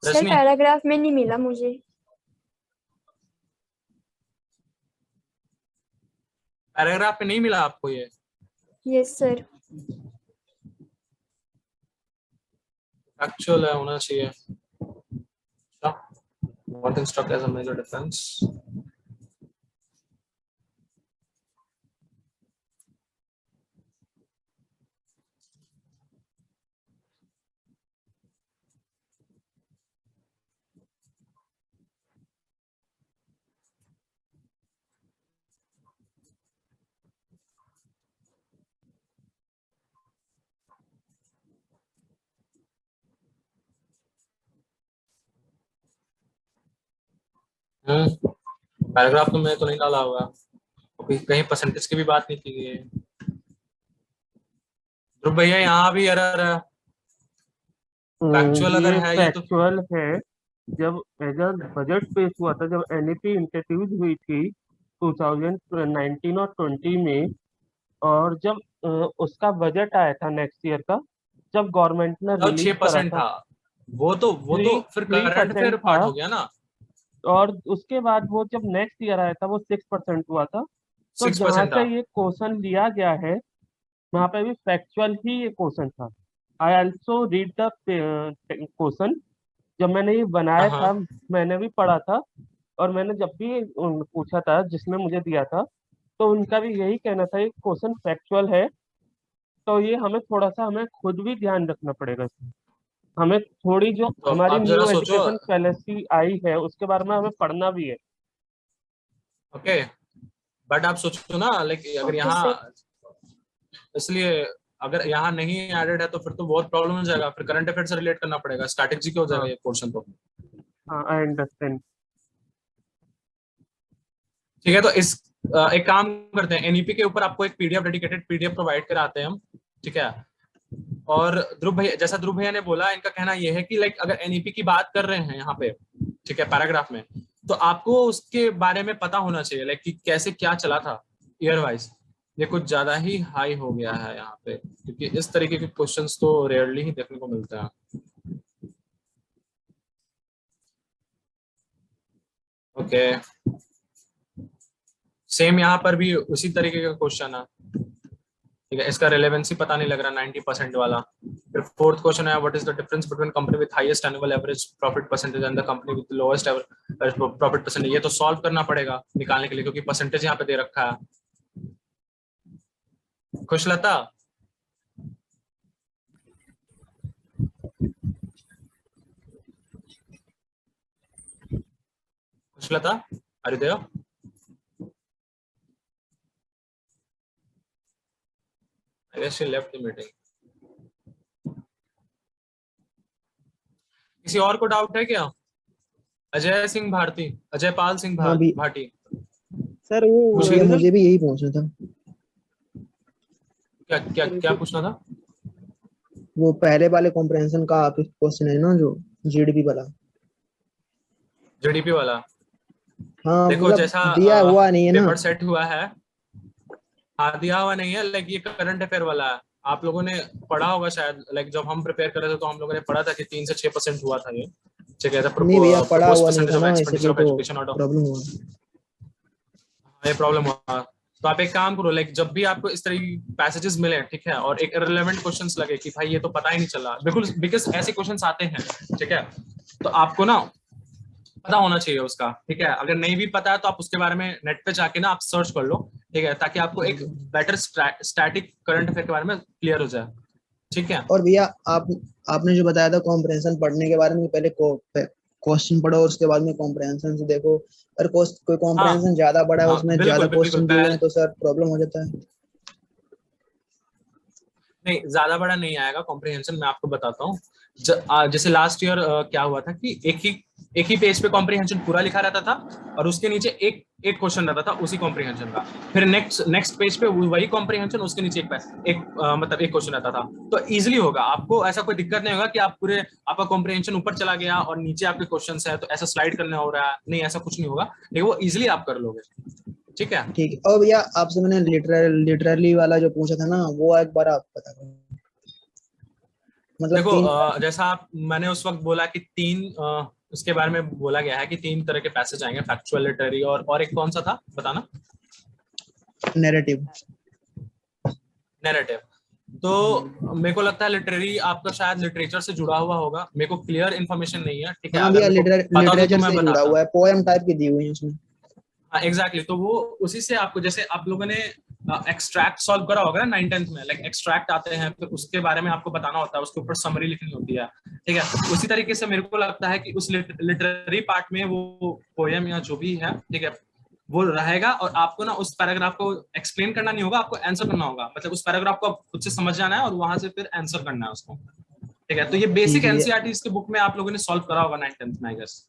सर पैराग्राफ में नहीं मिला मुझे। पैराग्राफ में नहीं मिला आपको ये? Yes sir. फैक्चुअल है, होना चाहिए। One thing struck as a major difference. Paragraph तो मैं तो नहीं डाला होगा, कहीं परसेंटेज की भी बात नहीं की गई है। ध्रुव भैया यहाँ भी एरर है, फैक्चुअल अगर है ये तो फैक्चुअल है। जब बजट पेश हुआ था, जब NEP इंट्रोड्यूस हुई थी 2019 और 20 में, और जब उसका बजट आया था नेक्स्ट ईयर का, जब गवर्नमेंट ने रिलीज 6% था, वो तो फिर करंट अफेयर पार्ट हो गया ना। और उसके बाद वो जब नेक्स्ट ईयर आया था वो 6% हुआ था। तो जहाँ से ये क्वेश्चन लिया गया है वहाँ पे भी फैक्चुअल ही ये क्वेश्चन था। I also read the question, जब मैंने ये बनाया था मैंने भी पढ़ा था, और मैंने जब भी पूछा था जिसने मुझे दिया था तो उनका भी यही कहना था ये क्वेश्चन फैक्चुअल है। तो ये हमें खुद भी ध्यान रखना पड़ेगा इसमें। हमें थोड़ी जो तो हमारी न्यू जरा एजुकेशन पॉलिसी आई है उसके बारे में हमें पढ़ना भी है। ओके, बट आप सोचो ना, लाइक अगर यहाँ, इसलिए अगर यहाँ नहीं एडेड है तो फिर तो बहुत प्रॉब्लम हो जाएगा, फिर करंट अफेयर से रिलेट करना पड़ेगा, स्ट्रैटेजी क्या हो जाएगा ये पोर्शन तो। हाँ, आई अंडरस्टैंड। ठीक है, तो इस एक काम करते हैं, NEP के ऊपर आपको एक डेडिकेटेड PDF प्रोवाइड कराते हैं हम, ठीक है। और जैसा ध्रुव भैया ने बोला, इनका कहना यह है कि लाइक अगर NEP की बात कर रहे हैं यहाँ पे, ठीक है, पैराग्राफ में, तो आपको उसके बारे में पता होना चाहिए, लाइक कि कैसे क्या चला था ईयर वाइज। ये कुछ ज्यादा ही हाई हो गया है यहाँ पे, क्योंकि इस तरीके के क्वेश्चंस तो रेयरली ही देखने को मिलते हैं। ओके, सेम यहाँ पर भी उसी तरीके का क्वेश्चन है। ठीक है, इसका रिलेवेंसी पता नहीं लग रहा 90% वाला। फिर फोर्थ क्वेश्चन है what is the difference between company with highest annual average profit percentage and the company with lowest profit percentage. ये तो सॉल्व करना पड़ेगा निकालने के लिए, क्योंकि परसेंटेज यहाँ पे दे रखा है। Khushlata, Khushlata are you there? I guess she left the meeting. किसी और को डाउट है क्या? अजय सिंह भारती, अजय पाल सिंह भाटी। सर वो मुझे भी यही पूछना था। क्या क्या क्या पूछना था? वो पहले वाले कॉम्प्रिहेंशन का आप क्वेश्चन है ना, जो जीडीपी वाला। जीडीपी वाला, हाँ देखो जैसा दिया हुआ नहीं है ना, पेपर सेट हुआ है। हाँ दिया हुआ नहीं है, लाइक ये करंट अफेयर वाला है। आप लोगों ने पढ़ा होगा शायद, लाइक जब हम प्रिपेयर कर रहे थे तो हम लोगों ने पढ़ा था कि 3 से 6% हुआ था ये। ठीक है, नहीं भैया पढ़ा हुआ नहीं था ना, इसलिए तो प्रॉब्लम हुआ। ये प्रॉब्लम हुआ। तो आप एक काम करो, लाइक जब भी आपको इस तरह की पैसेजेस मिले, ठीक है, और एक इररिलेवेंट क्वेश्चंस लगे कि भाई ये तो पता ही नहीं चला, बिल्कुल बिकॉज ऐसे क्वेश्चंस आते हैं, ठीक है, तो आपको ना पता होना चाहिए उसका। ठीक है, अगर नहीं भी पता है तो आप उसके बारे में नेट पे जाके ना आप सर्च कर लो, ठीक है, ताकि आपको एक बेटर स्टैटिक करंट अफेयर के बारे में क्लियर हो जाए। ठीक है, और भैया आपने जो बताया था कॉम्प्रिहेंशन पढ़ने के बारे में, पहले क्वेश्चन पढ़ो और उसके बाद में कॉम्प्रिहेंशन से देखो। अगर कोई कॉम्प्रिहेंशन ज्यादा बड़ा है, उसमें ज्यादा क्वेश्चन दिए हैं तो सर प्रॉब्लम हो जाता है। नहीं, ज्यादा बड़ा नहीं आएगा कॉम्प्रिहेंशन, मैं आपको बताता हूँ। जैसे लास्ट ईयर क्या हुआ था कि एक ही पेज पे कॉम्प्रिहेंशन पूरा लिखा रहता था और उसके नीचे एक क्वेश्चन रहता था उसी कॉम्प्रिहेंशन का। फिर नेक्स्ट पेज पे वही कॉम्प्रिहेंशन, उसके नीचे मतलब एक क्वेश्चन रहता था। तो इजीली होगा, आपको ऐसा कोई दिक्कत नहीं होगा कि आपका कॉम्प्रिहेंशन ऊपर चला गया और नीचे आपके क्वेश्चन है तो ऐसा स्लाइड करना हो रहा है, नहीं ऐसा कुछ नहीं होगा, लेकिन वो इजिली आप कर लोगे। ठीक है, ठीक है। और भैया आपसे मैंने लिटरली वाला जो पूछा था ना, वो एक बार आप बता दो। मतलब देखो जैसा मैंने उस वक्त बोला कि उसके बारे में बोला गया है कि 3 तरह के पैसेज आएंगे, फैक्चुअल, लिटरेरी और एक कौन सा था बताना? नैरेटिव। तो मेरे को लगता है लिटरेरी आपका शायद लिटरेचर से जुड़ा हुआ होगा, मेरे को क्लियर इन्फॉर्मेशन नहीं है। ठीक है, हाँ भैया लिटरेचर से जुड़ा हुआ है, पोएम टाइप की दी हुई है उसमें। हाँ एग्जैक्टली, तो वो उसी से आपको, जैसे आप लोगों ने एक्सट्रैक्ट सॉल्व करा होगा ना 9th में, लाइक एक्सट्रैक्ट आते हैं, फिर उसके बारे में आपको बताना होता है, उसके ऊपर समरी लिखनी होती है। ठीक है, उसी तरीके से मेरे को लगता है कि उस लिटरेरी पार्ट में वो पोएम या जो भी है, ठीक है, वो रहेगा और आपको ना उस पैराग्राफ को एक्सप्लेन करना नहीं होगा, आपको आंसर करना होगा। मतलब उस पैराग्राफ को खुद से समझ जाना है और वहां से फिर आंसर करना है उसको। ठीक है, तो ये बेसिक एनसीईआरटी के बुक में आप लोगों ने सॉल्व करा होगा 9th में, आई गेस।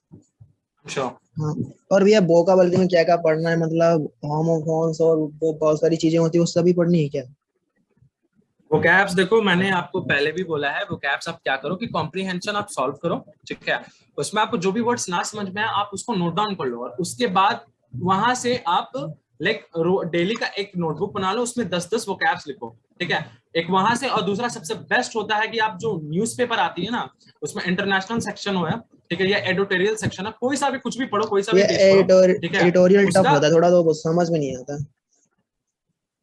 Sure. हाँ, और भैया वोकाबुलरी में क्या क्या पढ़ना है? मतलब होमोफोन्स और वो बहुत सारी चीजें होती है, वो सभी पढ़नी है क्या? वोकैब्स देखो, मैंने आपको पहले भी बोला है, वोकैब्स आप क्या करो कि कॉम्प्रिहेंशन आप सॉल्व करो। ठीक है, उसमें आपको जो भी वर्ड्स ना समझ में आए आप उसको नोट डाउन कर लो और उसके बाद वहां से आप लाइक डेली का एक नोटबुक बना लो, उसमें 10-10 वोकैब्स लिखो। ठीक है, एक वहां से, और दूसरा सबसे बेस्ट होता है कि आप जो न्यूज़पेपर आती है ना, उसमें इंटरनेशनल सेक्शन हो, ठीक है, या एडिटोरियल सेक्शन है, कोई सा भी कुछ भी पढ़ो, कोई सा भी पेज पढ़ो। ठीक है, एडिटोरियल टफ होता है थोड़ा, तो समझ में नहीं आता।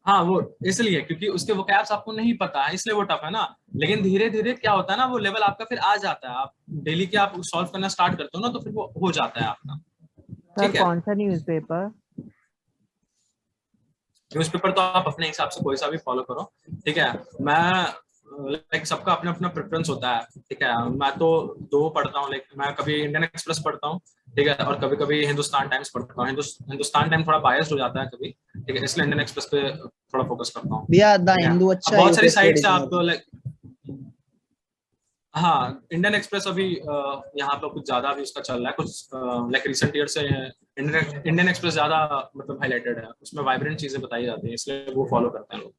हाँ, वो इसलिए क्योंकि उसके वोकैब्स आपको नहीं पता है, इसलिए वो टफ है ना। लेकिन धीरे धीरे क्या होता है ना, वो लेवल आपका फिर आ जाता है, आप डेली के आप सॉल्व करना स्टार्ट करते हो ना, तो फिर वो हो जाता है आपका। ठीक है, कौन सा न्यूज़पेपर तो आप अपने हिसाब से कोई सा भी फॉलो करो। ठीक है, मैं लाइक सबका अपना अपना प्रेफरेंस होता है। ठीक है, मैं तो 2 पढ़ता हूँ, लाइक मैं कभी इंडियन एक्सप्रेस पढ़ता हूँ, ठीक है, और कभी कभी हिंदुस्तान टाइम्स पढ़ता हूँ। हिंदुस्तान टाइम थोड़ा बायस्ड हो जाता है कभी, ठीक है, इसलिए इंडियन एक्सप्रेस पे थोड़ा फोकस करता हूँ। हिंदू अच्छा, बहुत सारी साइट्स है आपको, लाइक हाँ, इंडियन एक्सप्रेस अभी यहाँ पे कुछ ज्यादा भी उसका चल रहा है, कुछ लाइक रिसेंट ईयर से इंडियन एक्सप्रेस ज्यादा मतलब हाईलाइटेड है, उसमें वाइब्रेंट चीजें बताई जाती हैं, इसलिए वो फॉलो करते हैं लोग।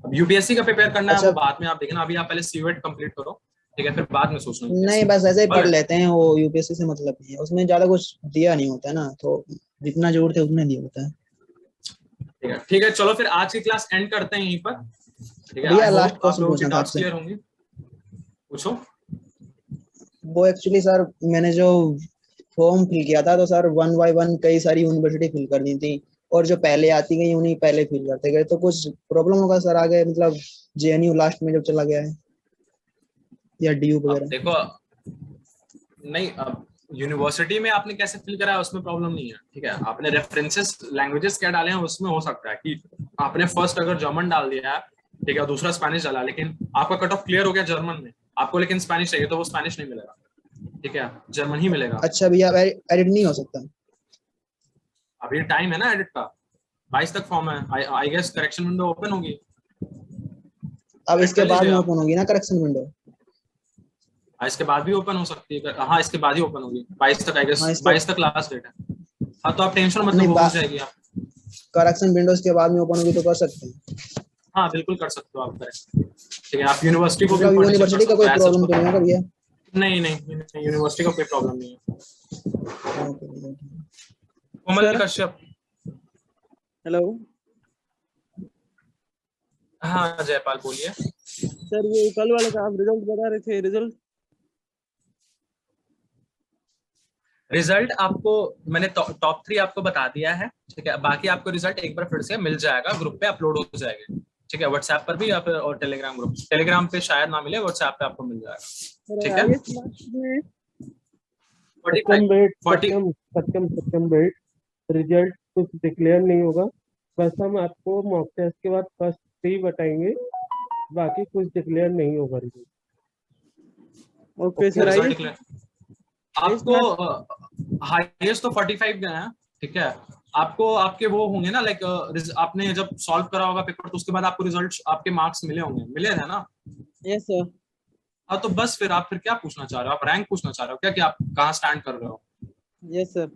अब यूपीएससी का प्रिपेयर करना है वो बाद में आप देखना, अभी आप पहले सीवेट कंप्लीट करो, ठीक है, फिर बाद में सोचना। नहीं, बस ऐसे ही पढ़ लेते हैं, वो यूपीएससी से मतलब नहीं है, उसमें ज्यादा कुछ दिया नहीं होता है ना, तो जितना जरूरत है उतना दिया होता है। ठीक है, चलो फिर आज की क्लास एंड करते हैं यहीं पर। ठीक है, भैया लास्ट क्वेश्चन पूछना था आपसे। क्लियर होंगे, पूछो। वो एक्चुअली सर मैंने जो फॉर्म फिल किया था, तो सर 1 by 1 कई सारी यूनिवर्सिटी फिल कर दी थी, और जो पहले आती गई उन्हीं पहले फिल करते गए, तो कुछ प्रॉब्लम होगा सर आगे, मतलब जेएनयू लास्ट में जब चला गया है या डीयू वगैरह? देखो नहीं, अब यूनिवर्सिटी में आपने कैसे फिल करा है उसमें प्रॉब्लम नहीं है, ठीक है। आपने रेफरेंसेस लैंग्वेजेस क्या डाले हैं उसमें हो सकता है कि आपने फर्स्ट अगर जर्मन डाल दिया है, ठीक है, दूसरा स्पेनिश डाला, लेकिन आपका कट ऑफ क्लियर हो गया जर्मन में, आपको लेकिन स्पेनिश चाहिए तो वो स्पेनिश नहीं मिलेगा, ठीक है, जर्मन ही मिलेगा। अच्छा भैया, एडिट नहीं हो सकता? अभी टाइम है ना एडिट का, 22 तक फॉर्म है, I guess correction window open होगी। अब इसके बाद में ओपन होगी ना करेक्शन विंडो? इसके बाद भी ओपन हो सकती है, हाँ इसके बाद ही ओपन होगी, 22 तक आई गेस, 22 तक लास्ट डेट है। हाँ तो आप टेंशन मत लो, हो जाएगी। आप करेक्शन विंडोज के बाद में ओपन होगी तो कर सकते हैं? हाँ बिल्कुल कर सकते हो आप, करें, ठीक है। आप यूनिवर्सिटी को यूनिवर्सिटी का कोई प्रॉब्लम तो नहीं होगा भैया? नहीं यूनिवर्सिटी का कोई प्रॉब्लम नहीं है। कोमल कश्यप, हेलो। हाँ जयपाल बोलिए। सर ये कल वाले का आप रिजल्ट बता रहे थे, रिजल्ट आपको मैंने टॉप 3 आपको बता दिया है, ठीक है। बाकी आपको रिजल्ट एक बार फिर से मिल जाएगा, ग्रुप पे अपलोड हो जाएगा, ठीक है, व्हाट्सएप पर भी या फिर और टेलीग्राम ग्रुप, टेलीग्राम पे शायद ना मिले, व्हाट्सएप पे आपको मिल जाएगा, ठीक है। सत्यम बेट रिजल्ट कुछ डिक्लेयर नहीं होगा, बस हम आपको मॉक टेस्ट के बाद फर्स्ट 3 बताएंगे, बाकी कुछ डिक्लेयर नहीं होगा रिजल्ट। Okay sir. आपको हाईएस्ट तो 45 गए हैं, ठीक है। आपको आपके वो होंगे ना, लाइक आपने जब सॉल्व करा होगा पेपर तो उसके बाद आपको रिजल्ट, आपके मार्क्स मिले होंगे, मिले हैं ना? Yes sir. हाँ तो बस फिर आप फिर क्या पूछना चाह रहे हो? आप रैंक पूछना चाह रहे हो क्या, कि आप कहाँ स्टैंड कर रहे हो? Yes sir.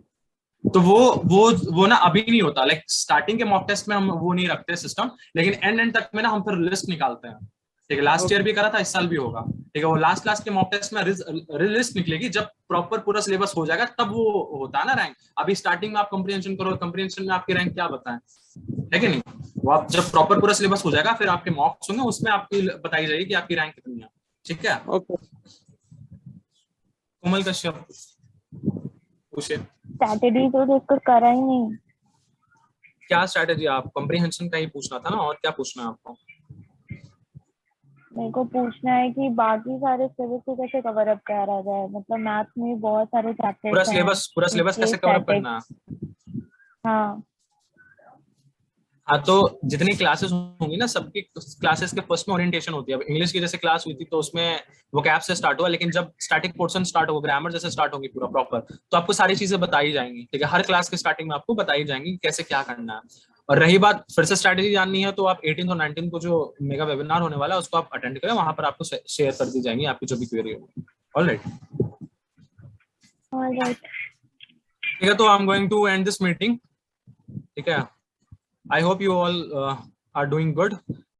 तो वो ना अभी नहीं होता, लाइक स्टार्टिंग के मॉक टेस्ट में हम वो नहीं रखते सिस्टम, लेकिन एंड तक में ना हम फिर लिस्ट निकालते हैं, ठीक है। लास्ट ईयर भी करा था, इस साल भी होगा, ठीक है। वो लास्ट के मॉक टेस्ट में लिस्ट निकलेगी, जब प्रॉपर पूरा सिलेबस हो जाएगा तब वो होता है ना रैंक। अभी स्टार्टिंग में आप कंप्रीहेंशन करो, कंप्रीहेंशन में आपकी रैंक क्या बताएं, है कि नहीं? वो आप जब प्रॉपर पूरा सिलेबस हो जाएगा फिर आपके मॉक्स होंगे, उसमें आपकी बताई जाएगी कि आपकी रैंक कितनी है, ठीक है। कोमल कश्यप पूछे। स्ट्रैटेजी तो देखकर करा ही नहीं। क्या स्ट्रैटेजी? आप कंप्रीहेंशन का ही पूछना था ना, और क्या पूछना है आपको? मेरे को पूछना है कि बाकी सारे सिलेबस को कैसे कवर अप करा जाए, मतलब मैथ में बहुत सारे चैप्टर्स हैं। पूरा सिलेबस कैसे कवर अप करना है? हाँ तो जितनी क्लासेस होंगी ना, सबकी क्लासेस के फर्स्ट में ओरिएंटेशन होती है। अब इंग्लिश की जैसे क्लास हुई थी तो उसमें वोकैब से स्टार्ट हुआ, लेकिन जब स्टैटिक पोर्शन स्टार्ट होगा, ग्रामर जैसे स्टार्ट होगी पूरा प्रॉपर, तो आपको सारी चीजें बताई जाएंगी, ठीक है। हर क्लास के स्टार्टिंग में आपको बताई जाएंगी कैसे क्या करना है। और रही बात फिर से स्ट्रैटेजी जाननी है, तो आप 18 और 19 को जो मेगा वेबिनार होने वाला है उसको आप अटेंड करें, वहां पर आपको शेयर कर दी जाएंगी आपकी जो भी क्वेरी होगी। ऑलराइट, ठीक है। तो I am going to end this meeting, ठीक है। I hope you all are doing good.